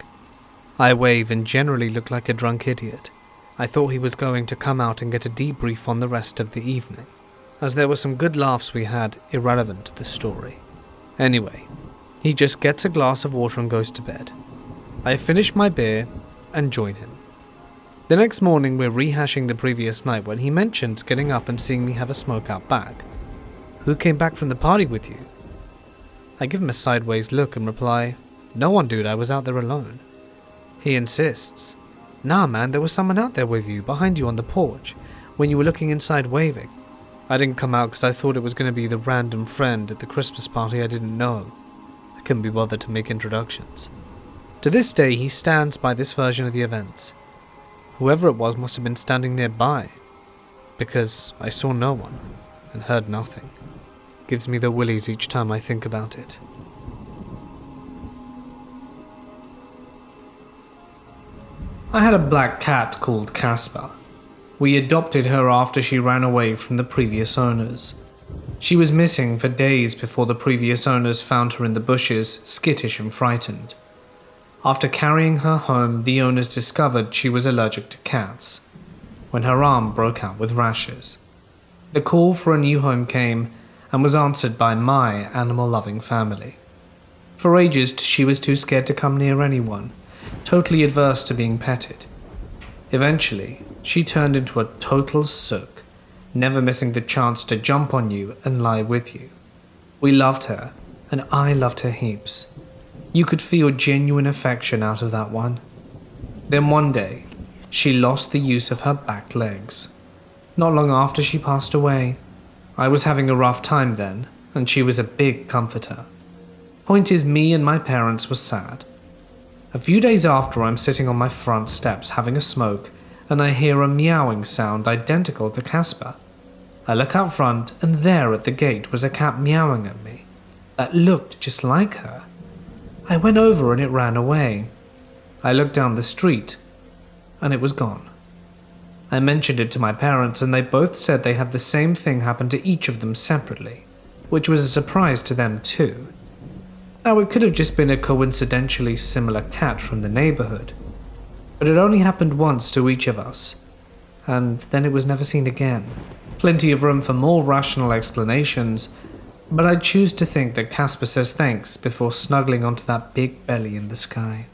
Speaker 1: I wave and generally look like a drunk idiot. I thought he was going to come out and get a debrief on the rest of the evening, as there were some good laughs we had irrelevant to the story. Anyway, he just gets a glass of water and goes to bed. I finish my beer and join him. The next morning we're rehashing the previous night when he mentions getting up and seeing me have a smoke out back. Who came back from the party with you? I give him a sideways look and reply, "No one, dude, I was out there alone." He insists, "Nah man, there was someone out there with you, behind you on the porch, when you were looking inside waving." I didn't come out because I thought it was going to be the random friend at the Christmas party I didn't know. I couldn't be bothered to make introductions. To this day, he stands by this version of the events. Whoever it was must have been standing nearby, because I saw no one and heard nothing. Gives me the willies each time I think about it. I had a black cat called Casper. We adopted her after she ran away from the previous owners. She was missing for days before the previous owners found her in the bushes, skittish and frightened. After carrying her home, the owners discovered she was allergic to cats, when her arm broke out with rashes. The call for a new home came and was answered by my animal-loving family. For ages, she was too scared to come near anyone, totally adverse to being petted. Eventually, she turned into a total sook, never missing the chance to jump on you and lie with you. We loved her, and I loved her heaps. You could feel genuine affection out of that one. Then one day, she lost the use of her back legs. Not long after she passed away. I was having a rough time then, and she was a big comforter. Point is, me and my parents were sad. A few days after, I'm sitting on my front steps having a smoke, and I hear a meowing sound identical to Casper. I look out front, and there at the gate was a cat meowing at me that looked just like her. I went over and it ran away. I looked down the street, and it was gone. I mentioned it to my parents, and they both said they had the same thing happen to each of them separately, which was a surprise to them too. Now, it could have just been a coincidentally similar cat from the neighborhood, but it only happened once to each of us, and then it was never seen again. Plenty of room for more rational explanations, but I choose to think that Casper says thanks before snuggling onto that big belly in the sky.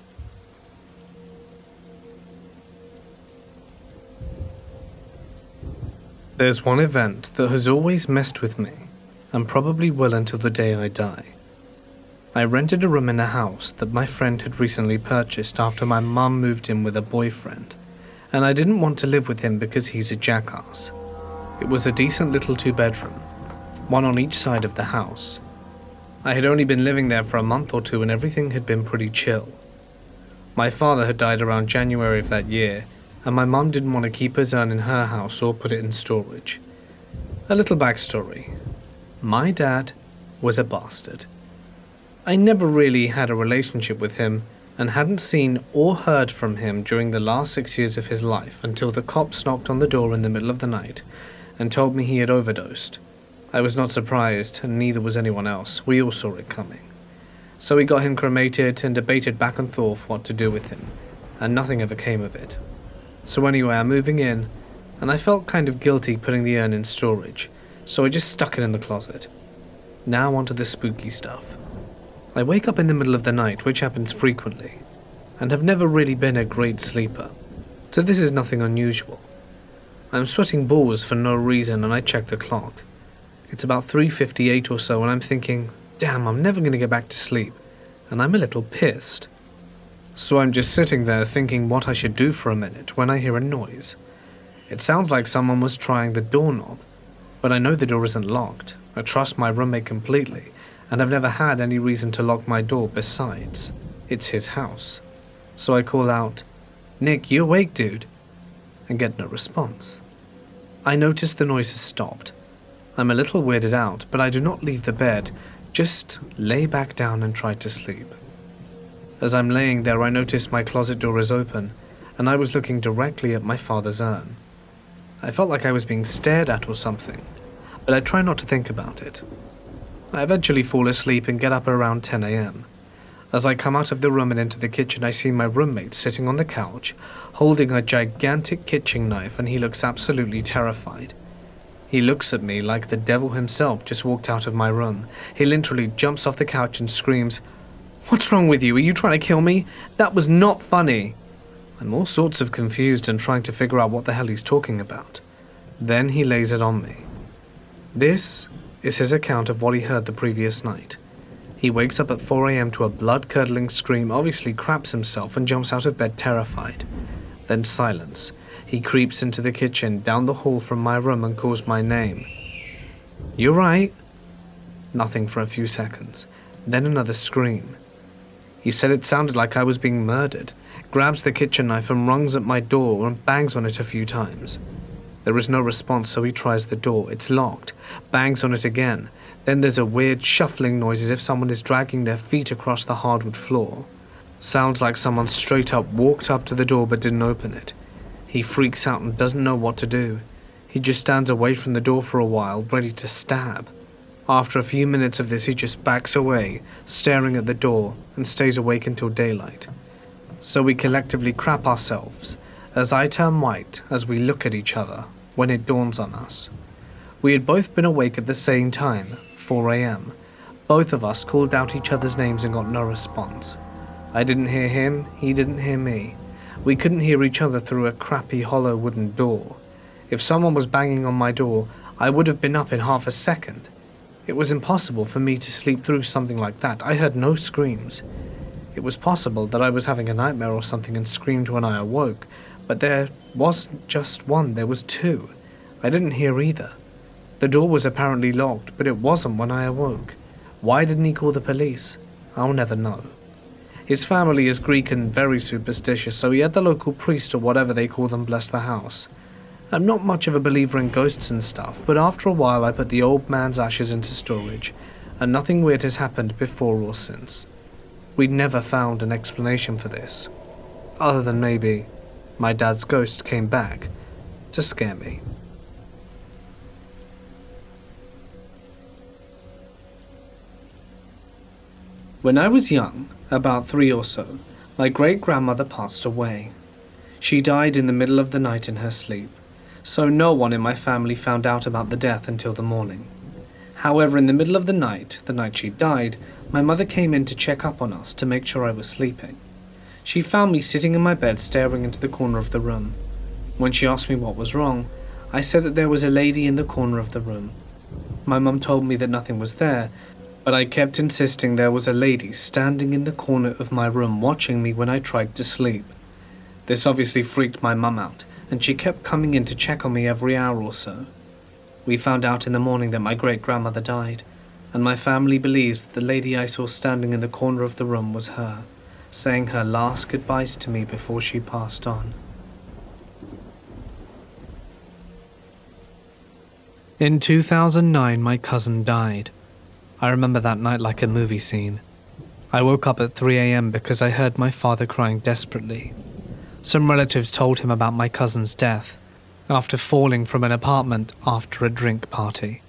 Speaker 1: There's one event that has always messed with me, and probably will until the day I die. I rented a room in a house that my friend had recently purchased after my mum moved in with a boyfriend, and I didn't want to live with him because he's a jackass. It was a decent little 2-bedroom, one on each side of the house. I had only been living there for a month or two and everything had been pretty chill. My father had died around January of that year, and my mum didn't want to keep his urn in her house or put it in storage. A little backstory. My dad was a bastard. I never really had a relationship with him and hadn't seen or heard from him during the last 6 years of his life until the cops knocked on the door in the middle of the night and told me he had overdosed. I was not surprised, and neither was anyone else. We all saw it coming. So we got him cremated and debated back and forth what to do with him, and nothing ever came of it. So anyway, I'm moving in, and I felt kind of guilty putting the urn in storage, so I just stuck it in the closet. Now onto the spooky stuff. I wake up in the middle of the night, which happens frequently, and have never really been a great sleeper, so this is nothing unusual. I'm sweating balls for no reason and I check the clock. It's about 3:58 or so and I'm thinking, damn, I'm never going to get back to sleep, and I'm a little pissed. So I'm just sitting there thinking what I should do for a minute when I hear a noise. It sounds like someone was trying the doorknob, but I know the door isn't locked. I trust my roommate completely, and I've never had any reason to lock my door besides. It's his house. So I call out, "Nick, you awake, dude?" and get no response. I notice the noise has stopped. I'm a little weirded out, but I do not leave the bed, just lay back down and try to sleep. As I'm laying there, I notice my closet door is open, and I was looking directly at my father's urn. I felt like I was being stared at or something, but I try not to think about it. I eventually fall asleep and get up around 10 a.m. As I come out of the room and into the kitchen, I see my roommate sitting on the couch, holding a gigantic kitchen knife, and he looks absolutely terrified. He looks at me like the devil himself just walked out of my room. He literally jumps off the couch and screams, "What's wrong with you? Are you trying to kill me? That was not funny." I'm all sorts of confused and trying to figure out what the hell he's talking about. Then he lays it on me. This is his account of what he heard the previous night. He wakes up at 4 a.m. to a blood-curdling scream, obviously craps himself and jumps out of bed terrified. Then silence. He creeps into the kitchen, down the hall from my room, and calls my name. "You right?" Nothing for a few seconds. Then another scream. He said it sounded like I was being murdered, grabs the kitchen knife and rungs at my door and bangs on it a few times. There is no response, so he tries the door. It's locked. Bangs on it again. Then there's a weird shuffling noise as if someone is dragging their feet across the hardwood floor. Sounds like someone straight up walked up to the door but didn't open it. He freaks out and doesn't know what to do. He just stands away from the door for a while, ready to stab. After a few minutes of this, he just backs away, staring at the door, and stays awake until daylight. So we collectively crap ourselves, as I turn white as we look at each other, when it dawns on us. We had both been awake at the same time, 4 a.m. Both of us called out each other's names and got no response. I didn't hear him, he didn't hear me. We couldn't hear each other through a crappy hollow wooden door. If someone was banging on my door, I would have been up in half a second. It was impossible for me to sleep through something like that. I heard no screams. It was possible that I was having a nightmare or something and screamed when I awoke, but there wasn't just one, there was two. I didn't hear either. The door was apparently locked, but it wasn't when I awoke. Why didn't he call the police? I'll never know. His family is Greek and very superstitious, so he had the local priest or whatever they call them bless the house. I'm not much of a believer in ghosts and stuff, but after a while I put the old man's ashes into storage, and nothing weird has happened before or since. We never found an explanation for this, other than maybe my dad's ghost came back to scare me. When I was young, about 3 or so, my great-grandmother passed away. She died in the middle of the night in her sleep, so no one in my family found out about the death until the morning. However, in the middle of the night she died, my mother came in to check up on us to make sure I was sleeping. She found me sitting in my bed staring into the corner of the room. When she asked me what was wrong, I said that there was a lady in the corner of the room. My mum told me that nothing was there, but I kept insisting there was a lady standing in the corner of my room watching me when I tried to sleep. This obviously freaked my mum out, and she kept coming in to check on me every hour or so. We found out in the morning that my great-grandmother died, and my family believes that the lady I saw standing in the corner of the room was her, saying her last goodbyes to me before she passed on. In 2009, my cousin died. I remember that night like a movie scene. I woke up at 3 a.m. because I heard my father crying desperately. Some relatives told him about my cousin's death after falling from an apartment after a drink party.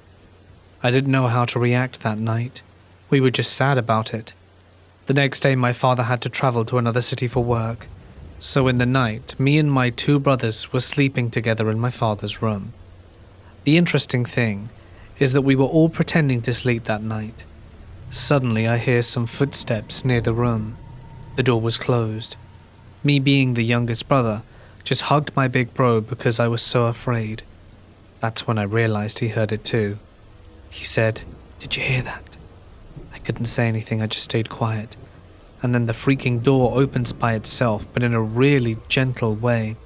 Speaker 1: I didn't know how to react that night. We were just sad about it. The next day my father had to travel to another city for work, so in the night, me and my 2 brothers were sleeping together in my father's room. The interesting thing is that we were all pretending to sleep that night. Suddenly I hear some footsteps near the room. The door was closed. Me being the youngest brother, just hugged my big bro because I was so afraid. That's when I realized he heard it too. He said, "Did you hear that?" I couldn't say anything, I just stayed quiet. And then the freaking door opens by itself, but in a really gentle way,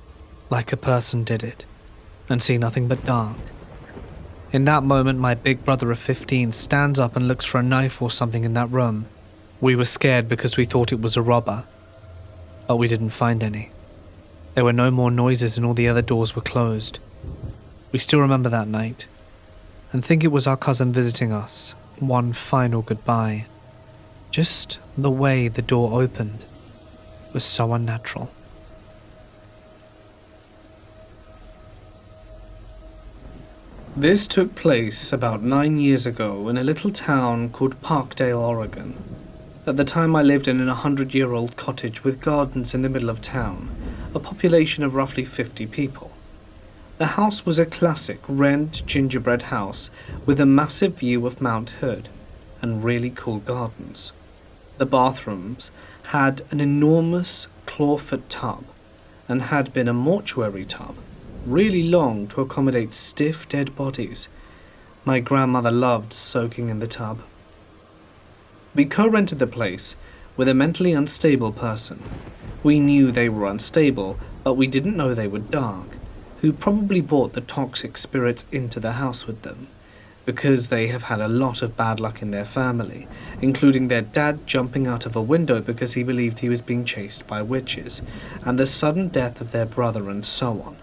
Speaker 1: like a person did it, and see nothing but dark. In that moment, my big brother of 15 stands up and looks for a knife or something in that room. We were scared because we thought it was a robber, but we didn't find any. There were no more noises and all the other doors were closed. We still remember that night, and think it was our cousin visiting us, one final goodbye. Just the way the door opened was so unnatural. This took place about 9 years ago in a little town called Parkdale, Oregon. At the time I lived in an 100-year-old cottage with gardens in the middle of town, a population of roughly 50 people. The house was a classic red gingerbread house with a massive view of Mount Hood and really cool gardens. The bathrooms had an enormous clawfoot tub and had been a mortuary tub, really long to accommodate stiff dead bodies. My grandmother loved soaking in the tub. We co-rented the place with a mentally unstable person. We knew they were unstable, but we didn't know they were dark, who probably brought the toxic spirits into the house with them, because they have had a lot of bad luck in their family, including their dad jumping out of a window because he believed he was being chased by witches, and the sudden death of their brother and so on.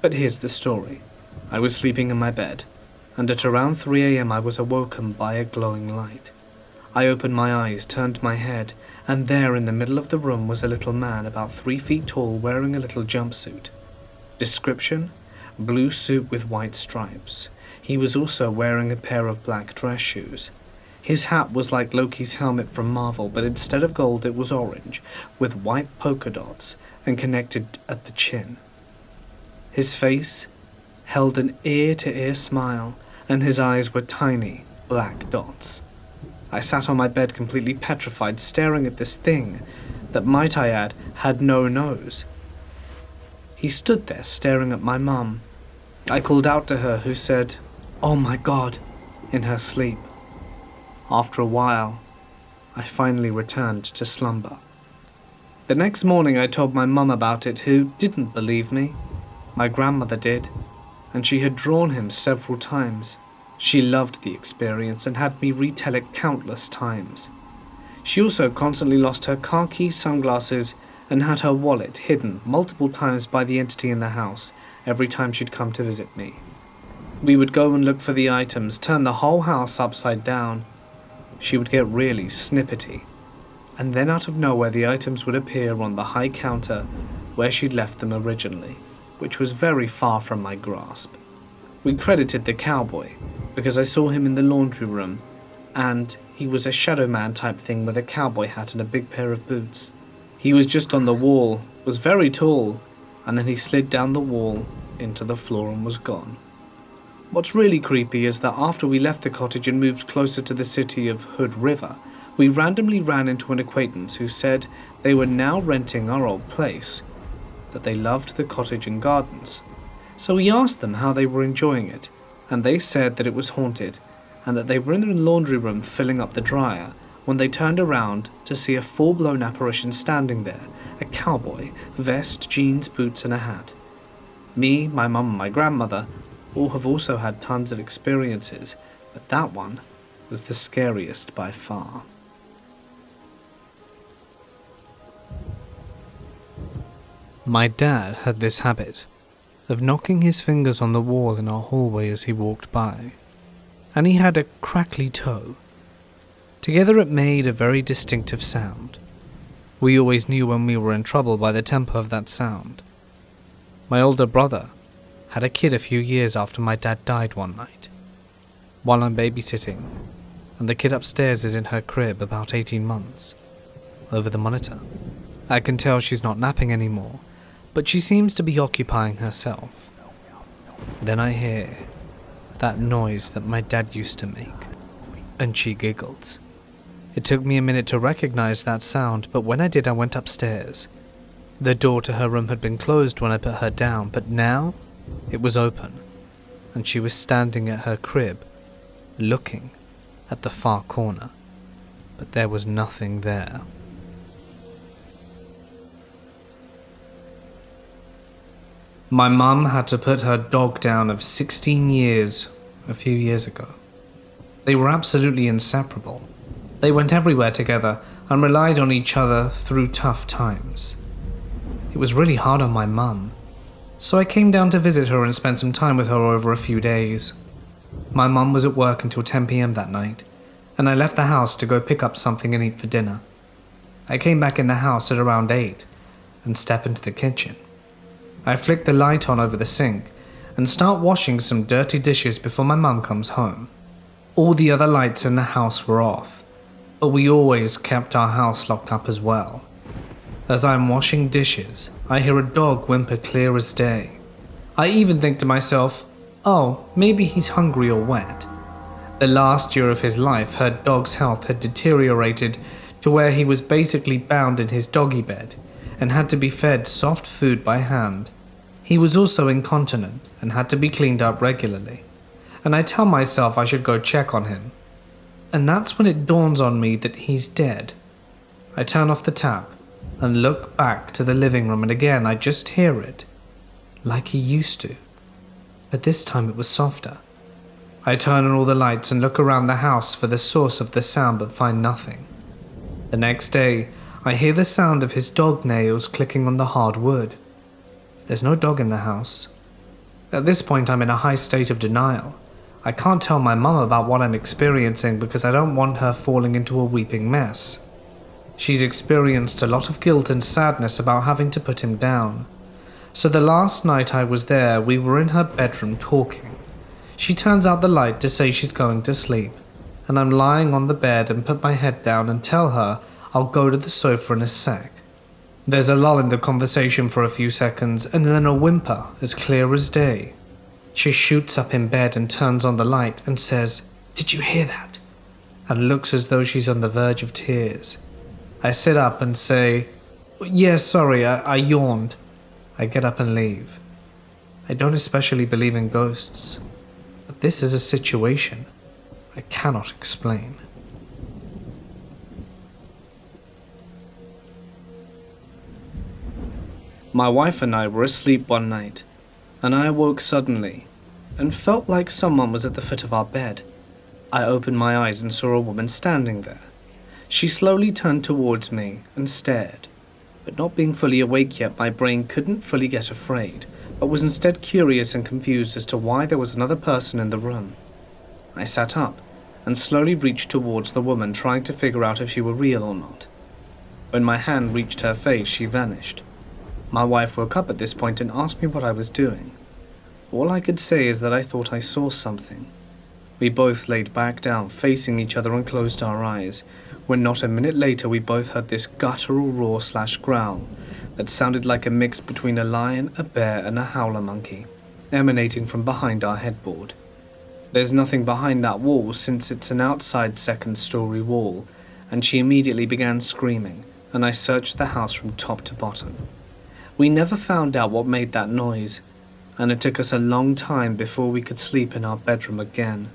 Speaker 1: But here's the story. I was sleeping in my bed, and at around 3 a.m. I was awoken by a glowing light. I opened my eyes, turned my head, and there in the middle of the room was a little man about 3 feet tall wearing a little jumpsuit. Description: blue suit with white stripes. He was also wearing a pair of black dress shoes. His hat was like Loki's helmet from Marvel, but instead of gold it was orange, with white polka dots, and connected at the chin. His face held an ear-to-ear smile, and his eyes were tiny, black dots. I sat on my bed completely petrified, staring at this thing that, might I add, had no nose. He stood there staring at my mum. I called out to her, who said, "Oh my God," in her sleep. After a while, I finally returned to slumber. The next morning I told my mum about it, who didn't believe me. My grandmother did, and she had drawn him several times. She loved the experience and had me retell it countless times. She also constantly lost her car keys, sunglasses, and had her wallet hidden multiple times by the entity in the house every time she'd come to visit me. We would go and look for the items, turn the whole house upside down. She would get really snippety, and then out of nowhere the items would appear on the high counter where she'd left them originally, which was very far from my grasp. We credited the cowboy, because I saw him in the laundry room, and he was a shadow man type thing with a cowboy hat and a big pair of boots. He was just on the wall, was very tall, and then he slid down the wall into the floor and was gone. What's really creepy is that after we left the cottage and moved closer to the city of Hood River, we randomly ran into an acquaintance who said they were now renting our old place, that they loved the cottage and gardens. So we asked them how they were enjoying it, and they said that it was haunted, and that they were in the laundry room filling up the dryer when they turned around to see a full-blown apparition standing there, a cowboy, vest, jeans, boots, and a hat. Me, my mum, and my grandmother all have also had tons of experiences, but that one was the scariest by far. My dad had this habit of knocking his fingers on the wall in our hallway as he walked by, and he had a crackly toe. Together it made a very distinctive sound. We always knew when we were in trouble by the tempo of that sound. My older brother had a kid a few years after my dad died one night, while I'm babysitting, and the kid upstairs is in her crib about 18 months. Over the monitor, I can tell she's not napping anymore, but she seems to be occupying herself. Then I hear that noise that my dad used to make, and she giggles. It took me a minute to recognize that sound, but when I did, I went upstairs. The door to her room had been closed when I put her down, but now it was open, and she was standing at her crib, looking at the far corner, but there was nothing there. My mum had to put her dog down of 16 years a few years ago. They were absolutely inseparable. They went everywhere together and relied on each other through tough times. It was really hard on my mum, so I came down to visit her and spent some time with her over a few days. My mum was at work until 10 p.m. that night, and I left the house to go pick up something and eat for dinner. I came back in the house at around 8 and stepped into the kitchen. I flick the light on over the sink and start washing some dirty dishes before my mum comes home. All the other lights in the house were off, but we always kept our house locked up as well. As I'm washing dishes, I hear a dog whimper clear as day. I even think to myself, oh, maybe he's hungry or wet. The last year of his life, her dog's health had deteriorated to where he was basically bound in his doggy bed and had to be fed soft food by hand. He was also incontinent and had to be cleaned up regularly. And I tell myself I should go check on him. And that's when it dawns on me that he's dead. I turn off the tap and look back to the living room, and again I just hear it, like he used to. But this time it was softer. I turn on all the lights and look around the house for the source of the sound but find nothing. The next day, I hear the sound of his dog nails clicking on the hard wood. There's no dog in the house. At this point, I'm in a high state of denial. I can't tell my mum about what I'm experiencing because I don't want her falling into a weeping mess. She's experienced a lot of guilt and sadness about having to put him down. So the last night I was there, we were in her bedroom talking. She turns out the light to say she's going to sleep, and I'm lying on the bed and put my head down and tell her I'll go to the sofa in a sec. There's a lull in the conversation for a few seconds, and then a whimper as clear as day. She shoots up in bed and turns on the light and says, "Did you hear that?" and looks as though she's on the verge of tears. I sit up and say, "Yeah, sorry, I yawned." I get up and leave. I don't especially believe in ghosts, but this is a situation I cannot explain. My wife and I were asleep one night, and I awoke suddenly and felt like someone was at the foot of our bed. I opened my eyes and saw a woman standing there. She slowly turned towards me and stared, but not being fully awake yet, my brain couldn't fully get afraid, but was instead curious and confused as to why there was another person in the room. I sat up and slowly reached towards the woman, trying to figure out if she were real or not. When my hand reached her face, she vanished. My wife woke up at this point and asked me what I was doing. All I could say is that I thought I saw something. We both laid back down, facing each other, and closed our eyes, when not a minute later we both heard this guttural roar/growl that sounded like a mix between a lion, a bear, and a howler monkey, emanating from behind our headboard. There's nothing behind that wall since it's an outside second-story wall, and she immediately began screaming, and I searched the house from top to bottom. We never found out what made that noise, and it took us a long time before we could sleep in our bedroom again.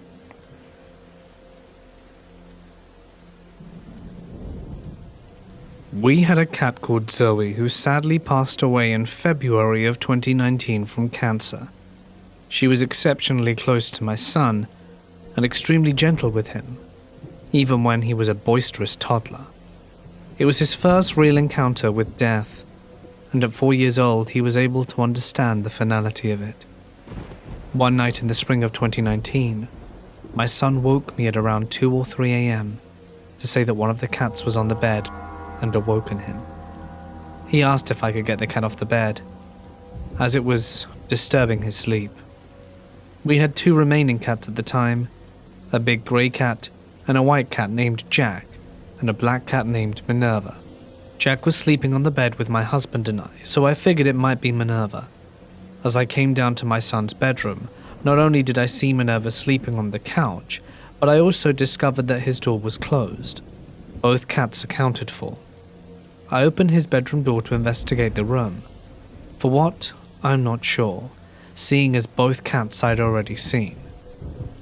Speaker 1: We had a cat called Zoe who sadly passed away in February of 2019 from cancer. She was exceptionally close to my son and extremely gentle with him, even when he was a boisterous toddler. It was his first real encounter with death, and at 4 years old he was able to understand the finality of it. One night in the spring of 2019, my son woke me at around 2 or 3 a.m. to say that one of the cats was on the bed and awoken him. He asked if I could get the cat off the bed, as it was disturbing his sleep. We had 2 remaining cats at the time, a big grey cat and a white cat named Jack, and a black cat named Minerva. Jack was sleeping on the bed with my husband and I, so I figured it might be Minerva. As I came down to my son's bedroom, not only did I see Minerva sleeping on the couch, but I also discovered that his door was closed. both cats accounted for. I opened his bedroom door to investigate the room. For what, I'm not sure, seeing as both cats I'd already seen.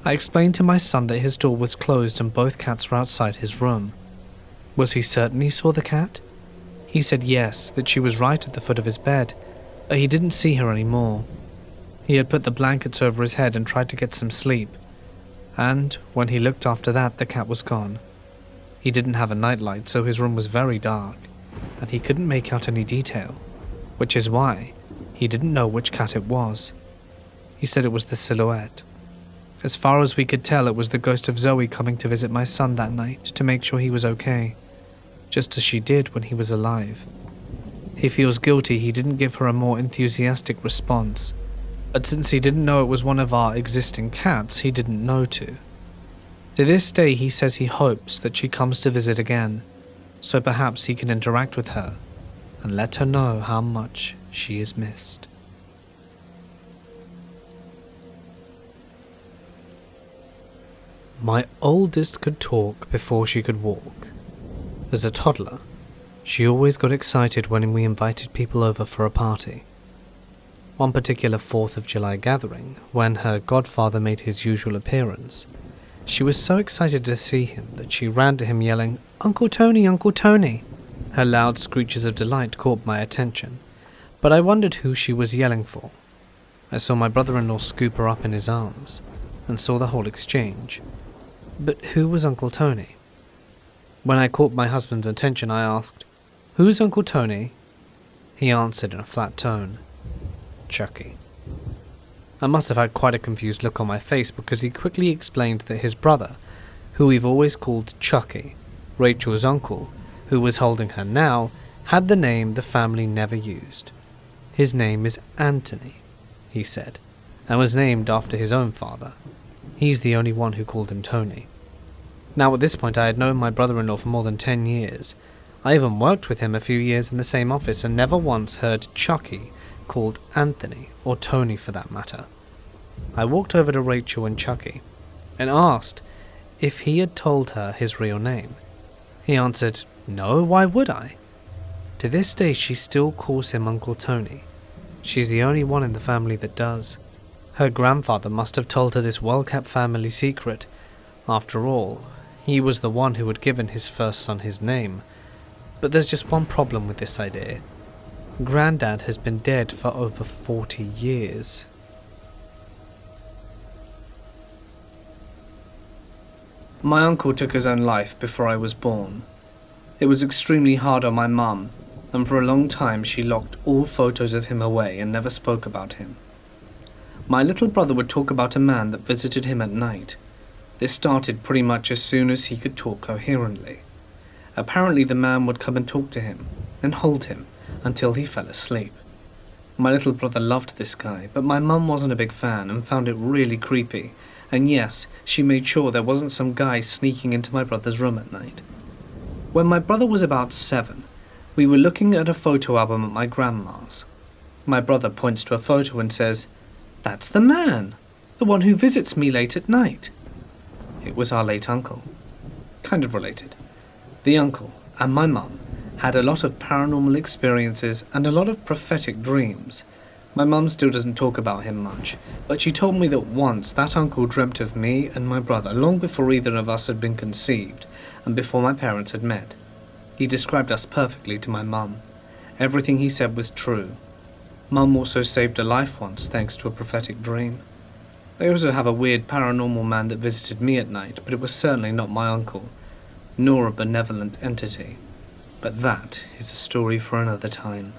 Speaker 1: I explained to my son that his door was closed and both cats were outside his room. Was he certain he saw the cat? He said yes, that she was right at the foot of his bed, but he didn't see her anymore. He had put the blankets over his head and tried to get some sleep, and when he looked after that, the cat was gone. He didn't have a nightlight, so his room was very dark, and he couldn't make out any detail, which is why he didn't know which cat it was. He said it was the silhouette. As far as we could tell, it was the ghost of Zoe coming to visit my son that night to make sure he was okay, just as she did when he was alive. He feels guilty he didn't give her a more enthusiastic response, but since he didn't know it was one of our existing cats, he didn't know to. To this day, he says he hopes that she comes to visit again, so perhaps he can interact with her and let her know how much she is missed. My oldest could talk before she could walk. As a toddler, she always got excited when we invited people over for a party. One particular 4th of July gathering, when her godfather made his usual appearance, she was so excited to see him that she ran to him yelling, "Uncle Tony, Uncle Tony!" Her loud screeches of delight caught my attention, but I wondered who she was yelling for. I saw my brother-in-law scoop her up in his arms, and saw the whole exchange. But who was Uncle Tony? When I caught my husband's attention, I asked, "Who's Uncle Tony?" He answered in a flat tone, "Chucky." I must have had quite a confused look on my face because he quickly explained that his brother, who we've always called Chucky, Rachel's uncle, who was holding her now, had the name the family never used. His name is Anthony, he said, and was named after his own father. He's the only one who called him Tony. Now at this point I had known my brother-in-law for more than 10 years. I even worked with him a few years in the same office and never once heard Chucky called Anthony, or Tony for that matter. I walked over to Rachel and Chucky and asked if he had told her his real name. He answered, "No, why would I?" To this day she still calls him Uncle Tony. She's the only one in the family that does. Her grandfather must have told her this well-kept family secret. After all, he was the one who had given his first son his name. But there's just one problem with this idea. Granddad has been dead for over 40 years. My uncle took his own life before I was born. It was extremely hard on my mum, and for a long time she locked all photos of him away and never spoke about him. My little brother would talk about a man that visited him at night. This started pretty much as soon as he could talk coherently. Apparently the man would come and talk to him, and hold him, until he fell asleep. My little brother loved this guy, but my mum wasn't a big fan and found it really creepy, and yes, she made sure there wasn't some guy sneaking into my brother's room at night. When my brother was about 7, we were looking at a photo album at my grandma's. My brother points to a photo and says, "That's the man, the one who visits me late at night." It was our late uncle. Kind of related. The uncle and my mum had a lot of paranormal experiences and a lot of prophetic dreams. My mum still doesn't talk about him much, but she told me that once that uncle dreamt of me and my brother long before either of us had been conceived and before my parents had met. He described us perfectly to my mum. Everything he said was true. Mum also saved a life once thanks to a prophetic dream. I also have a weird paranormal man that visited me at night, but it was certainly not my uncle, nor a benevolent entity. But that is a story for another time.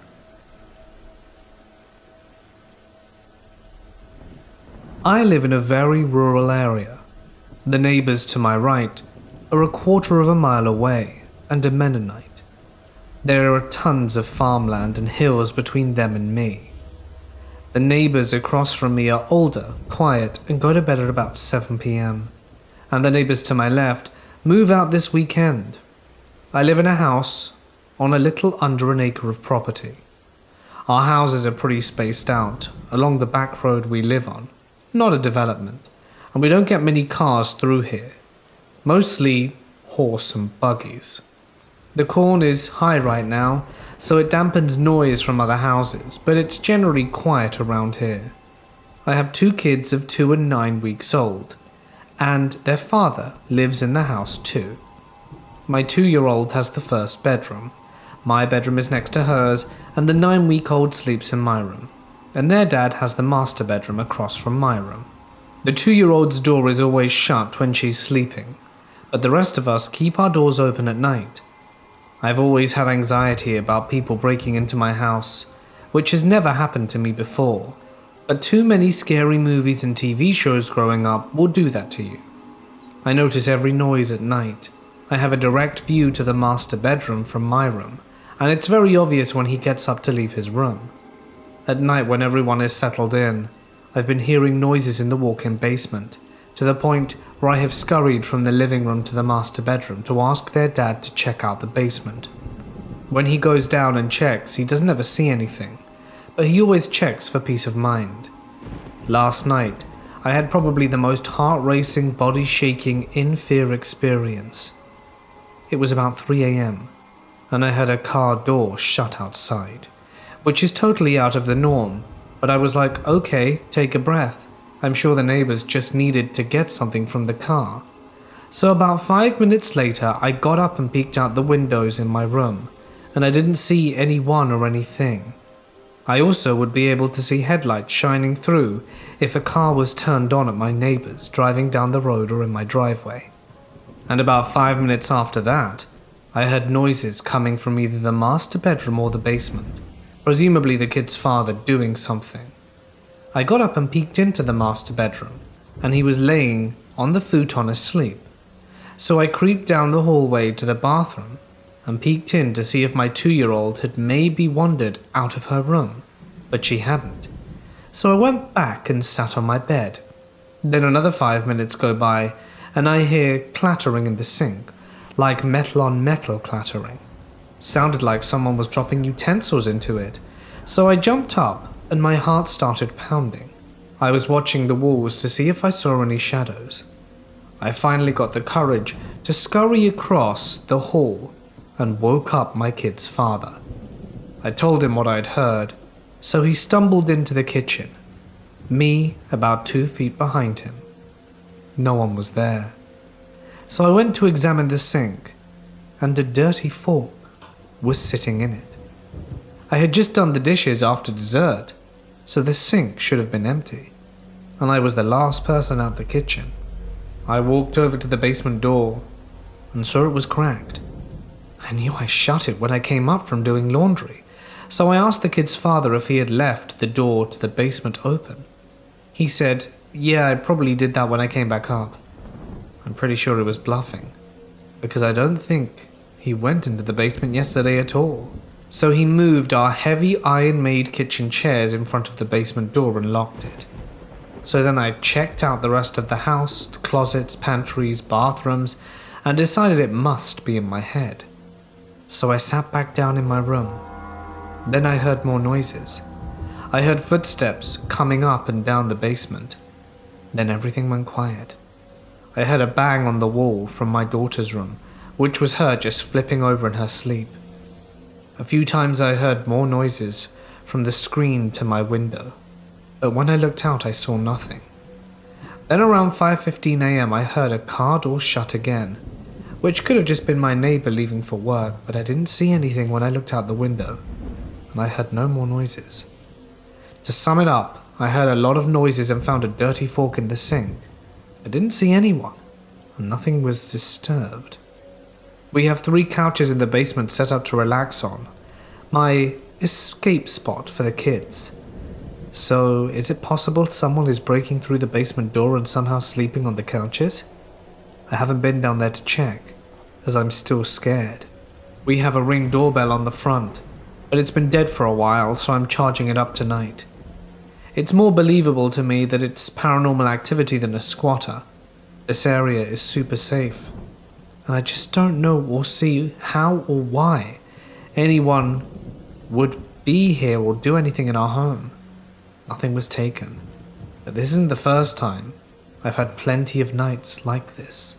Speaker 1: I live in a very rural area. The neighbours to my right are a quarter of a mile away and are Mennonite. There are tons of farmland and hills between them and me. The neighbours across from me are older, quiet, and go to bed at about 7 p.m. And the neighbours to my left move out this weekend. I live in a house on a little under an acre of property. Our houses are pretty spaced out along the back road we live on, not a development, and we don't get many cars through here. Mostly horse and buggies. The corn is high right now, so it dampens noise from other houses, but it's generally quiet around here. I have 2 kids of 2 and 9 weeks old, and their father lives in the house too. My 2-year-old has the first bedroom. My bedroom is next to hers, and the 9-week-old sleeps in my room, and their dad has the master bedroom across from my room. The 2-year-old's door is always shut when she's sleeping, but the rest of us keep our doors open at night. I've always had anxiety about people breaking into my house, which has never happened to me before, but too many scary movies and TV shows growing up will do that to you. I notice every noise at night. I have a direct view to the master bedroom from my room, and it's very obvious when he gets up to leave his room. At night when everyone is settled in, I've been hearing noises in the walk-in basement, to the point where I have scurried from the living room to the master bedroom to ask their dad to check out the basement. When he goes down and checks, he doesn't ever see anything, but he always checks for peace of mind. Last night, I had probably the most heart-racing, body-shaking, in-fear experience. It was about 3 a.m, and I heard a car door shut outside, which is totally out of the norm, but I was like, okay, take a breath. I'm sure the neighbors just needed to get something from the car. So about 5 minutes later, I got up and peeked out the windows in my room, and I didn't see anyone or anything. I also would be able to see headlights shining through if a car was turned on at my neighbors driving down the road or in my driveway. And about 5 minutes after that, I heard noises coming from either the master bedroom or the basement, presumably the kid's father doing something. I got up and peeked into the master bedroom, and he was laying on the futon asleep. So I creeped down the hallway to the bathroom and peeked in to see if my 2-year-old had maybe wandered out of her room, but she hadn't. So I went back and sat on my bed. Then another 5 minutes go by, and I hear clattering in the sink, like metal on metal clattering. Sounded like someone was dropping utensils into it. So I jumped up, and my heart started pounding. I was watching the walls to see if I saw any shadows. I finally got the courage to scurry across the hall and woke up my kid's father. I told him what I'd heard, so he stumbled into the kitchen, me about 2 feet behind him. No one was there. So I went to examine the sink, and a dirty fork was sitting in it. I had just done the dishes after dessert, so the sink should have been empty, and I was the last person out the kitchen. I walked over to the basement door and saw it was cracked. I knew I shut it when I came up from doing laundry, so I asked the kid's father if he had left the door to the basement open. He said, yeah, I probably did that when I came back up. I'm pretty sure he was bluffing, because I don't think he went into the basement yesterday at all. So he moved our heavy iron-made kitchen chairs in front of the basement door and locked it. So then I checked out the rest of the house, the closets, pantries, bathrooms, and decided it must be in my head. So I sat back down in my room. Then I heard more noises. I heard footsteps coming up and down the basement. Then everything went quiet. I heard a bang on the wall from my daughter's room, which was her just flipping over in her sleep. A few times I heard more noises from the screen to my window, but when I looked out I saw nothing. Then around 5:15 a.m. I heard a car door shut again, which could have just been my neighbor leaving for work, but I didn't see anything when I looked out the window, and I heard no more noises. To sum it up, I heard a lot of noises and found a dirty fork in the sink. I didn't see anyone, and nothing was disturbed. We have 3 couches in the basement set up to relax on, my escape spot for the kids. So, is it possible someone is breaking through the basement door and somehow sleeping on the couches? I haven't been down there to check, as I'm still scared. We have a Ring doorbell on the front, but it's been dead for a while, so I'm charging it up tonight. It's more believable to me that it's paranormal activity than a squatter. This area is super safe, and I just don't know or see how or why anyone would be here or do anything in our home. Nothing was taken, but this isn't the first time. I've had plenty of nights like this.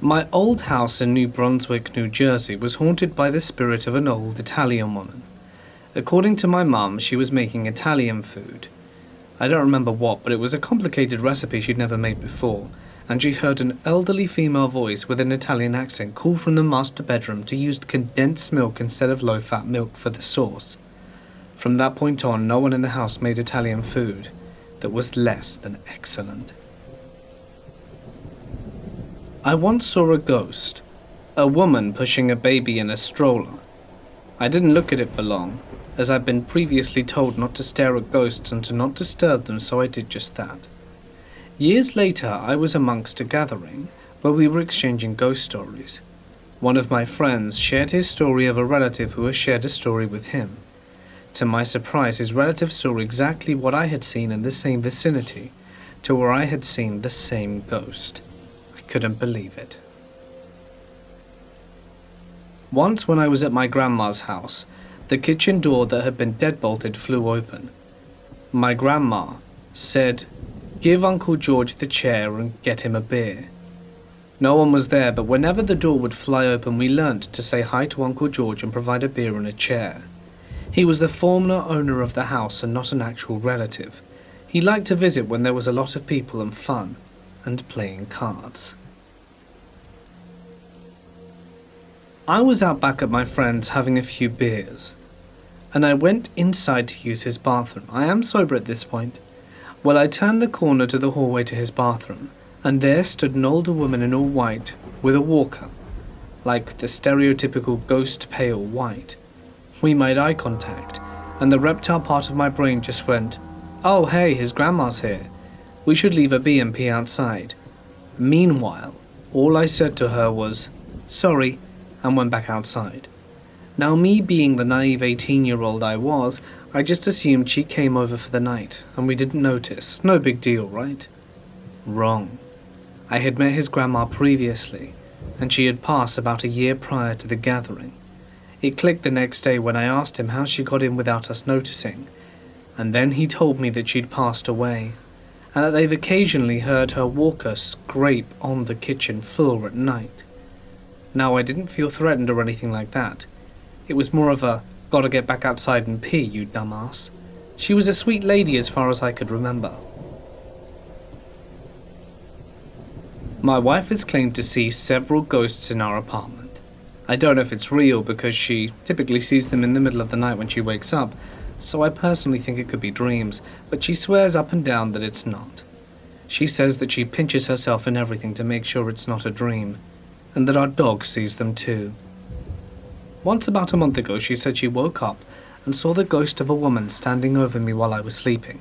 Speaker 1: My old house in New Brunswick, New Jersey was haunted by the spirit of an old Italian woman. According to my mum, she was making Italian food. I don't remember what, but it was a complicated recipe she'd never made before, and she heard an elderly female voice with an Italian accent call from the master bedroom to use condensed milk instead of low-fat milk for the sauce. From that point on, no one in the house made Italian food that was less than excellent. I once saw a ghost, a woman pushing a baby in a stroller. I didn't look at it for long, as I'd been previously told not to stare at ghosts and to not disturb them, so I did just that. Years later, I was amongst a gathering where we were exchanging ghost stories. One of my friends shared his story of a relative who had shared a story with him. To my surprise, his relative saw exactly what I had seen in the same vicinity, to where I had seen the same ghost. I couldn't believe it. Once when I was at my grandma's house, the kitchen door that had been deadbolted flew open. My grandma said, "Give Uncle George the chair and get him a beer." No one was there, but whenever the door would fly open, we learnt to say hi to Uncle George and provide a beer and a chair. He was the former owner of the house and not an actual relative. He liked to visit when there was a lot of people and fun, and playing cards. I was out back at my friend's having a few beers, and I went inside to use his bathroom. I am sober at this point. Well, I turned the corner to the hallway to his bathroom, and there stood an older woman in all white with a walker, like the stereotypical ghost pale white. We made eye contact, and the reptile part of my brain just went, "Oh hey, his grandma's here. We should leave a B&P outside." Meanwhile, all I said to her was, "Sorry," and went back outside. Now me being the naive 18-year-old I was, I just assumed she came over for the night, and we didn't notice. No big deal, right? Wrong. I had met his grandma previously, and she had passed about a year prior to the gathering. It clicked the next day when I asked him how she got in without us noticing, and then he told me that she'd passed away, and that they've occasionally heard her walker scrape on the kitchen floor at night. Now, I didn't feel threatened or anything like that. It was more of a, "Gotta get back outside and pee, you dumbass." She was a sweet lady as far as I could remember. My wife has claimed to see several ghosts in our apartment. I don't know if it's real because she typically sees them in the middle of the night when she wakes up, so I personally think it could be dreams, but she swears up and down that it's not. She says that she pinches herself and everything to make sure it's not a dream, and that our dog sees them too. Once about a month ago, she said she woke up and saw the ghost of a woman standing over me while I was sleeping.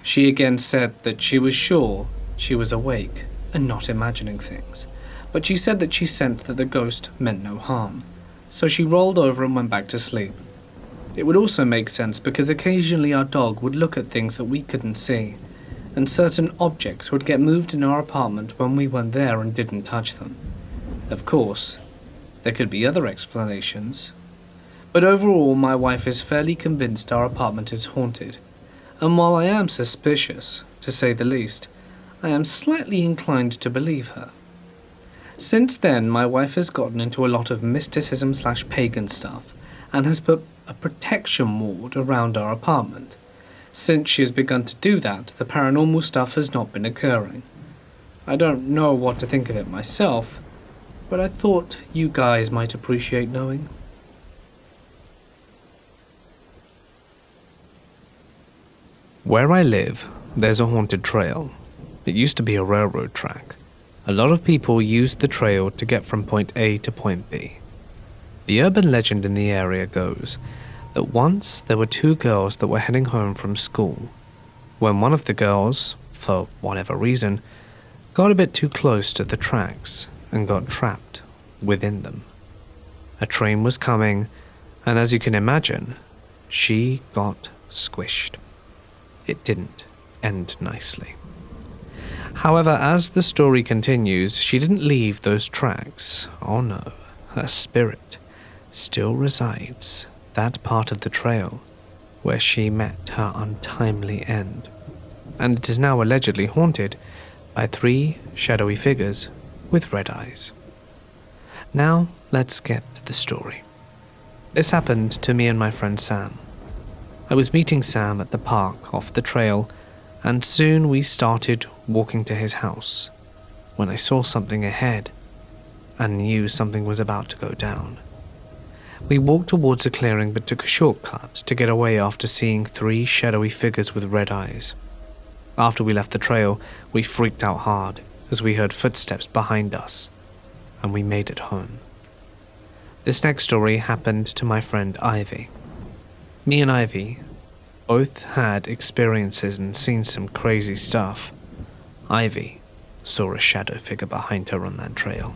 Speaker 1: She again said that she was sure she was awake and not imagining things, but she said that she sensed that the ghost meant no harm, so she rolled over and went back to sleep. It would also make sense because occasionally our dog would look at things that we couldn't see, and certain objects would get moved in our apartment when we weren't there and didn't touch them. Of course, there could be other explanations, but overall my wife is fairly convinced our apartment is haunted, and while I am suspicious, to say the least, I am slightly inclined to believe her. Since then, my wife has gotten into a lot of mysticism/pagan stuff, and has put a protection ward around our apartment. Since she has begun to do that, the paranormal stuff has not been occurring. I don't know what to think of it myself, but I thought you guys might appreciate knowing. Where I live, there's a haunted trail. It used to be a railroad track. A lot of people used the trail to get from point A to point B. The urban legend in the area goes that once there were two girls that were heading home from school, when one of the girls, for whatever reason, got a bit too close to the tracks and got trapped within them. A train was coming, and as you can imagine, she got squished. It didn't end nicely. However, as the story continues, she didn't leave those tracks. Oh no, her spirit still resides that part of the trail where she met her untimely end, and it is now allegedly haunted by 3 shadowy figures with red eyes. Now, let's get to the story. This happened to me and my friend Sam. I was meeting Sam at the park off the trail, and soon we started walking to his house when I saw something ahead and knew something was about to go down. We walked towards a clearing but took a shortcut to get away after seeing 3 shadowy figures with red eyes. After we left the trail, we freaked out hard as we heard footsteps behind us, and we made it home. This next story happened to my friend Ivy. Me and Ivy both had experiences and seen some crazy stuff. Ivy saw a shadow figure behind her on that trail.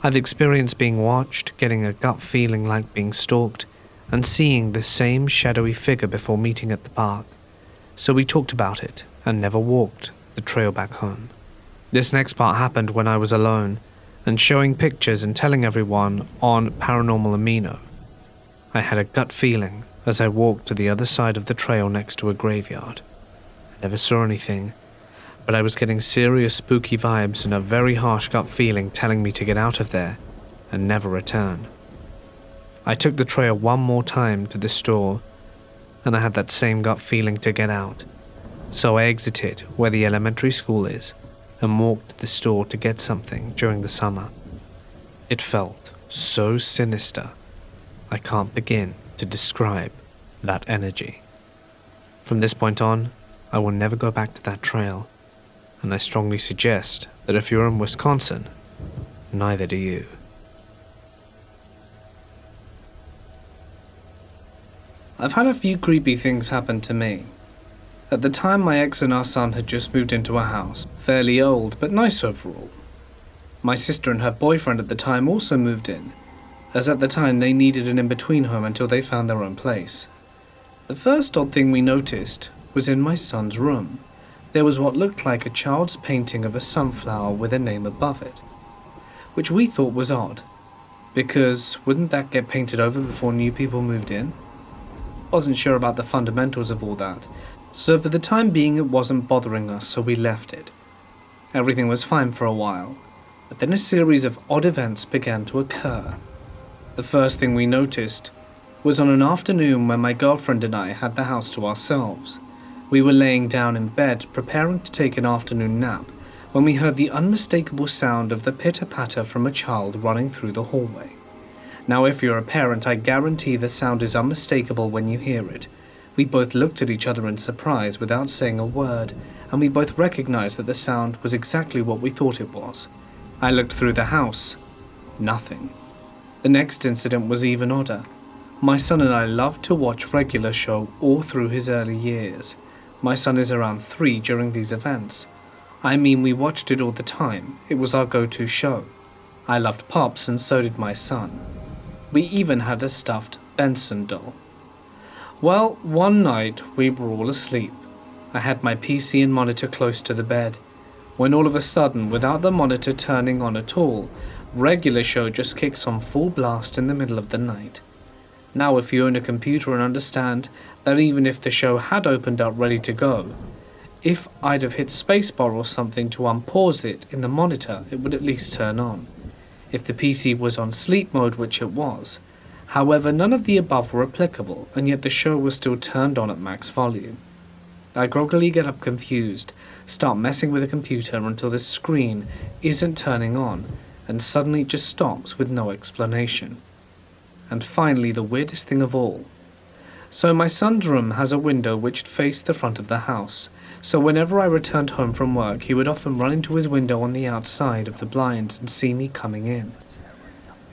Speaker 1: I've experienced being watched, getting a gut feeling like being stalked, and seeing the same shadowy figure before meeting at the park. So we talked about it and never walked the trail back home. This next part happened when I was alone and showing pictures and telling everyone on Paranormal Amino. I had a gut feeling as I walked to the other side of the trail next to a graveyard. I never saw anything, but I was getting serious spooky vibes and a very harsh gut feeling telling me to get out of there and never return. I took the trail one more time to the store, and I had that same gut feeling to get out. So I exited where the elementary school is and walked to the store to get something during the summer. It felt so sinister, I can't begin to describe that energy. From this point on, I will never go back to that trail, and I strongly suggest that if you're in Wisconsin, neither do you. I've had a few creepy things happen to me. At the time, my ex and our son had just moved into a house, fairly old but nice overall. My sister and her boyfriend at the time also moved in, as at the time they needed an in-between home until they found their own place. The first odd thing we noticed was in my son's room. There was what looked like a child's painting of a sunflower with a name above it, which we thought was odd, because wouldn't that get painted over before new people moved in? Wasn't sure about the fundamentals of all that, so for the time being it wasn't bothering us, so we left it. Everything was fine for a while, but then a series of odd events began to occur. The first thing we noticed was on an afternoon when my girlfriend and I had the house to ourselves. We were laying down in bed preparing to take an afternoon nap when we heard the unmistakable sound of the pitter-patter from a child running through the hallway. Now, if you're a parent, I guarantee the sound is unmistakable when you hear it. We both looked at each other in surprise without saying a word, and we both recognized that the sound was exactly what we thought it was. I looked through the house. Nothing. The next incident was even odder. My son and I loved to watch Regular Show all through his early years. My son is around 3 during these events. I mean, we watched it all the time. It was our go-to show. I loved Pops, and so did my son. We even had a stuffed Benson doll. Well, one night we were all asleep. I had my PC and monitor close to the bed, when all of a sudden, without the monitor turning on at all, Regular Show just kicks on full blast in the middle of the night. Now, if you own a computer and understand that even if the show had opened up ready to go, if I'd have hit spacebar or something to unpause it in the monitor, it would at least turn on. If the PC was on sleep mode, which it was. However, none of the above were applicable, and yet the show was still turned on at max volume. I groggily get up confused, start messing with the computer until the screen isn't turning on, and suddenly it just stops with no explanation. And finally, the weirdest thing of all. So my son's room has a window which faced the front of the house, so whenever I returned home from work, he would often run into his window on the outside of the blinds and see me coming in.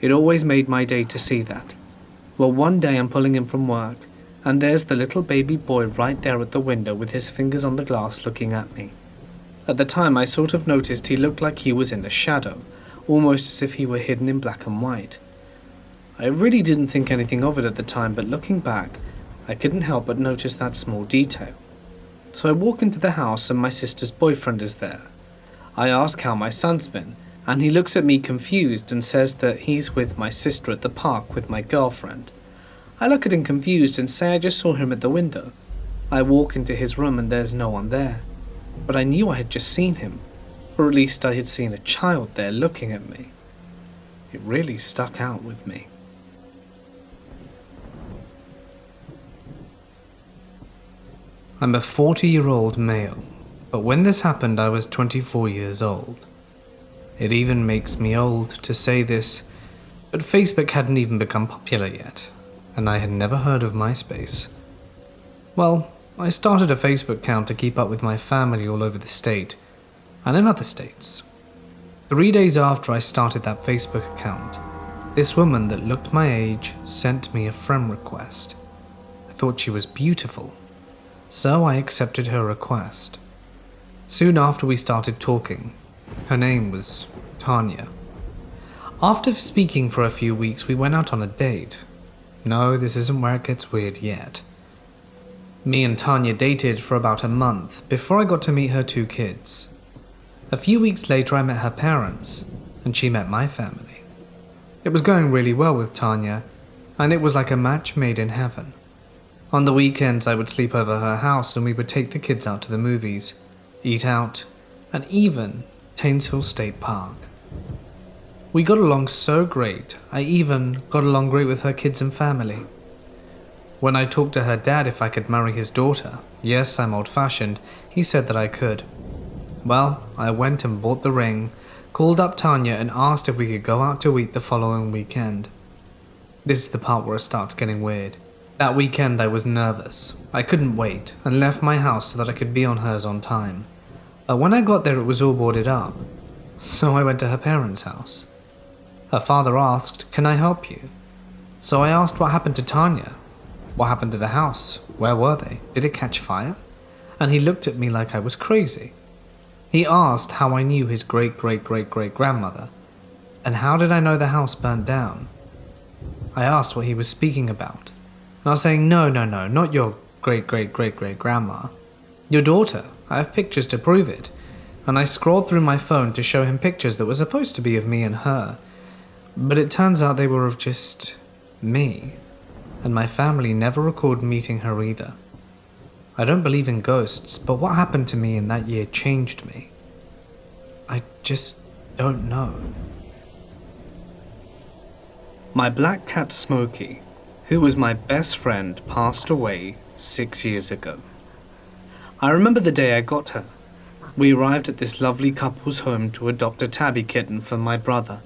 Speaker 1: It always made my day to see that. Well, one day I'm pulling in from work, and there's the little baby boy right there at the window with his fingers on the glass looking at me. At the time, I sort of noticed he looked like he was in a shadow, almost as if he were hidden in black and white. I really didn't think anything of it at the time, but looking back, I couldn't help but notice that small detail. So I walk into the house and my sister's boyfriend is there. I ask how my son's been, and he looks at me confused and says that he's with my sister at the park with my girlfriend. I look at him confused and say I just saw him at the window. I walk into his room and there's no one there, but I knew I had just seen him. or at least I had seen a child there looking at me. It really stuck out with me. I'm a 40-year-old male, but when this happened I was 24 years old. It even makes me old to say this, but Facebook hadn't even become popular yet, and I had never heard of MySpace. Well, I started a Facebook account to keep up with my family all over the state, and in other states. 3 days after I started that Facebook account, this woman that looked my age sent me a friend request. I thought she was beautiful, so I accepted her request. Soon after we started talking, her name was Tanya. After speaking for a few weeks, we went out on a date. No, this isn't where it gets weird yet. Me and Tanya dated for about a month before I got to meet her 2 kids. A few weeks later I met her parents, and she met my family. It was going really well with Tanya, and it was like a match made in heaven. On the weekends I would sleep over her house and we would take the kids out to the movies, eat out, and even Tainsville State Park. We got along so great, I even got along great with her kids and family. When I talked to her dad if I could marry his daughter, yes, I'm old-fashioned, he said that I could. Well, I went and bought the ring, called up Tanya and asked if we could go out to eat the following weekend. This is the part where it starts getting weird. That weekend I was nervous. I couldn't wait and left my house so that I could be on hers on time. But when I got there it was all boarded up, so I went to her parents' house. Her father asked, "Can I help you?" So I asked what happened to Tanya. What happened to the house? Where were they? Did it catch fire? And he looked at me like I was crazy. He asked how I knew his great-great-great-great-grandmother, and how did I know the house burnt down? I asked what he was speaking about, and I was saying, no, not your great-great-great-great-grandma. Your daughter, I have pictures to prove it. And I scrolled through my phone to show him pictures that were supposed to be of me and her, but it turns out they were of just me. And my family never recalled meeting her either. I don't believe in ghosts, but what happened to me in that year changed me. I just don't know. My black cat Smokey, who was my best friend, passed away 6 years ago. I remember the day I got her. We arrived at this lovely couple's home to adopt a tabby kitten for my brother.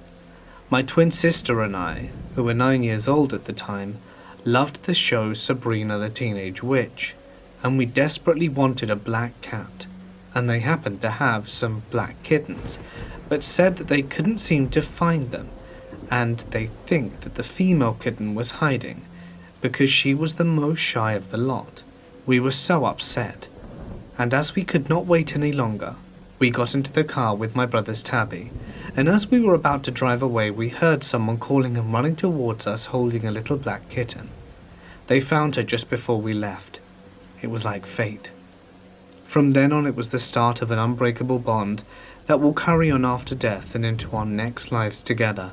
Speaker 1: My twin sister and I, who were 9 years old at the time, loved the show Sabrina the Teenage Witch, and we desperately wanted a black cat, and they happened to have some black kittens, but said that they couldn't seem to find them, and they think that the female kitten was hiding, because she was the most shy of the lot. We were so upset, and as we could not wait any longer, we got into the car with my brother's tabby, and as we were about to drive away we heard someone calling and running towards us holding a little black kitten. They found her just before we left. It was like fate. From then on it was the start of an unbreakable bond that will carry on after death and into our next lives together,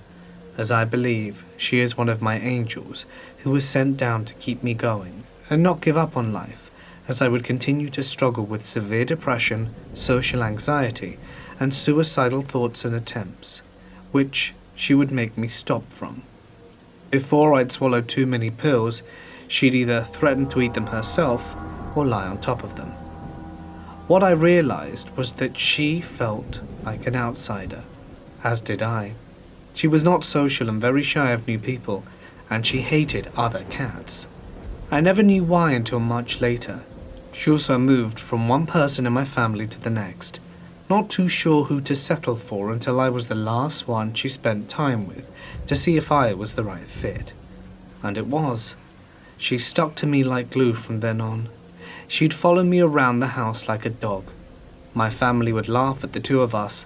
Speaker 1: as I believe she is one of my angels who was sent down to keep me going and not give up on life, as I would continue to struggle with severe depression, social anxiety, and suicidal thoughts and attempts, which she would make me stop from. Before I'd swallowed too many pills, she'd either threaten to eat them herself or lie on top of them. What I realized was that she felt like an outsider, as did I. She was not social and very shy of new people, and she hated other cats. I never knew why until much later. She also moved from one person in my family to the next, not too sure who to settle for until I was the last one she spent time with to see if I was the right fit. And it was. She stuck to me like glue from then on. She'd follow me around the house like a dog. My family would laugh at the two of us,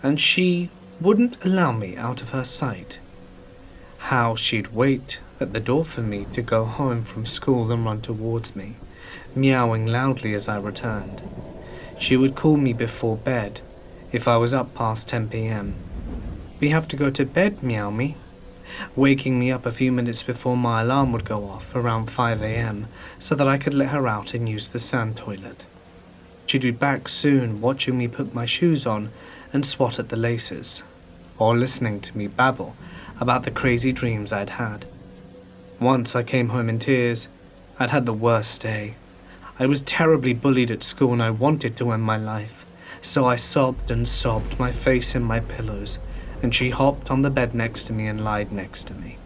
Speaker 1: and she wouldn't allow me out of her sight. How she'd wait at the door for me to go home from school and run towards me, meowing loudly as I returned. She would call me before bed, if I was up past 10 p.m. "We have to go to bed, meow me," waking me up a few minutes before my alarm would go off around 5 a.m. so that I could let her out and use the sand toilet. She'd be back soon, watching me put my shoes on and swat at the laces, or listening to me babble about the crazy dreams I'd had. Once I came home in tears. I'd had the worst day. I was terribly bullied at school and I wanted to end my life. So I sobbed and sobbed, my face in my pillows, and she hopped on the bed next to me and lied next to me.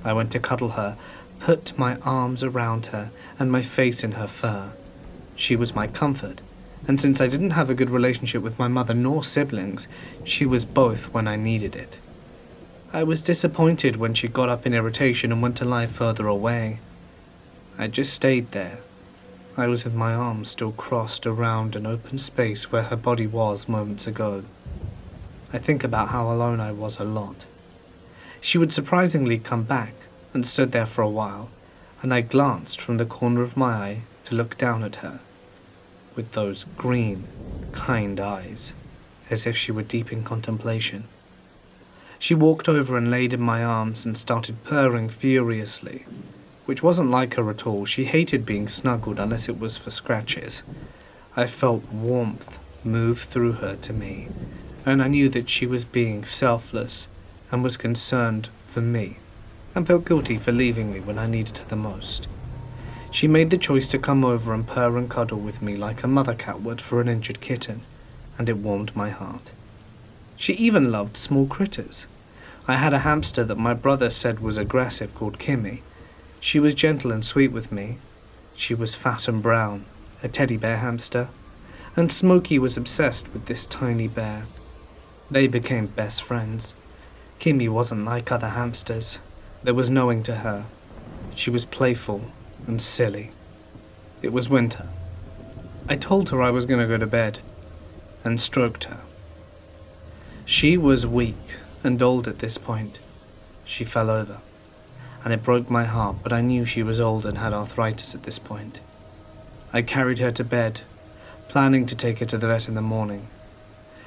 Speaker 1: I went to cuddle her, put my arms around her and my face in her fur. She was my comfort, and since I didn't have a good relationship with my mother nor siblings, she was both when I needed it. I was disappointed when she got up in irritation and went to lie further away. I just stayed there. I was with my arms still crossed around an open space where her body was moments ago. I think about how alone I was a lot. She would surprisingly come back and stood there for a while, and I glanced from the corner of my eye to look down at her, with those green, kind eyes, as if she were deep in contemplation. She walked over and laid in my arms and started purring furiously, which wasn't like her at all. She hated being snuggled unless it was for scratches. I felt warmth move through her to me, and I knew that she was being selfless and was concerned for me, and felt guilty for leaving me when I needed her the most. She made the choice to come over and purr and cuddle with me like a mother cat would for an injured kitten, and it warmed my heart. She even loved small critters. I had a hamster that my brother said was aggressive called Kimmy. She was gentle and sweet with me. She was fat and brown, a teddy bear hamster, and Smokey was obsessed with this tiny bear. They became best friends. Kimmy wasn't like other hamsters. There was knowing to her. She was playful and silly. It was winter. I told her I was going to go to bed and stroked her. She was weak and old at this point. She fell over, and it broke my heart, but I knew she was old and had arthritis at this point. I carried her to bed, planning to take her to the vet in the morning.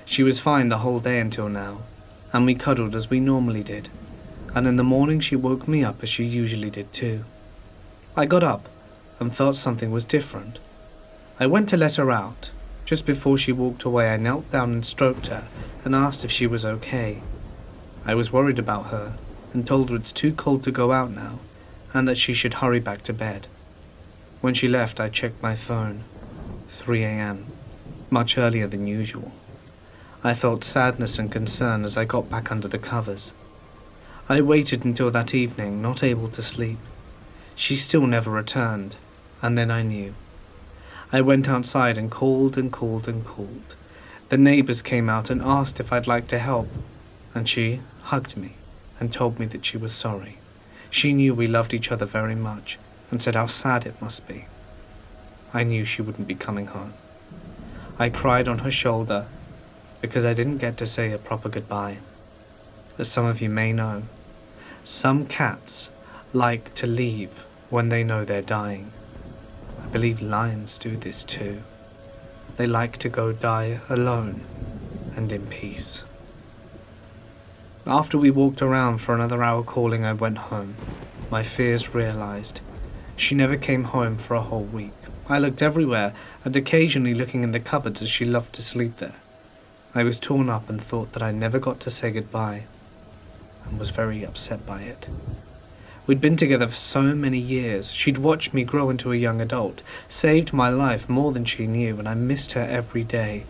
Speaker 1: She was fine the whole day until now, and we cuddled as we normally did, and in the morning she woke me up as she usually did too. I got up and felt something was different. I went to let her out. Just before she walked away, I knelt down and stroked her and asked if she was okay. I was worried about her and told her it's too cold to go out now and that she should hurry back to bed. When she left, I checked my phone. 3 a.m., much earlier than usual. I felt sadness and concern as I got back under the covers. I waited until that evening, not able to sleep. She still never returned, and then I knew. I went outside and called and called and called. The neighbors came out and asked if I'd like to help, and she hugged me and told me that she was sorry. She knew we loved each other very much and said how sad it must be. I knew she wouldn't be coming home. I cried on her shoulder because I didn't get to say a proper goodbye. As some of you may know, some cats like to leave when they know they're dying. I believe lions do this too. They like to go die alone and in peace. After we walked around for another hour calling, I went home. My fears realized. She never came home for a whole week. I looked everywhere and occasionally looking in the cupboards as she loved to sleep there. I was torn up and thought that I never got to say goodbye, and was very upset by it. We'd been together for so many years. She'd watched me grow into a young adult, saved my life more than she knew, and I missed her every day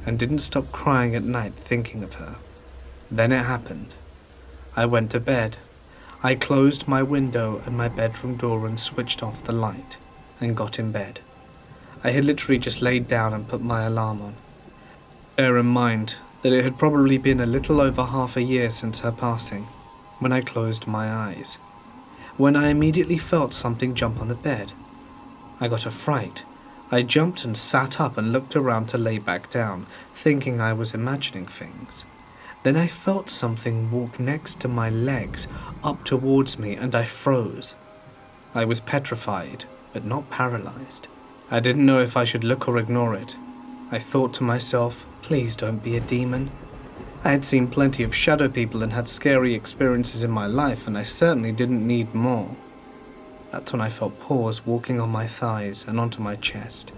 Speaker 1: and didn't stop crying at night thinking of her. Then it happened. I went to bed. I closed my window and my bedroom door and switched off the light and got in bed. I had literally just laid down and put my alarm on. Bear in mind that it had probably been a little over half a year since her passing when I closed my eyes, when I immediately felt something jump on the bed. I got a fright. I jumped and sat up and looked around to lay back down, thinking I was imagining things. Then I felt something walk next to my legs, up towards me, and I froze. I was petrified, but not paralyzed. I didn't know if I should look or ignore it. I thought to myself, please don't be a demon. I had seen plenty of shadow people and had scary experiences in my life, and I certainly didn't need more. That's when I felt paws walking on my thighs and onto my chest.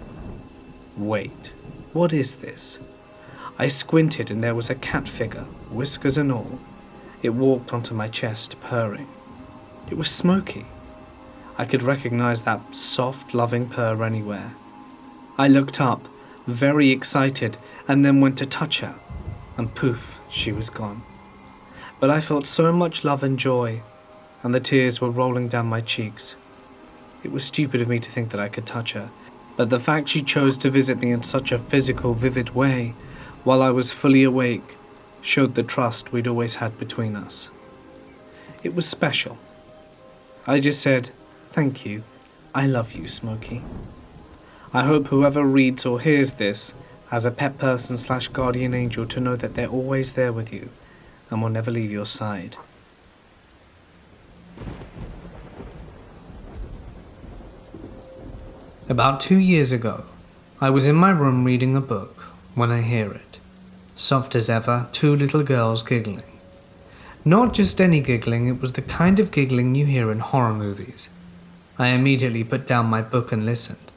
Speaker 1: Wait. What is this? I squinted and there was a cat figure, whiskers and all. It walked onto my chest, purring. It was Smokey. I could recognize that soft, loving purr anywhere. I looked up, very excited, and then went to touch her, and poof, she was gone. But I felt so much love and joy, and the tears were rolling down my cheeks. It was stupid of me to think that I could touch her, but the fact she chose to visit me in such a physical, vivid way, while I was fully awake, showed the trust we'd always had between us. It was special. I just said, "Thank you. I love you, Smokey." I hope whoever reads or hears this has a pet person / guardian angel to know that they're always there with you and will never leave your side. About 2 years ago, I was in my room reading a book when I hear it. Soft as ever, 2 little girls giggling. Not just any giggling, it was the kind of giggling you hear in horror movies. I immediately put down my book and listened.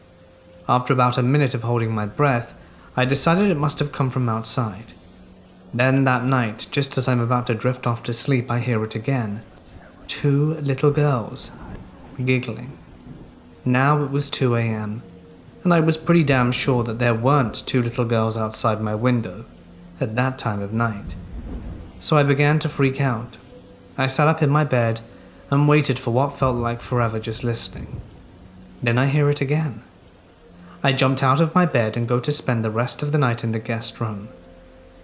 Speaker 1: After about a minute of holding my breath, I decided it must have come from outside. Then that night, just as I'm about to drift off to sleep, I hear it again. 2 little girls giggling. Now it was 2 a.m., and I was pretty damn sure that there weren't 2 little girls outside my window at that time of night. So I began to freak out. I sat up in my bed and waited for what felt like forever just listening. Then I hear it again. I jumped out of my bed and go to spend the rest of the night in the guest room.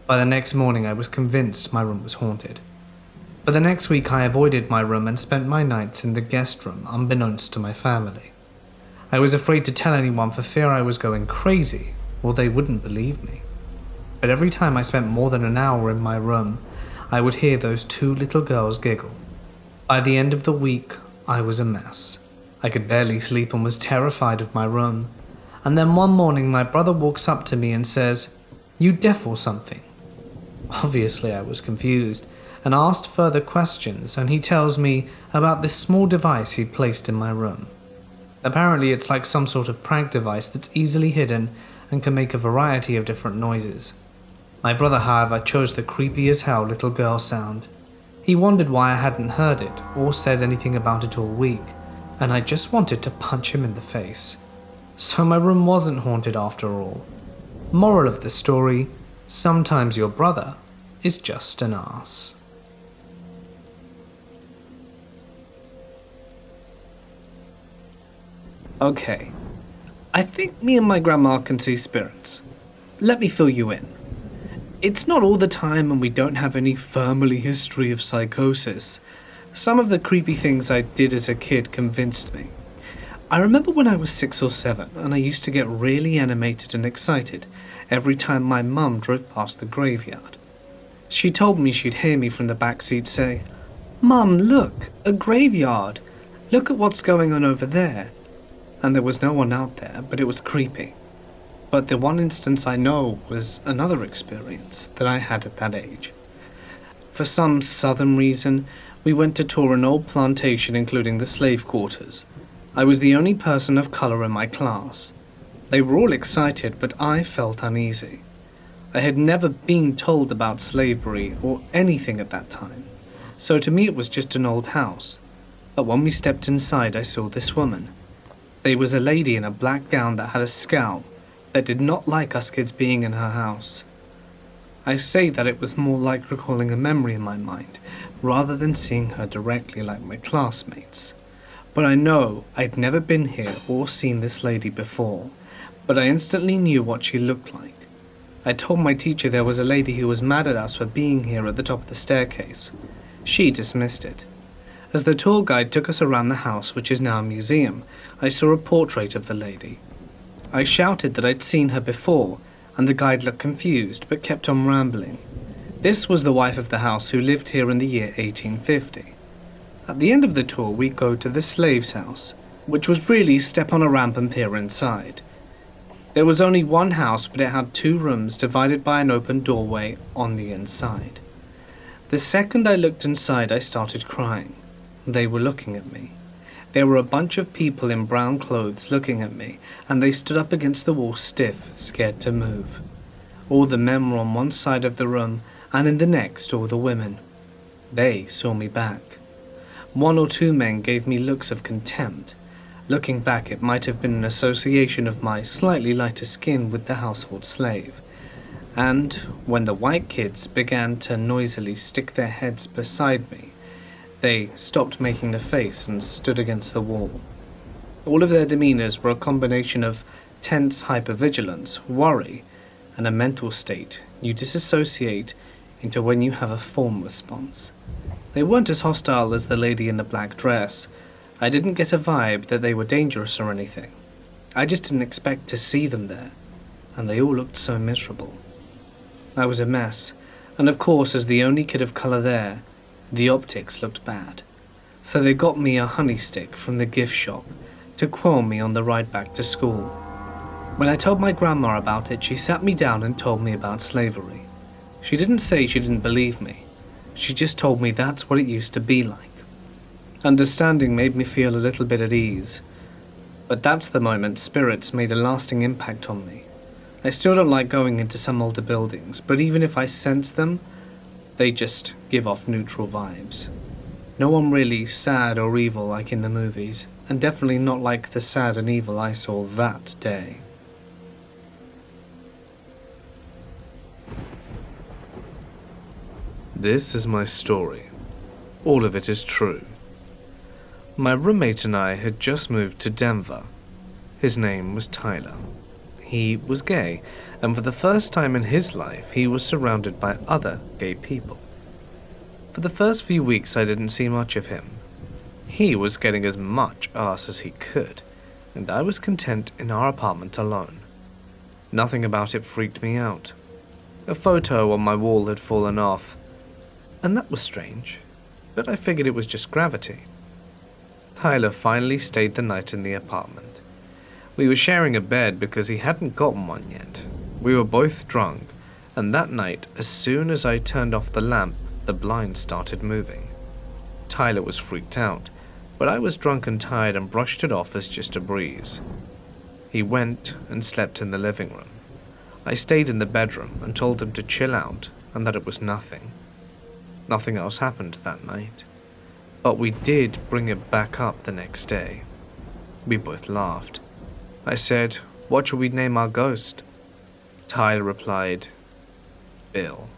Speaker 1: By the next morning I was convinced my room was haunted. For the next week I avoided my room and spent my nights in the guest room unbeknownst to my family. I was afraid to tell anyone for fear I was going crazy or they wouldn't believe me. But every time I spent more than an hour in my room, I would hear those 2 little girls giggle. By the end of the week, I was a mess. I could barely sleep and was terrified of my room. And then one morning my brother walks up to me and says, "You deaf or something?" Obviously I was confused and asked further questions, and he tells me about this small device he'd placed in my room. Apparently it's like some sort of prank device that's easily hidden and can make a variety of different noises. My brother, however, chose the creepy as hell little girl sound. He wondered why I hadn't heard it or said anything about it all week, and I just wanted to punch him in the face. So my room wasn't haunted after all. Moral of the story, sometimes your brother is just an ass. Okay, I think me and my grandma can see spirits. Let me fill you in. It's not all the time and we don't have any family history of psychosis. Some of the creepy things I did as a kid convinced me. I remember when I was 6 or 7 and I used to get really animated and excited every time my mum drove past the graveyard. She told me she'd hear me from the back seat say, "Mum, look, a graveyard. Look at what's going on over there." And there was no one out there, but it was creepy. But the one instance I know was another experience that I had at that age. For some southern reason, we went to tour an old plantation including the slave quarters. I was the only person of color in my class. They were all excited, but I felt uneasy. I had never been told about slavery or anything at that time, so to me it was just an old house. But when we stepped inside, I saw this woman. There was a lady in a black gown that had a scowl that did not like us kids being in her house. I say that it was more like recalling a memory in my mind, rather than seeing her directly like my classmates. But I know I'd never been here or seen this lady before, but I instantly knew what she looked like. I told my teacher there was a lady who was mad at us for being here at the top of the staircase. She dismissed it. As the tour guide took us around the house, which is now a museum, I saw a portrait of the lady. I shouted that I'd seen her before, and the guide looked confused but kept on rambling. This was the wife of the house who lived here in the year 1850. At the end of the tour, we go to the slave's house, which was really step on a ramp and peer inside. There was only one house, but it had 2 rooms divided by an open doorway on the inside. The second I looked inside, I started crying. They were looking at me. There were a bunch of people in brown clothes looking at me, and they stood up against the wall stiff, scared to move. All the men were on one side of the room, and in the next all the women. They saw me back. One or two men gave me looks of contempt. Looking back, it might have been an association of my slightly lighter skin with the household slave. And when the white kids began to noisily stick their heads beside me, they stopped making the face and stood against the wall. All of their demeanors were a combination of tense hypervigilance, worry, and a mental state you disassociate into when you have a fawn response. They weren't as hostile as the lady in the black dress. I didn't get a vibe that they were dangerous or anything. I just didn't expect to see them there, and they all looked so miserable. I was a mess, and of course, as the only kid of color there, the optics looked bad. So they got me a honey stick from the gift shop to quell me on the ride back to school. When I told my grandma about it, she sat me down and told me about slavery. She didn't say she didn't believe me. She just told me that's what it used to be like. Understanding made me feel a little bit at ease. But that's the moment spirits made a lasting impact on me. I still don't like going into some older buildings, but even if I sense them, they just give off neutral vibes. No one really sad or evil like in the movies, and definitely not like the sad and evil I saw that day. This is my story. All of it is true. My roommate and I had just moved to Denver. His name was Tyler. He was gay, and for the first time in his life, he was surrounded by other gay people. For the first few weeks, I didn't see much of him. He was getting as much ass as he could, and I was content in our apartment alone. Nothing about it freaked me out. A photo on my wall had fallen off, and that was strange, but I figured it was just gravity. Tyler finally stayed the night in the apartment. We were sharing a bed because he hadn't gotten one yet. We were both drunk, and that night, as soon as I turned off the lamp, the blinds started moving. Tyler was freaked out, but I was drunk and tired and brushed it off as just a breeze. He went and slept in the living room. I stayed in the bedroom and told him to chill out and that it was nothing. Nothing else happened that night. But we did bring it back up the next day. We both laughed. I said, "What should we name our ghost?" Tyler replied, "Bill."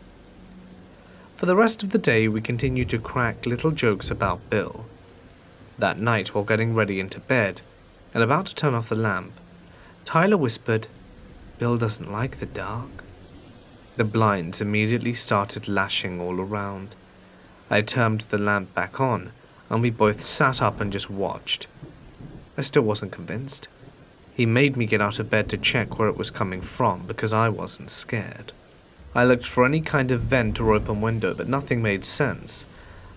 Speaker 1: For the rest of the day, we continued to crack little jokes about Bill. That night, while getting ready into bed and about to turn off the lamp, Tyler whispered, "Bill doesn't like the dark." The blinds immediately started lashing all around. I turned the lamp back on, and we both sat up and just watched. I still wasn't convinced. He made me get out of bed to check where it was coming from because I wasn't scared. I looked for any kind of vent or open window, but nothing made sense.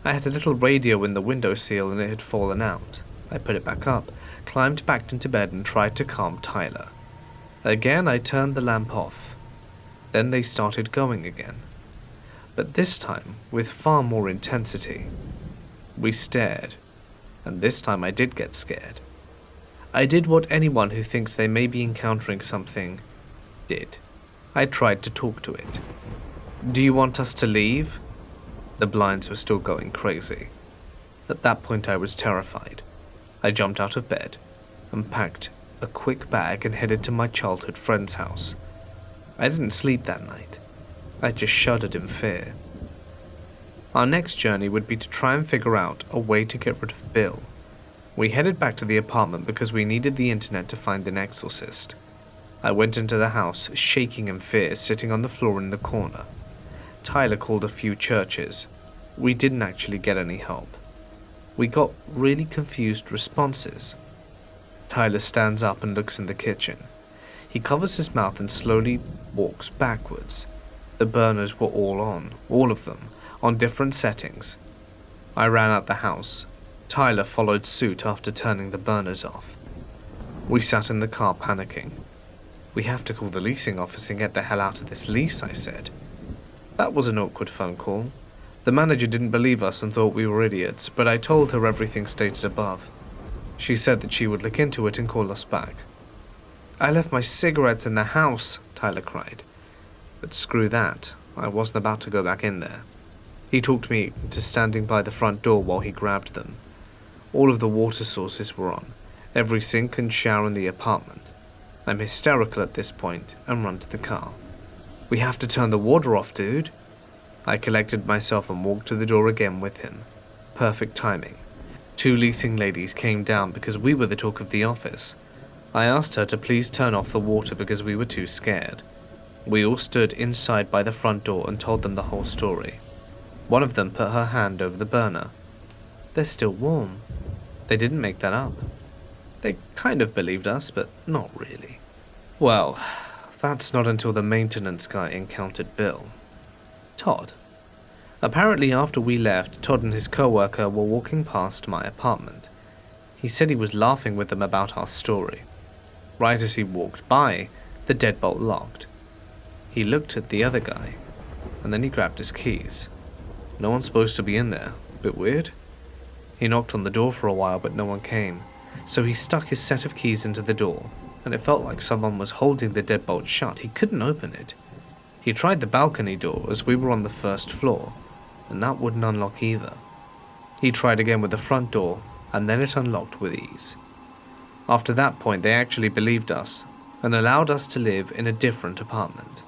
Speaker 1: I had a little radio in the windowsill and it had fallen out. I put it back up, climbed back into bed and tried to calm Tyler. Again, I turned the lamp off. Then they started going again. But this time, with far more intensity. We stared, and this time I did get scared. I did what anyone who thinks they may be encountering something did. I tried to talk to it. "Do you want us to leave?" The blinds were still going crazy. At that point I was terrified. I jumped out of bed and packed a quick bag and headed to my childhood friend's house. I didn't sleep that night. I just shuddered in fear. Our next journey would be to try and figure out a way to get rid of Bill. We headed back to the apartment because we needed the internet to find an exorcist. I went into the house, shaking in fear, sitting on the floor in the corner. Tyler called a few churches. We didn't actually get any help. We got really confused responses. Tyler stands up and looks in the kitchen. He covers his mouth and slowly walks backwards. The burners were all of them, on different settings. I ran out the house. Tyler followed suit after turning the burners off. We sat in the car panicking. "We have to call the leasing office and get the hell out of this lease," I said. That was an awkward phone call. The manager didn't believe us and thought we were idiots, but I told her everything stated above. She said that she would look into it and call us back. I left my cigarettes in the house, Tyler cried. But screw that, I wasn't about to go back in there. He talked me into standing by the front door while he grabbed them. All of the water sources were on, every sink and shower in the apartment. I'm hysterical at this point and run to the car. We have to turn the water off, dude. I collected myself and walked to the door again with him. Perfect timing. 2 leasing ladies came down because we were the talk of the office. I asked her to please turn off the water because we were too scared. We all stood inside by the front door and told them the whole story. One of them put her hand over the burner. They're still warm. They didn't make that up. They kind of believed us, but not really. Well, that's not until the maintenance guy encountered Bill. Todd. Apparently after we left, Todd and his co-worker were walking past my apartment. He said he was laughing with them about our story. Right as he walked by, the deadbolt locked. He looked at the other guy, and then he grabbed his keys. No one's supposed to be in there. Bit weird? He knocked on the door for a while, but no one came. So he stuck his set of keys into the door, and it felt like someone was holding the deadbolt shut. He couldn't open it. He tried the balcony door as we were on the first floor, and that wouldn't unlock either. He tried again with the front door, and then it unlocked with ease. After that point, they actually believed us, and allowed us to live in a different apartment.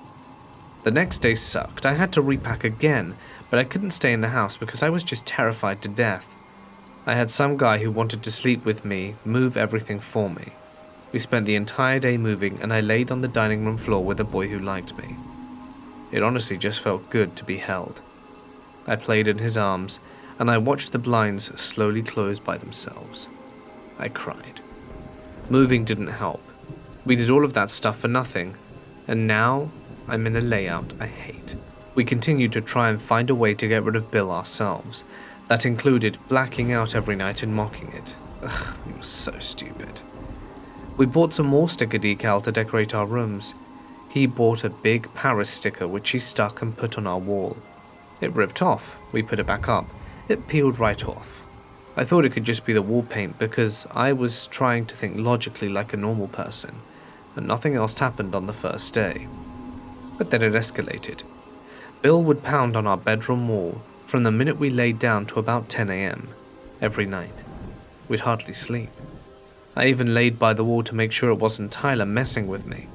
Speaker 1: The next day sucked. I had to repack again, but I couldn't stay in the house because I was just terrified to death. I had some guy who wanted to sleep with me move everything for me. We spent the entire day moving, and I laid on the dining room floor with a boy who liked me. It honestly just felt good to be held. I played in his arms, and I watched the blinds slowly close by themselves. I cried. Moving didn't help. We did all of that stuff for nothing, and now I'm in a layout I hate. We continued to try and find a way to get rid of Bill ourselves. That included blacking out every night and mocking it. Ugh, we were so stupid. We bought some more sticker decal to decorate our rooms. He bought a big Paris sticker which he stuck and put on our wall. It ripped off. We put it back up. It peeled right off. I thought it could just be the wall paint because I was trying to think logically like a normal person, and nothing else happened on the first day. But then it escalated. Bill would pound on our bedroom wall from the minute we laid down to about 10 a.m. every night. We'd hardly sleep. I even laid by the wall to make sure it wasn't Tyler messing with me.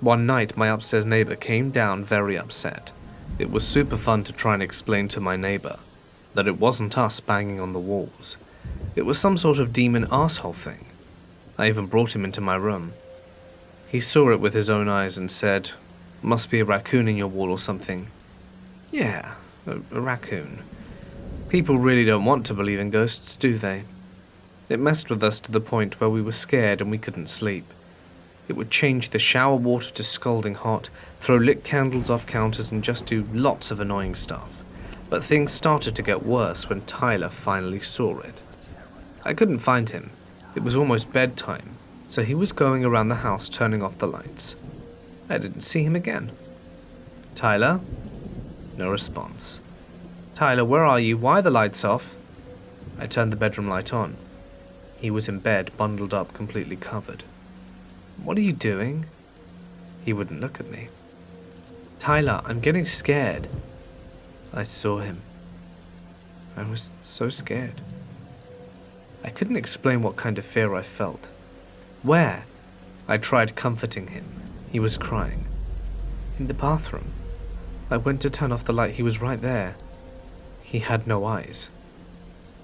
Speaker 1: One night, my upstairs neighbor came down very upset. It was super fun to try and explain to my neighbor that it wasn't us banging on the walls. It was some sort of demon asshole thing. I even brought him into my room. He saw it with his own eyes and said, "Must be a raccoon in your wall or something." Yeah, a raccoon. People really don't want to believe in ghosts, do they? It messed with us to the point where we were scared and we couldn't sleep. It would change the shower water to scalding hot, throw lit candles off counters, and just do lots of annoying stuff. But things started to get worse when Tyler finally saw it. I couldn't find him. It was almost bedtime, so he was going around the house turning off the lights. I didn't see him again. "Tyler?" No response. "Tyler, where are you? Why are the lights off?" I turned the bedroom light on. He was in bed, bundled up, completely covered. "What are you doing?" He wouldn't look at me. "Tyler, I'm getting scared." I saw him. I was so scared. I couldn't explain what kind of fear I felt. "Where?" I tried comforting him. He was crying. "In the bathroom." I went to turn off the light. He was right there. He had no eyes.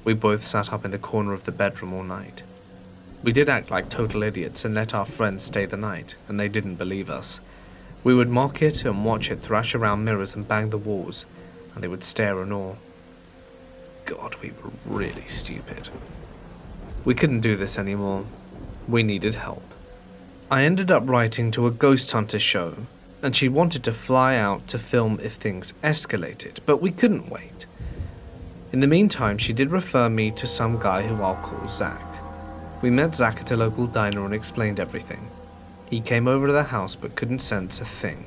Speaker 1: We both sat up in the corner of the bedroom all night. We did act like total idiots and let our friends stay the night, and they didn't believe us. We would mock it and watch it thrash around mirrors and bang the walls, and they would stare in awe. God, we were really stupid. We couldn't do this anymore. We needed help. I ended up writing to a ghost hunter show, and she wanted to fly out to film if things escalated, but we couldn't wait. In the meantime, she did refer me to some guy who I'll call Zach. We met Zach at a local diner and explained everything. He came over to the house but couldn't sense a thing.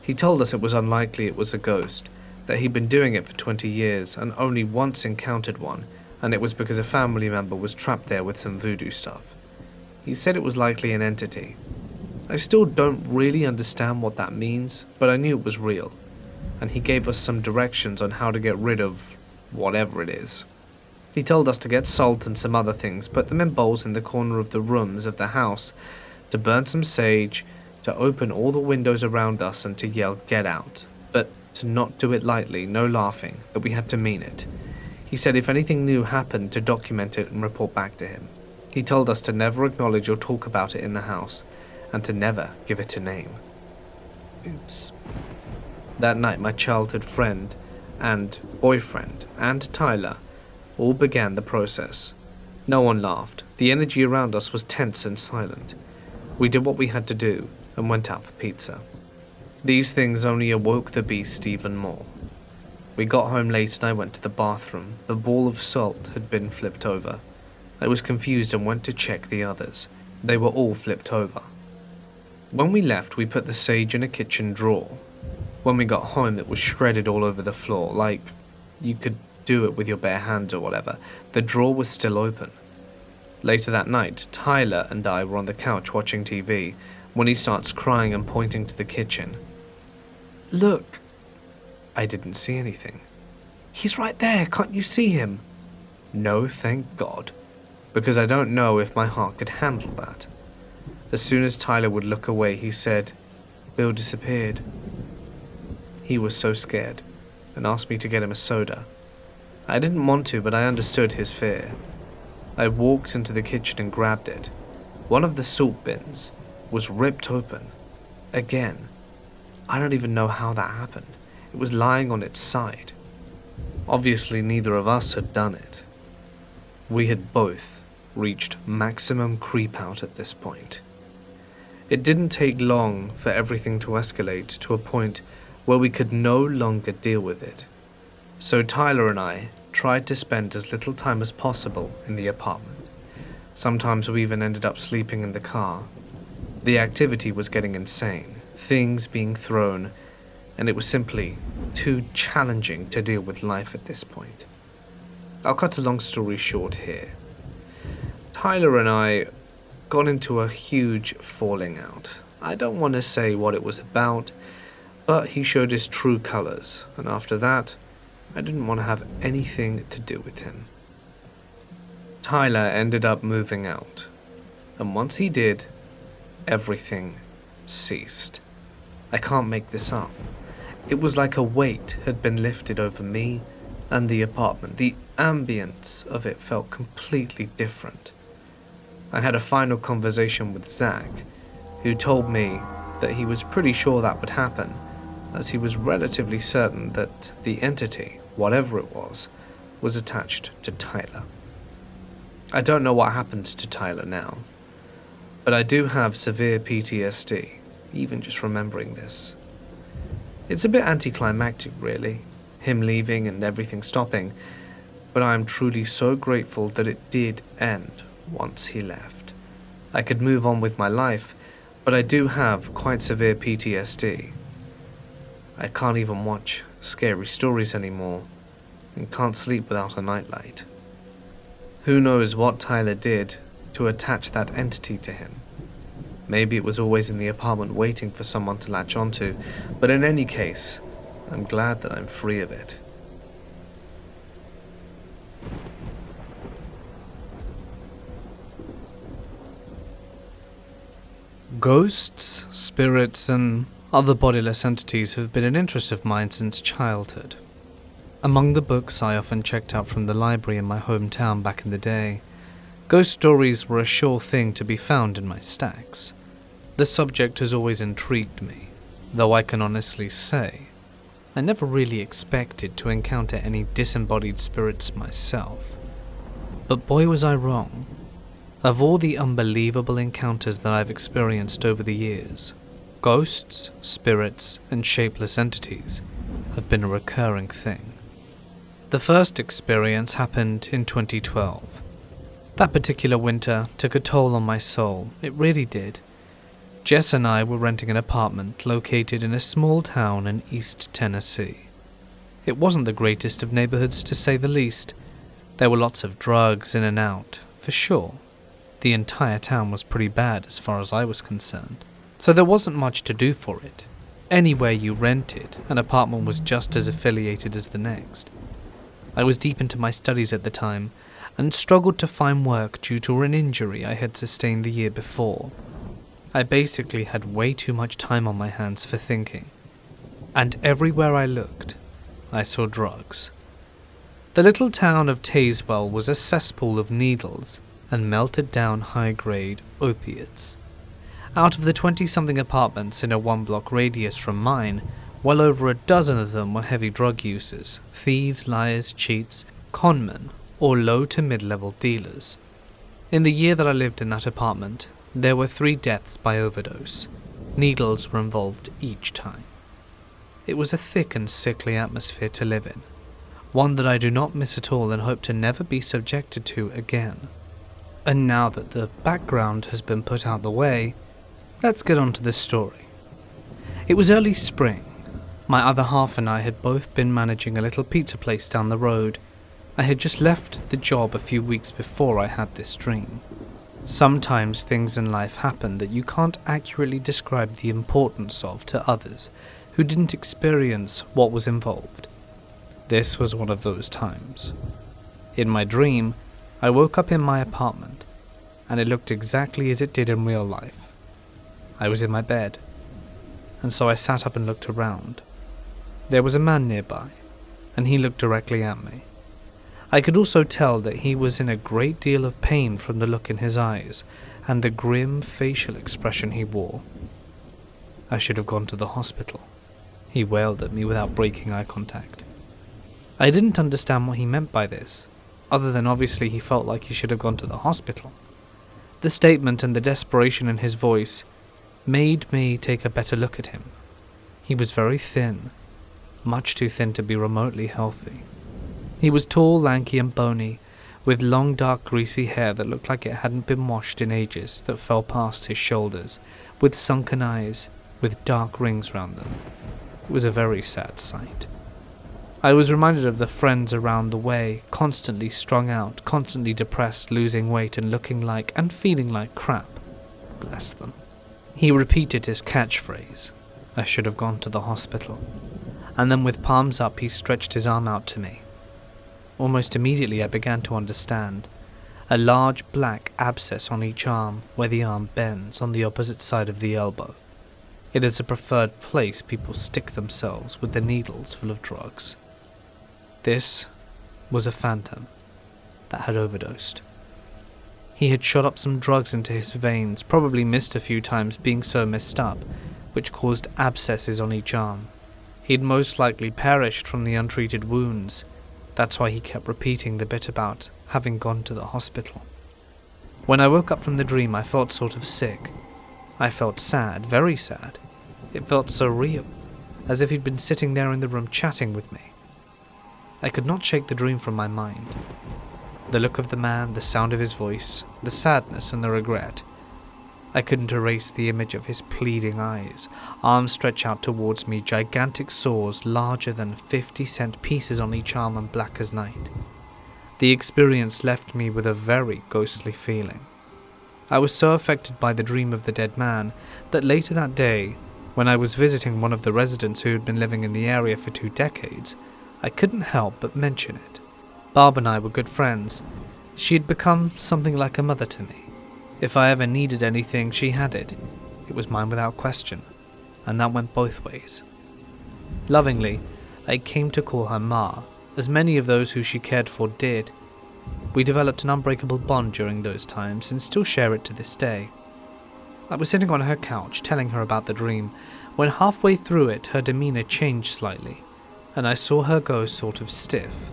Speaker 1: He told us it was unlikely it was a ghost, that he'd been doing it for 20 years and only once encountered one, and it was because a family member was trapped there with some voodoo stuff. He said it was likely an entity. I still don't really understand what that means, but I knew it was real, and he gave us some directions on how to get rid of whatever it is. He told us to get salt and some other things, put them in bowls in the corner of the rooms of the house, to burn some sage, to open all the windows around us and to yell, "Get out," but to not do it lightly, no laughing, that we had to mean it. He said if anything new happened, to document it and report back to him. He told us to never acknowledge or talk about it in the house, and to never give it a name. Oops. That night, my childhood friend and boyfriend and Tyler all began the process. No one laughed. The energy around us was tense and silent. We did what we had to do and went out for pizza. These things only awoke the beast even more. We got home late and I went to the bathroom. The ball of salt had been flipped over. I was confused and went to check the others. They were all flipped over. When we left, we put the sage in a kitchen drawer. When we got home, it was shredded all over the floor, like you could do it with your bare hands or whatever. The drawer was still open. Later that night, Tyler and I were on the couch watching TV when he starts crying and pointing to the kitchen. "Look." I didn't see anything. "He's right there, can't you see him?" No, thank God, because I don't know if my heart could handle that. As soon as Tyler would look away, he said, "Bill disappeared." He was so scared and asked me to get him a soda. I didn't want to, but I understood his fear. I walked into the kitchen and grabbed it. One of the salt bins was ripped open. Again. I don't even know how that happened. It was lying on its side. Obviously, neither of us had done it. We had both reached maximum creep out at this point. It didn't take long for everything to escalate to a point where we could no longer deal with it. So Tyler and I tried to spend as little time as possible in the apartment. Sometimes we even ended up sleeping in the car. The activity was getting insane, things being thrown, and it was simply too challenging to deal with life at this point. I'll cut a long story short here. Tyler and I got into a huge falling out. I don't want to say what it was about, but he showed his true colors, and after that, I didn't want to have anything to do with him. Tyler ended up moving out, and once he did, everything ceased. I can't make this up. It was like a weight had been lifted over me and the apartment. The ambience of it felt completely different. I had a final conversation with Zach, who told me that he was pretty sure that would happen, as he was relatively certain that the entity, whatever it was attached to Tyler. I don't know what happened to Tyler now, but I do have severe PTSD, even just remembering this. It's a bit anticlimactic, really, him leaving and everything stopping, but I am truly so grateful that it did end once he left. I could move on with my life, but I do have quite severe PTSD. I can't even watch scary stories anymore, and can't sleep without a nightlight. Who knows what Tyler did to attach that entity to him? Maybe it was always in the apartment waiting for someone to latch onto, but in any case, I'm glad that I'm free of it. Ghosts, spirits, and other bodiless entities have been an interest of mine since childhood. Among the books I often checked out from the library in my hometown back in the day, ghost stories were a sure thing to be found in my stacks. The subject has always intrigued me, though I can honestly say I never really expected to encounter any disembodied spirits myself. But boy was I wrong. Of all the unbelievable encounters that I've experienced over the years, ghosts, spirits, and shapeless entities have been a recurring thing. The first experience happened in 2012. That particular winter took a toll on my soul, it really did. Jess and I were renting an apartment located in a small town in East Tennessee. It wasn't the greatest of neighborhoods, to say the least, There were lots of drugs in and out, for sure. The entire town was pretty bad as far as I was concerned, so there wasn't much to do for it. Anywhere you rented, an apartment was just as affiliated as the next. I was deep into my studies at the time, and struggled to find work due to an injury I had sustained the year before. I basically had way too much time on my hands for thinking, and everywhere I looked, I saw drugs. The little town of Tazewell was a cesspool of needles and melted down high-grade opiates. Out of the 20-something apartments in a one-block radius from mine, well over a dozen of them were heavy drug users, thieves, liars, cheats, conmen, or low to mid-level dealers. In the year that I lived in that apartment, there were 3 deaths by overdose. Needles were involved each time. It was a thick and sickly atmosphere to live in, one that I do not miss at all and hope to never be subjected to again. And now that the background has been put out the way, let's get on to the story. It was early spring. My other half and I had both been managing a little pizza place down the road. I had just left the job a few weeks before I had this dream. Sometimes things in life happen that you can't accurately describe the importance of to others who didn't experience what was involved. This was one of those times. In my dream, I woke up in my apartment, and it looked exactly as it did in real life. I was in my bed, and so I sat up and looked around. There was a man nearby, and he looked directly at me. I could also tell that he was in a great deal of pain from the look in his eyes and the grim facial expression he wore. I should have gone to the hospital, he wailed at me without breaking eye contact. I didn't understand what he meant by this, other than obviously he felt like he should have gone to the hospital. The statement and the desperation in his voice made me take a better look at him. He was very thin, much too thin to be remotely healthy. He was tall, lanky and bony, with long dark greasy hair that looked like it hadn't been washed in ages that fell past his shoulders, with sunken eyes, with dark rings round them. It was a very sad sight. I was reminded of the friends around the way, constantly strung out, constantly depressed, losing weight and looking like and feeling like crap. Bless them. He repeated his catchphrase, "I should have gone to the hospital," and then with palms up he stretched his arm out to me. Almost immediately I began to understand. A large black abscess on each arm, where the arm bends on the opposite side of the elbow. It is a preferred place people stick themselves with the needles full of drugs. This was a phantom that had overdosed. He had shot up some drugs into his veins, probably missed a few times being so messed up, which caused abscesses on each arm. He'd most likely perished from the untreated wounds. That's why he kept repeating the bit about having gone to the hospital. When I woke up from the dream, I felt sort of sick. I felt sad, very sad. It felt so real, as if he'd been sitting there in the room chatting with me. I could not shake the dream from my mind. The look of the man, the sound of his voice, the sadness and the regret. I couldn't erase the image of his pleading eyes, arms stretched out towards me, gigantic sores larger than 50-cent pieces on each arm and black as night. The experience left me with a very ghostly feeling. I was so affected by the dream of the dead man that later that day, when I was visiting one of the residents who had been living in the area for 2 decades, I couldn't help but mention it. Barb and I were good friends. She had become something like a mother to me. If I ever needed anything, she had it. It was mine without question, and that went both ways. Lovingly, I came to call her Ma, as many of those who she cared for did. We developed an unbreakable bond during those times and still share it to this day. I was sitting on her couch telling her about the dream, when halfway through it her demeanor changed slightly, and I saw her go sort of stiff.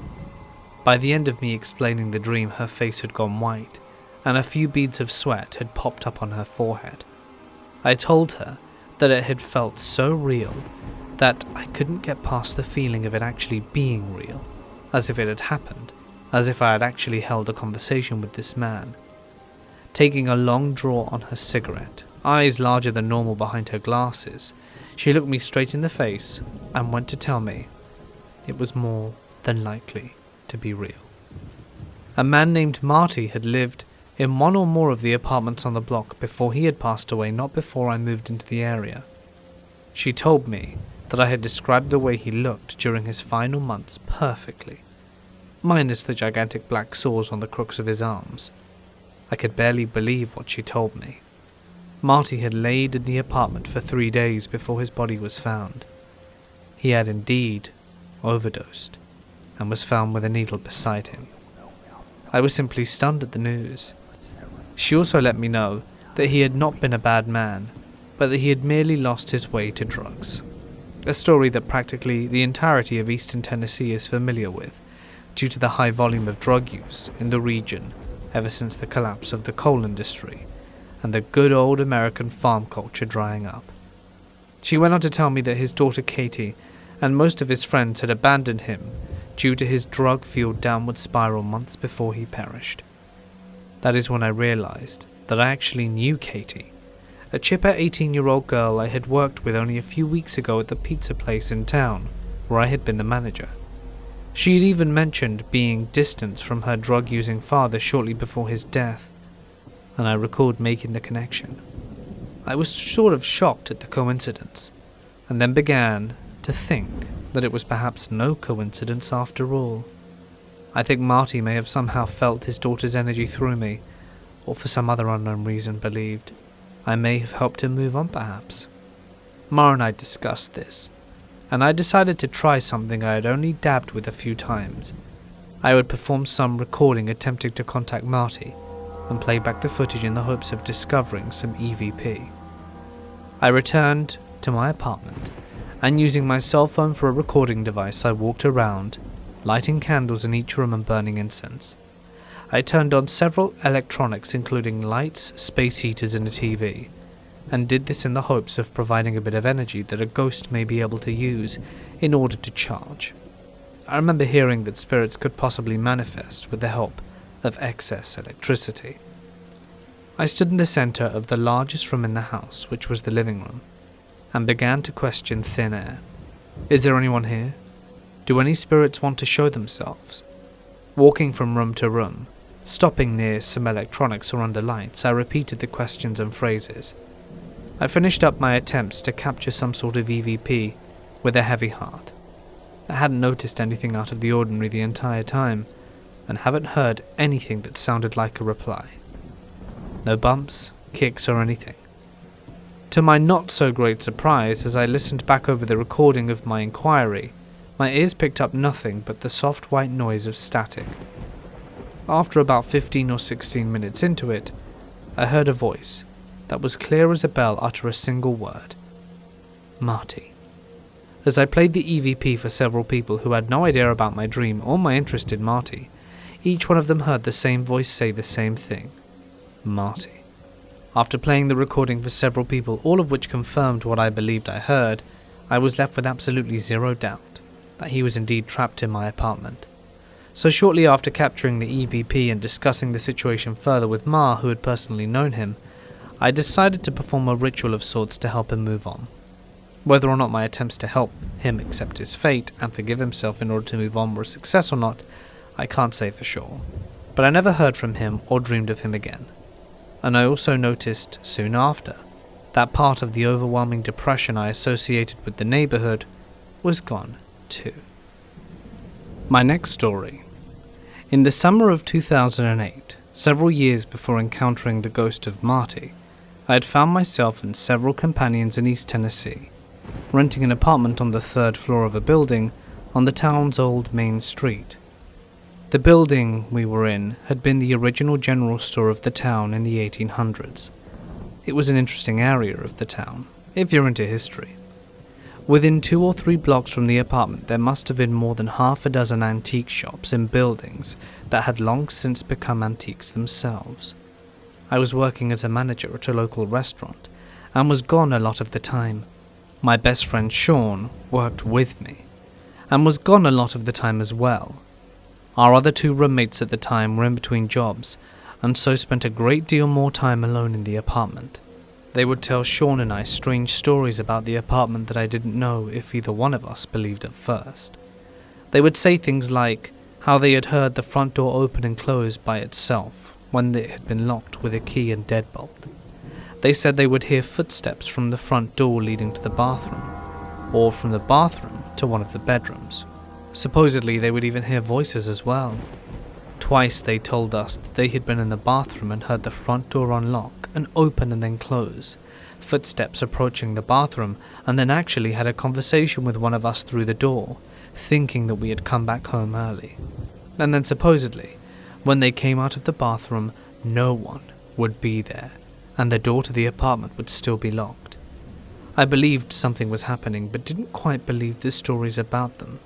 Speaker 1: By the end of me explaining the dream, her face had gone white, and a few beads of sweat had popped up on her forehead. I told her that it had felt so real that I couldn't get past the feeling of it actually being real, as if it had happened, as if I had actually held a conversation with this man. Taking a long draw on her cigarette, eyes larger than normal behind her glasses, she looked me straight in the face and went to tell me it was more than likely to be real. A man named Marty had lived in one or more of the apartments on the block before he had passed away, not before I moved into the area. She told me that I had described the way he looked during his final months perfectly, minus the gigantic black sores on the crooks of his arms. I could barely believe what she told me. Marty had laid in the apartment for 3 days before his body was found. He had indeed overdosed and was found with a needle beside him. I was simply stunned at the news. She also let me know that he had not been a bad man, but that he had merely lost his way to drugs. A story that practically the entirety of eastern Tennessee is familiar with, due to the high volume of drug use in the region ever since the collapse of the coal industry and the good old American farm culture drying up. She went on to tell me that his daughter Katie and most of his friends had abandoned him due to his drug-fueled downward spiral months before he perished. That is when I realized that I actually knew Katie, a chipper 18-year-old girl I had worked with only a few weeks ago at the pizza place in town where I had been the manager. She had even mentioned being distanced from her drug-using father shortly before his death, and I recalled making the connection. I was sort of shocked at the coincidence, and then began to think that it was perhaps no coincidence after all. I think Marty may have somehow felt his daughter's energy through me, or for some other unknown reason believed I may have helped him move on perhaps. Ma and I discussed this, and I decided to try something I had only dabbed with a few times. I would perform some recording attempting to contact Marty, and play back the footage in the hopes of discovering some EVP. I returned to my apartment, and using my cell phone for a recording device, I walked around, lighting candles in each room and burning incense. I turned on several electronics including lights, space heaters and a TV, and did this in the hopes of providing a bit of energy that a ghost may be able to use in order to charge. I remember hearing that spirits could possibly manifest with the help of excess electricity. I stood in the center of the largest room in the house, which was the living room, and began to question thin air. Is there anyone here? Do any spirits want to show themselves? Walking from room to room, stopping near some electronics or under lights, I repeated the questions and phrases. I finished up my attempts to capture some sort of EVP with a heavy heart. I hadn't noticed anything out of the ordinary the entire time, and haven't heard anything that sounded like a reply. No bumps, kicks or anything. To my not so great surprise, as I listened back over the recording of my inquiry, my ears picked up nothing but the soft white noise of static. After about 15 or 16 minutes into it, I heard a voice that was clear as a bell utter a single word. Marty. As I played the EVP for several people who had no idea about my dream or my interest in Marty, each one of them heard the same voice say the same thing. Marty. After playing the recording for several people, all of which confirmed what I believed I heard, I was left with absolutely zero doubt that he was indeed trapped in my apartment. So shortly after capturing the EVP and discussing the situation further with Ma, who had personally known him, I decided to perform a ritual of sorts to help him move on. Whether or not my attempts to help him accept his fate and forgive himself in order to move on were a success or not, I can't say for sure. But I never heard from him or dreamed of him again. And I also noticed, soon after, that part of the overwhelming depression I associated with the neighborhood was gone too. My next story. In the summer of 2008, several years before encountering the ghost of Marty, I had found myself and several companions in East Tennessee, renting an apartment on the 3rd floor of a building on the town's old main street. The building we were in had been the original general store of the town in the 1800s. It was an interesting area of the town, if you're into history. Within 2 or 3 blocks from the apartment there must have been more than half a dozen antique shops and buildings that had long since become antiques themselves. I was working as a manager at a local restaurant, and was gone a lot of the time. My best friend Sean worked with me, and was gone a lot of the time as well. Our other 2 roommates at the time were in between jobs, and so spent a great deal more time alone in the apartment. They would tell Sean and I strange stories about the apartment that I didn't know if either one of us believed at first. They would say things like, how they had heard the front door open and close by itself when it had been locked with a key and deadbolt. They said they would hear footsteps from the front door leading to the bathroom, or from the bathroom to one of the bedrooms. Supposedly they would even hear voices as well. Twice they told us that they had been in the bathroom and heard the front door unlock and open and then close, footsteps approaching the bathroom, and then actually had a conversation with one of us through the door, thinking that we had come back home early. And then supposedly, when they came out of the bathroom, no one would be there, and the door to the apartment would still be locked. I believed something was happening, but didn't quite believe the stories about them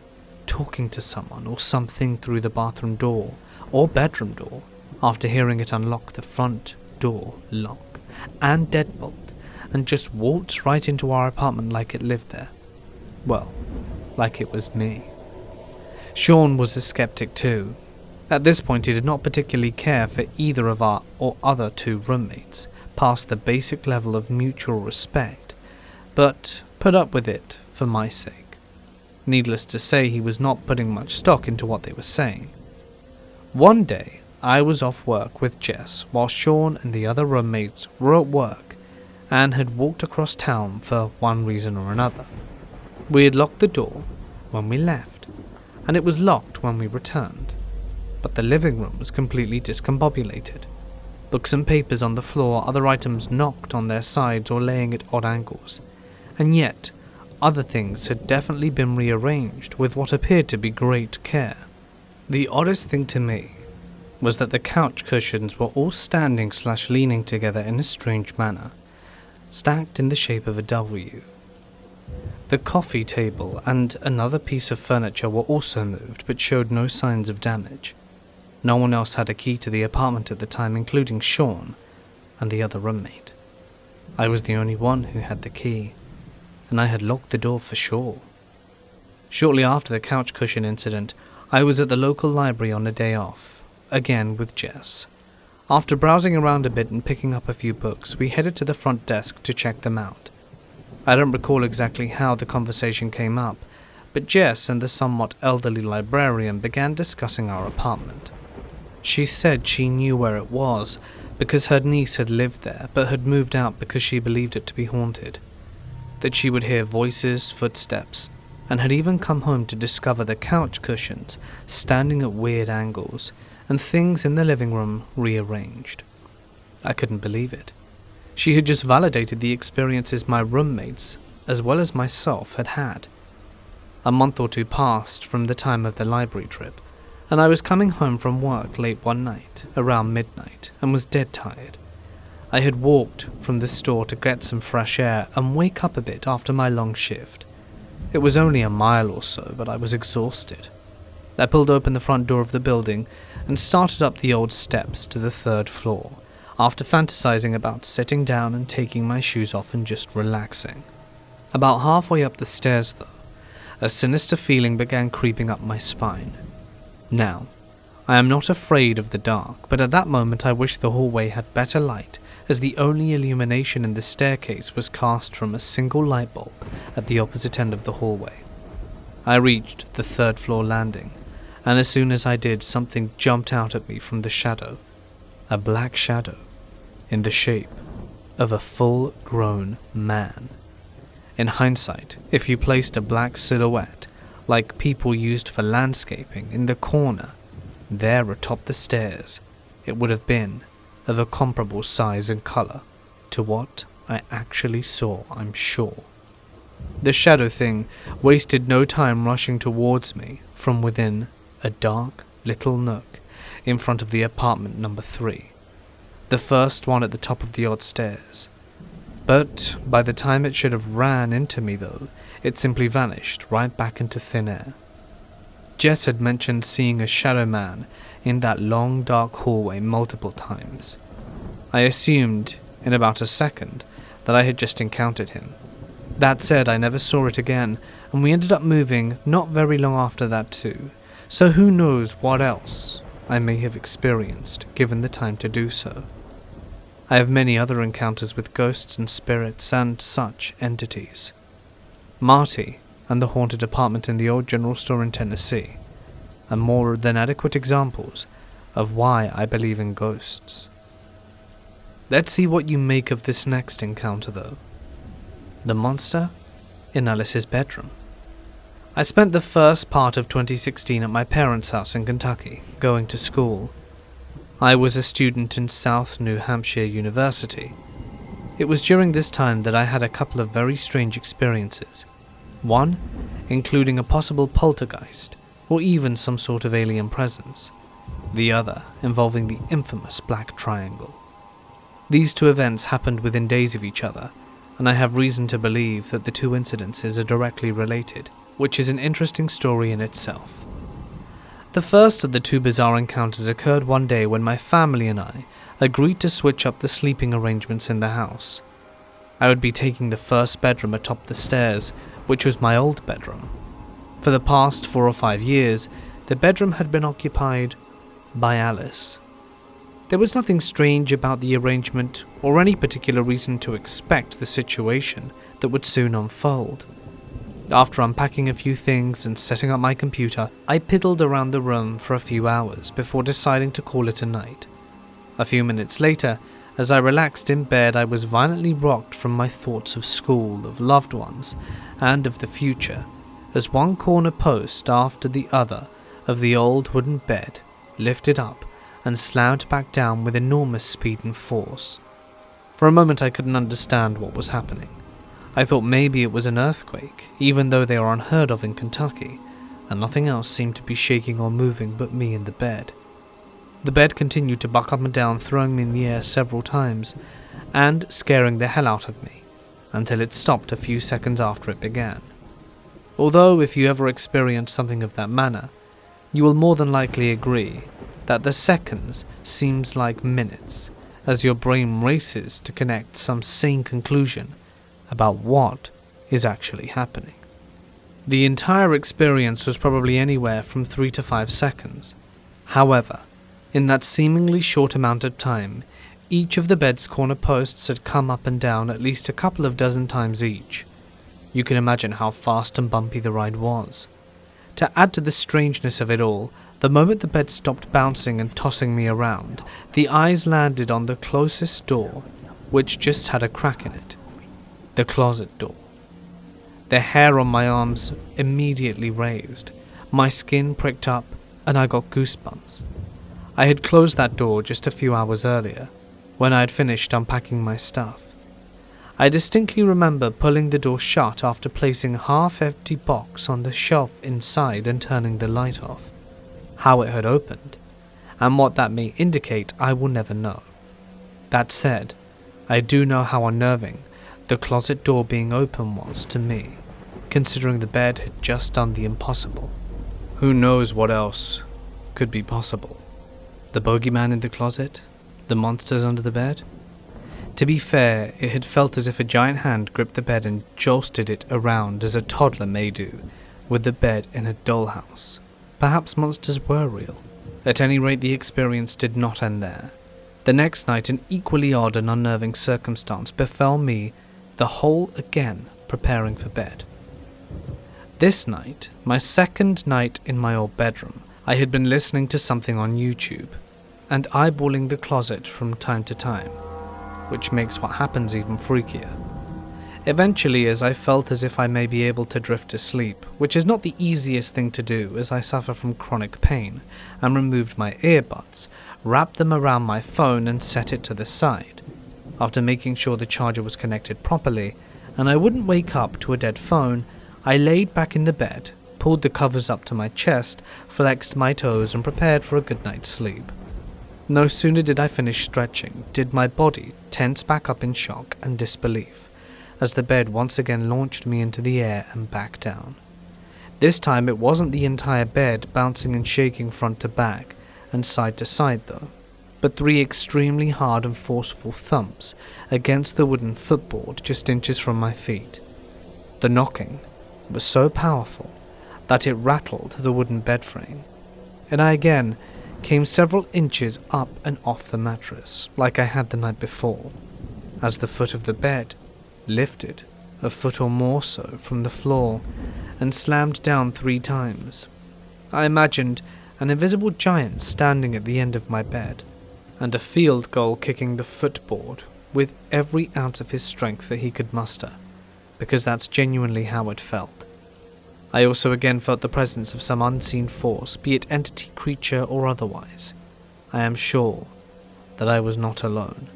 Speaker 1: talking to someone or something through the bathroom door or bedroom door after hearing it unlock the front door lock and deadbolt and just waltzed right into our apartment like it lived there. Well, like it was me. Sean was a skeptic too. At this point he did not particularly care for either of our or other two roommates, past the basic level of mutual respect, but put up with it for my sake. Needless to say, he was not putting much stock into what they were saying. One day, I was off work with Jess while Sean and the other roommates were at work and had walked across town for one reason or another. We had locked the door when we left, and it was locked when we returned, but the living room was completely discombobulated. Books and papers on the floor, other items knocked on their sides or laying at odd angles, and yet other things had definitely been rearranged with what appeared to be great care. The oddest thing to me was that the couch cushions were all standing/leaning together in a strange manner, stacked in the shape of a W. The coffee table and another piece of furniture were also moved but showed no signs of damage. No one else had a key to the apartment at the time, including Sean and the other roommate. I was the only one who had the key, and I had locked the door for sure. Shortly after the couch cushion incident, I was at the local library on a day off, again with Jess. After browsing around a bit and picking up a few books, we headed to the front desk to check them out. I don't recall exactly how the conversation came up, but Jess and the somewhat elderly librarian began discussing our apartment. She said she knew where it was because her niece had lived there but had moved out because she believed it to be haunted. That she would hear voices, footsteps, and had even come home to discover the couch cushions standing at weird angles and things in the living room rearranged. I couldn't believe it. She had just validated the experiences my roommates, as well as myself, had had. A month or two passed from the time of the library trip, and I was coming home from work late one night, around midnight, and was dead tired. I had walked from the store to get some fresh air and wake up a bit after my long shift. It was only a mile or so, but I was exhausted. I pulled open the front door of the building and started up the old steps to the 3rd floor, after fantasizing about sitting down and taking my shoes off and just relaxing. About halfway up the stairs, though, a sinister feeling began creeping up my spine. Now, I am not afraid of the dark, but at that moment I wished the hallway had better light, as the only illumination in the staircase was cast from a single light bulb at the opposite end of the hallway. I reached the 3rd floor landing, and as soon as I did, something jumped out at me from the shadow. A black shadow, in the shape of a full-grown man. In hindsight, if you placed a black silhouette, like people used for landscaping, in the corner, there atop the stairs, it would have been of a comparable size and colour to what I actually saw, I'm sure. The shadow thing wasted no time rushing towards me from within a dark little nook in front of the apartment number 3, the first one at the top of the odd stairs. But by the time it should have ran into me though, it simply vanished right back into thin air. Jess had mentioned seeing a shadow man in that long dark hallway multiple times. I assumed in about a second that I had just encountered him. That said, I never saw it again, and we ended up moving not very long after that too, so who knows what else I may have experienced given the time to do so. I have many other encounters with ghosts and spirits and such entities. Marty and the haunted apartment in the old general store in Tennessee. and more than adequate examples of why I believe in ghosts. Let's see what you make of this next encounter though. The monster in Alice's bedroom. I spent the first part of 2016 at my parents' house in Kentucky, going to school. I was a student in South New Hampshire University. It was during this time that I had a couple of very strange experiences. One, including a possible poltergeist, or even some sort of alien presence. The other, involving the infamous Black Triangle. These two events happened within days of each other, and I have reason to believe that the two incidences are directly related, which is an interesting story in itself. The first of the two bizarre encounters occurred one day when my family and I agreed to switch up the sleeping arrangements in the house. I would be taking the first bedroom atop the stairs, which was my old bedroom. For the past 4 or 5 years, the bedroom had been occupied by Alice. There was nothing strange about the arrangement or any particular reason to expect the situation that would soon unfold. After unpacking a few things and setting up my computer, I piddled around the room for a few hours before deciding to call it a night. A few minutes later, as I relaxed in bed, I was violently rocked from my thoughts of school, of loved ones, and of the future, as one corner post after the other of the old wooden bed lifted up and slammed back down with enormous speed and force. For a moment I couldn't understand what was happening. I thought maybe it was an earthquake, even though they are unheard of in Kentucky, and nothing else seemed to be shaking or moving but me in the bed. The bed continued to buck up and down, throwing me in the air several times, and scaring the hell out of me, until it stopped a few seconds after it began. Although if you ever experience something of that manner, you will more than likely agree that the seconds seems like minutes, as your brain races to connect some sane conclusion about what is actually happening. The entire experience was probably anywhere from 3 to 5 seconds. However, in that seemingly short amount of time, each of the bed's corner posts had come up and down at least a couple of dozen times each. You can imagine how fast and bumpy the ride was. To add to the strangeness of it all, the moment the bed stopped bouncing and tossing me around, the eyes landed on the closest door, which just had a crack in it. The closet door. The hair on my arms immediately raised, my skin pricked up, and I got goosebumps. I had closed that door just a few hours earlier, when I had finished unpacking my stuff. I distinctly remember pulling the door shut after placing a half-empty box on the shelf inside and turning the light off. How it had opened, and what that may indicate, I will never know. That said, I do know how unnerving the closet door being open was to me, considering the bed had just done the impossible. Who knows what else could be possible? The bogeyman in the closet? The monsters under the bed? To be fair, it had felt as if a giant hand gripped the bed and jolted it around as a toddler may do, with the bed in a dollhouse. Perhaps monsters were real. At any rate, the experience did not end there. The next night, an equally odd and unnerving circumstance befell me, the whole again preparing for bed. This night, my second night in my old bedroom, I had been listening to something on YouTube, and eyeballing the closet from time to time, which makes what happens even freakier. Eventually, as I felt as if I may be able to drift to sleep, which is not the easiest thing to do as I suffer from chronic pain, and removed my earbuds, wrapped them around my phone and set it to the side. After making sure the charger was connected properly, and I wouldn't wake up to a dead phone, I laid back in the bed, pulled the covers up to my chest, flexed my toes and prepared for a good night's sleep. No sooner did I finish stretching, did my body tense back up in shock and disbelief, as the bed once again launched me into the air and back down. This time it wasn't the entire bed bouncing and shaking front to back and side to side though, but 3 extremely hard and forceful thumps against the wooden footboard just inches from my feet. The knocking was so powerful that it rattled the wooden bed frame, and I again came several inches up and off the mattress, like I had the night before, as the foot of the bed lifted a foot or more so from the floor and slammed down 3 times. I imagined an invisible giant standing at the end of my bed, and a field goal kicking the footboard with every ounce of his strength that he could muster, because that's genuinely how it felt. I also again felt the presence of some unseen force, be it entity, creature, or otherwise. I am sure that I was not alone.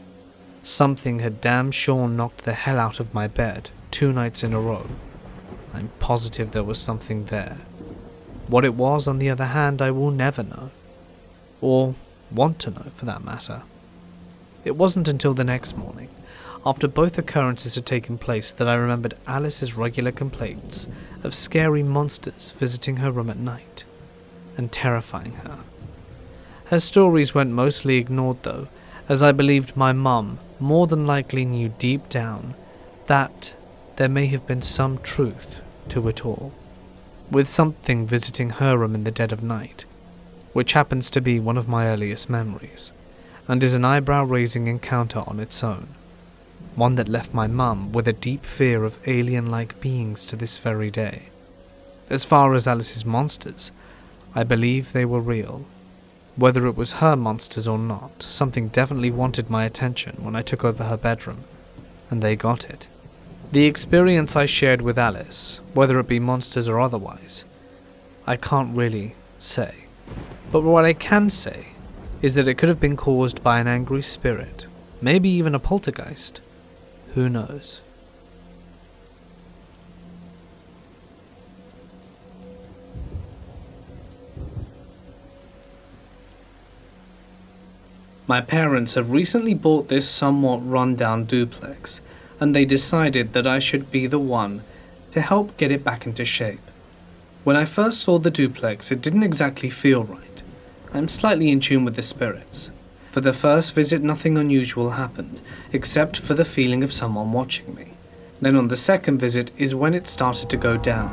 Speaker 1: Something had damn sure knocked the hell out of my bed 2 nights in a row. I'm positive there was something there. What it was, on the other hand, I will never know. Or want to know, for that matter. It wasn't until the next morning, after both occurrences had taken place, that I remembered Alice's regular complaints of scary monsters visiting her room at night and terrifying her. Her stories went mostly ignored though, as I believed my mum more than likely knew deep down that there may have been some truth to it all, with something visiting her room in the dead of night, which happens to be one of my earliest memories, and is an eyebrow-raising encounter on its own, one that left my mum with a deep fear of alien-like beings to this very day. As far as Alice's monsters, I believe they were real. Whether it was her monsters or not, something definitely wanted my attention when I took over her bedroom, and they got it. The experience I shared with Alice, whether it be monsters or otherwise, I can't really say. But what I can say is that it could have been caused by an angry spirit, maybe even a poltergeist. Who knows? My parents have recently bought this somewhat run-down duplex, and they decided that I should be the one to help get it back into shape. When I first saw the duplex, it didn't exactly feel right. I'm slightly in tune with the spirits. For the first visit, nothing unusual happened, except for the feeling of someone watching me. Then on the second visit is when it started to go down.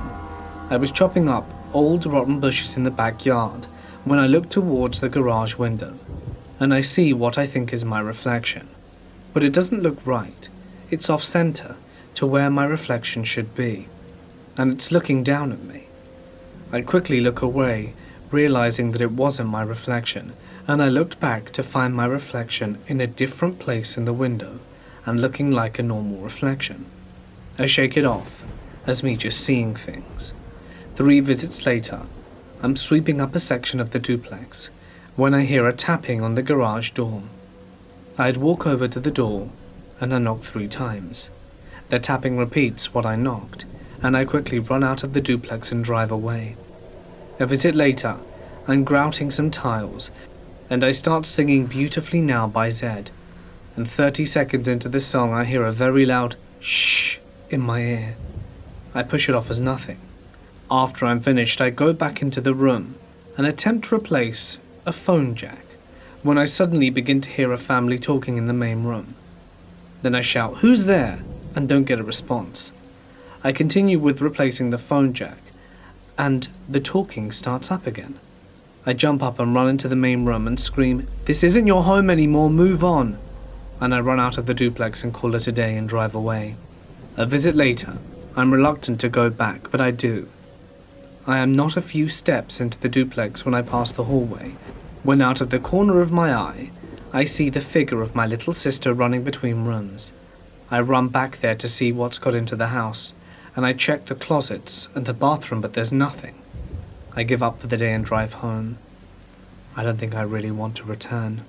Speaker 1: I was chopping up old rotten bushes in the backyard when I looked towards the garage window, and I see what I think is my reflection. But it doesn't look right. It's off-center to where my reflection should be, and it's looking down at me. I quickly look away, realizing that it wasn't my reflection, and I looked back to find my reflection in a different place in the window and looking like a normal reflection. I shake it off as me just seeing things. 3 visits later, I'm sweeping up a section of the duplex when I hear a tapping on the garage door. I'd walk over to the door and I knock 3 times. The tapping repeats what I knocked, and I quickly run out of the duplex and drive away. A visit later, I'm grouting some tiles, and I start singing Beautifully Now by Zed, and 30 seconds into the song I hear a very loud shh in my ear. I push it off as nothing. After I'm finished, I go back into the room and attempt to replace a phone jack, when I suddenly begin to hear a family talking in the main room. Then I shout, "Who's there?" and don't get a response. I continue with replacing the phone jack, and the talking starts up again. I jump up and run into the main room and scream, "This isn't your home anymore, move on!" And I run out of the duplex and call it a day and drive away. A visit later, I'm reluctant to go back, but I do. I am not a few steps into the duplex when I pass the hallway, when out of the corner of my eye, I see the figure of my little sister running between rooms. I run back there to see what's got into the house, and I check the closets and the bathroom, but there's nothing. I give up for the day and drive home. I don't think I really want to return.